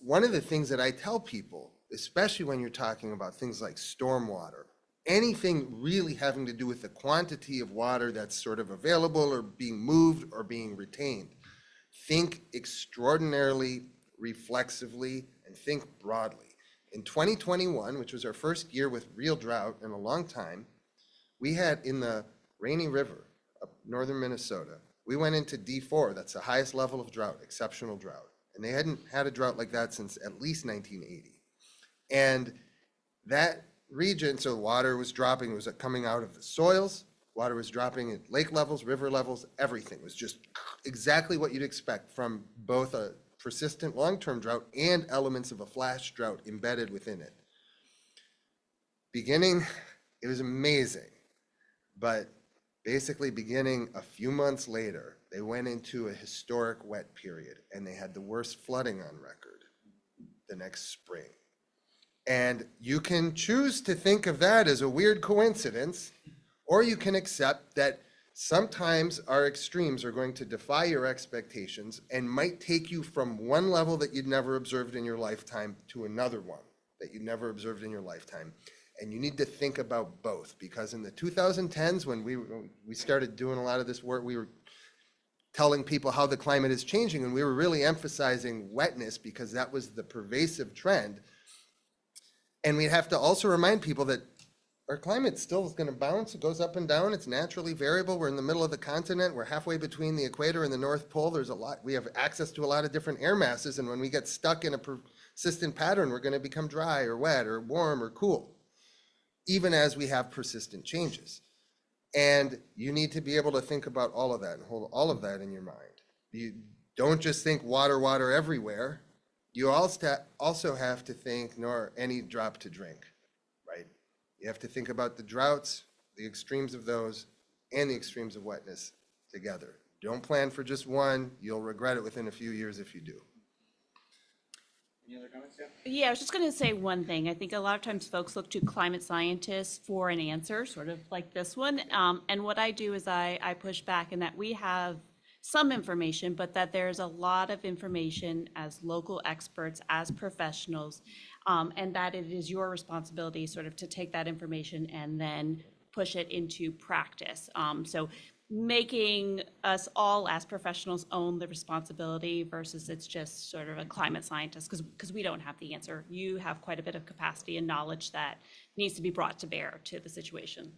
one of the things that I tell people, especially when you're talking about things like stormwater, anything really having to do with the quantity of water that's sort of available or being moved or being retained, think extraordinarily reflexively and think broadly. In 2021, which was our first year with real drought in a long time, we had in the Rainy River up northern Minnesota, we went into D4, that's the highest level of drought, exceptional drought. And they hadn't had a drought like that since at least 1980. And that region, so water was dropping, it was coming out of the soils, water was dropping at lake levels, river levels, everything was just exactly what you'd expect from both a persistent long-term drought and elements of a flash drought embedded within it. It was amazing, but basically beginning a few months later, they went into a historic wet period and they had the worst flooding on record the next spring. And you can choose to think of that as a weird coincidence, or you can accept that sometimes our extremes are going to defy your expectations and might take you from one level that you'd never observed in your lifetime to another one that you'd never observed in your lifetime. And you need to think about both, because in the 2010s, when we started doing a lot of this work, we were telling people how the climate is changing, and we were really emphasizing wetness because that was the pervasive trend. And we'd have to also remind people that our climate still is going to bounce. It goes up and down. It's naturally variable. We're in the middle of the continent. We're halfway between the equator and the North Pole. There's a lot. We have access to a lot of different air masses. And when we get stuck in a persistent pattern, we're going to become dry or wet or warm or cool, even as we have persistent changes. And you need to be able to think about all of that and hold all of that in your mind. You don't just think water, water everywhere. You also have to think nor any drop to drink, right? You have to think about the droughts, the extremes of those, and the extremes of wetness together. Don't plan for just one. You'll regret it within a few years if you do. Any other comments? Yeah. Yeah, I was just going to say one thing. I think a lot of times folks look to climate scientists for an answer, sort of like this one. And what I do is I push back in that we have some information, but that there's a lot of information as local experts, as professionals, and that it is your responsibility sort of to take that information and then push it into practice. So making us all as professionals own the responsibility versus it's just sort of a climate scientist, because we don't have the answer. You have quite a bit of capacity and knowledge that needs to be brought to bear to the situation.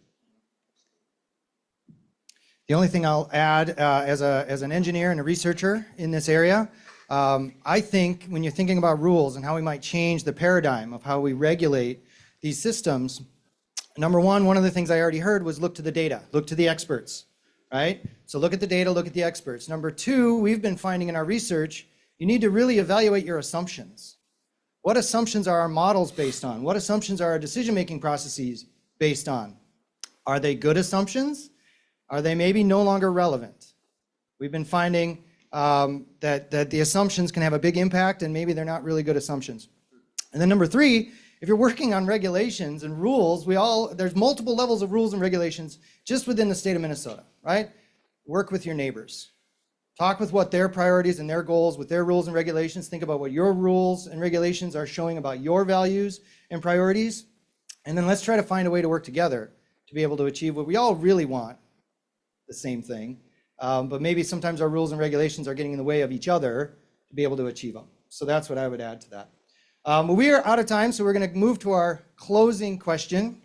The only thing I'll add as an engineer and a researcher in this area, I think when you're thinking about rules and how we might change the paradigm of how we regulate these systems, number one of the things I already heard was look to the data, look to the experts, right? So look at the data, look at the experts. Number two, we've been finding in our research, you need to really evaluate your assumptions. What assumptions are our models based on? What assumptions are our decision-making processes based on? Are they good assumptions? Are they maybe no longer relevant? We've been finding that the assumptions can have a big impact and maybe they're not really good assumptions. And then number three, if you're working on regulations and rules, there's multiple levels of rules and regulations just within the state of Minnesota, right? Work with your neighbors. Talk with what their priorities and their goals with their rules and regulations. Think about what your rules and regulations are showing about your values and priorities. And then let's try to find a way to work together to be able to achieve what we all really want, the same thing. But maybe sometimes our rules and regulations are getting in the way of each other to be able to achieve them. So that's what I would add to that. We are out of time, so we're going to move to our closing question.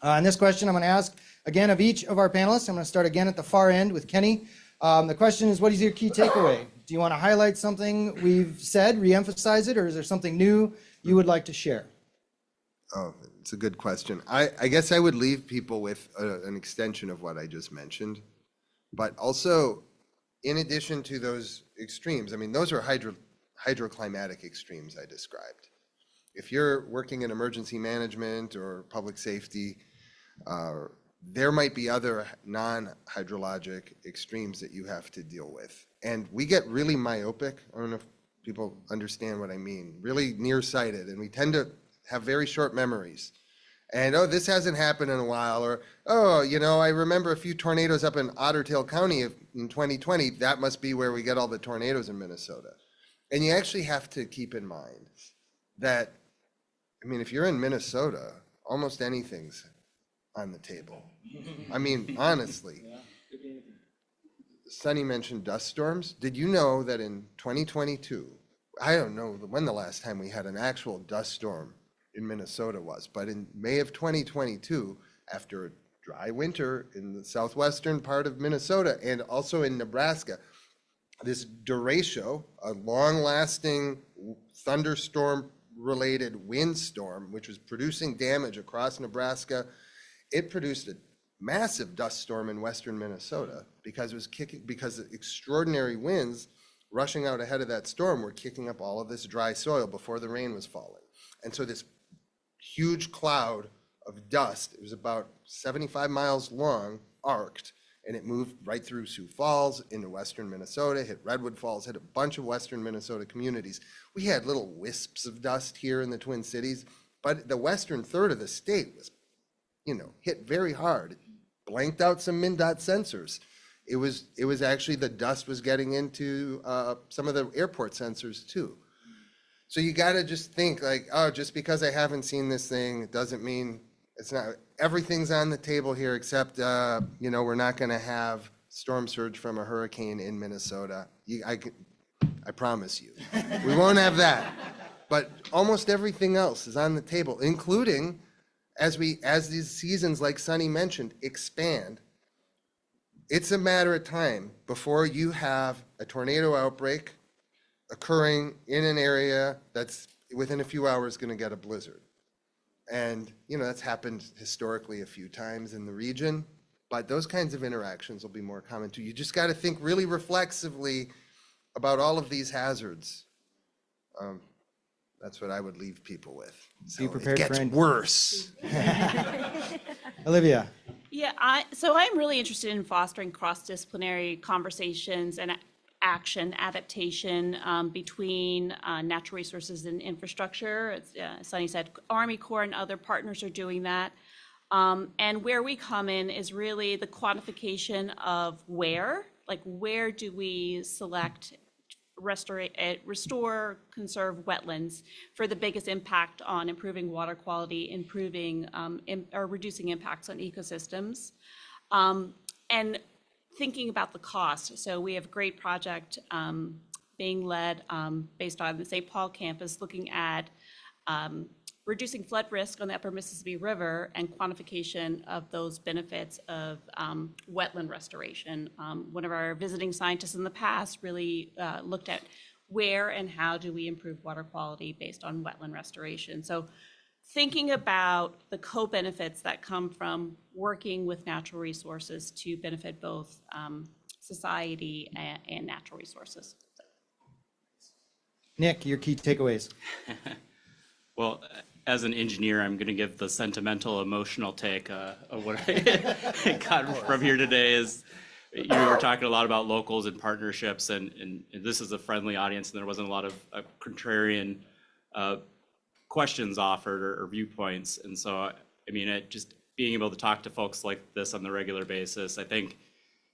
And this question I'm going to ask again of each of our panelists. I'm going to start again at the far end with Kenny. The question is, what is your key takeaway? Do you want to highlight something we've said, re-emphasize it, or is there something new you would like to share? Oh, it's a good question. I guess I would leave people with an extension of what I just mentioned, but also in addition to those extremes, I mean, those are hydroclimatic extremes I described. If you're working in emergency management or public safety, there might be other non-hydrologic extremes that you have to deal with. And we get really myopic. I don't know if people understand what I mean. Really nearsighted, and we tend to have very short memories. And, oh, this hasn't happened in a while, or, oh, you know, I remember a few tornadoes up in Otter Tail County in 2020. That must be where we get all the tornadoes in Minnesota. And you actually have to keep in mind that, I mean, if you're in Minnesota, almost anything's on the table. I mean, honestly. Sunny mentioned dust storms. Did you know that in 2022, I don't know when the last time we had an actual dust storm in Minnesota was, but in May of 2022, after a dry winter in the southwestern part of Minnesota and also in Nebraska, this derecho, a long-lasting thunderstorm-related windstorm, which was producing damage across Nebraska, it produced a massive dust storm in western Minnesota because the extraordinary winds rushing out ahead of that storm were kicking up all of this dry soil before the rain was falling. And so this huge cloud of dust, it was about 75 miles long, arced, and it moved right through Sioux Falls into western Minnesota, hit Redwood Falls, hit a bunch of western Minnesota communities. We had little wisps of dust here in the Twin Cities, but the western third of the state was, you know, hit very hard. It blanked out some MnDOT sensors. It was actually, the dust was getting into some of the airport sensors too. So you got to just think like, oh, just because I haven't seen this thing, it doesn't mean it's not, everything's on the table here except, you know, we're not going to have storm surge from a hurricane in Minnesota. I promise you, we won't have that. But almost everything else is on the table, including as these seasons, like Sunny mentioned, expand. It's a matter of time before you have a tornado outbreak occurring in an area that's within a few hours going to get a blizzard. And, you know, that's happened historically a few times in the region, but those kinds of interactions will be more common too. You just got to think really reflexively about all of these hazards. That's what I would leave people with. So Be prepared it gets for worse. Olivia. Yeah, so I'm really interested in fostering cross-disciplinary conversations, and action, adaptation between natural resources and infrastructure. Sunny said Army Corps and other partners are doing that. And where we come in is really the quantification of where do we select, restore, conserve wetlands for the biggest impact on improving water quality, improving or reducing impacts on ecosystems. And thinking about the cost. So we have a great project being led based on the St. Paul campus looking at reducing flood risk on the upper Mississippi River and quantification of those benefits of wetland restoration. One of our visiting scientists in the past really looked at where and how do we improve water quality based on wetland restoration. So thinking about the co-benefits that come from working with natural resources to benefit both society and natural resources. Nick, your key takeaways. Well, as an engineer, I'm going to give the sentimental, emotional take of what I got from here today. Is you were talking a lot about locals and partnerships, and this is a friendly audience, and there wasn't a lot of contrarian questions offered or viewpoints. And so, I mean, just being able to talk to folks like this on the regular basis, I think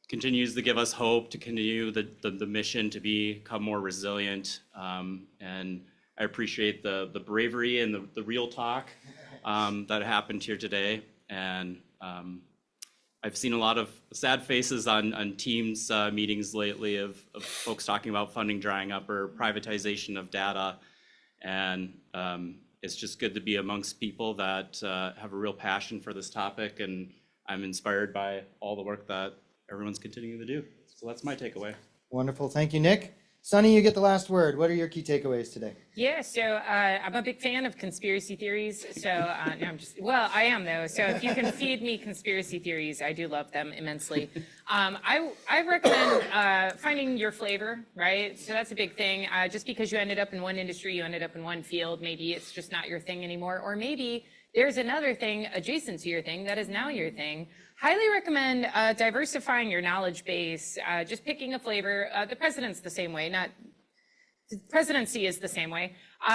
continues to give us hope to continue the mission to become more resilient. And I appreciate the bravery and the real talk that happened here today. And I've seen a lot of sad faces on Teams meetings lately of folks talking about funding drying up or privatization of data. And it's just good to be amongst people that have a real passion for this topic. And I'm inspired by all the work that everyone's continuing to do. So that's my takeaway. Wonderful. Thank you, Nick. Sunny, you get the last word. What are your key takeaways today? Yeah, so I'm a big fan of conspiracy theories. So no, I am though. So if you can feed me conspiracy theories, I do love them immensely. I recommend finding your flavor, right? So that's a big thing. Just because you ended up in one industry, you ended up in one field, maybe it's just not your thing anymore. Or maybe there's another thing adjacent to your thing that is now your thing. Highly recommend diversifying your knowledge base, just picking a flavor. The president's the same way, the presidency is the same way.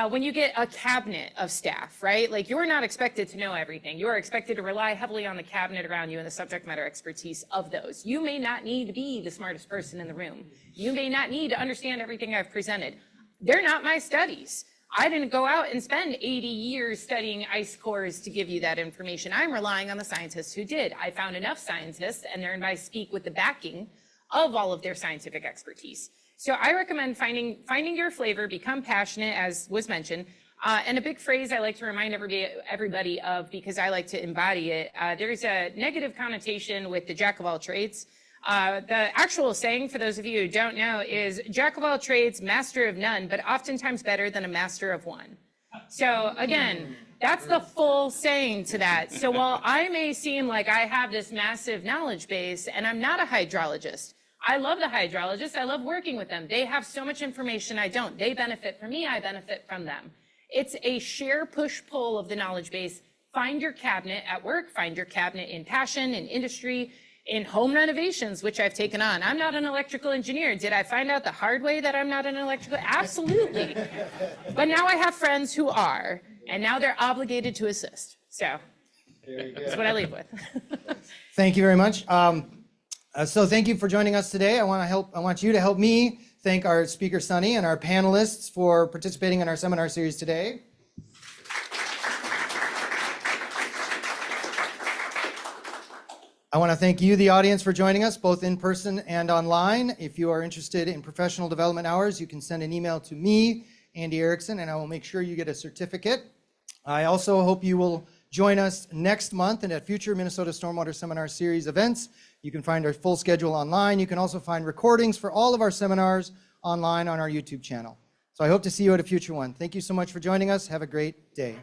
When you get a cabinet of staff, right? Like you're not expected to know everything. You are expected to rely heavily on the cabinet around you and the subject matter expertise of those. You may not need to be the smartest person in the room. You may not need to understand everything I've presented. They're not my studies. I didn't go out and spend 80 years studying ice cores to give you that information. I'm relying on the scientists who did. I found enough scientists, and therein I speak with the backing of all of their scientific expertise. So I recommend finding your flavor, become passionate, as was mentioned. And a big phrase I like to remind everybody of, because I like to embody it, there's a negative connotation with the jack of all trades. The actual saying, for those of you who don't know, is jack of all trades, master of none, but oftentimes better than a master of one. So again, that's the full saying to that. So while I may seem like I have this massive knowledge base, and I'm not a hydrologist, I love the hydrologists. I love working with them. They have so much information I don't. They benefit from me. I benefit from them. It's a share, push, pull of the knowledge base. Find your cabinet at work. Find your cabinet in passion, in industry, in home renovations, which I've taken on. I'm not an electrical engineer. Did I find out the hard way that I'm not an electrical? Absolutely. But now I have friends who are, and now they're obligated to assist. So that's what I leave with. Thank you very much. So thank you for joining us today. I want you to help me thank our speaker, Sunny, and our panelists for participating in our seminar series today. I want to thank you, the audience, for joining us, both in person and online. If you are interested in professional development hours, you can send an email to me, Andy Erickson, and I will make sure you get a certificate. I also hope you will join us next month and at future Minnesota Stormwater Seminar Series events. You can find our full schedule online. You can also find recordings for all of our seminars online on our YouTube channel. So I hope to see you at a future one. Thank you so much for joining us. Have a great day.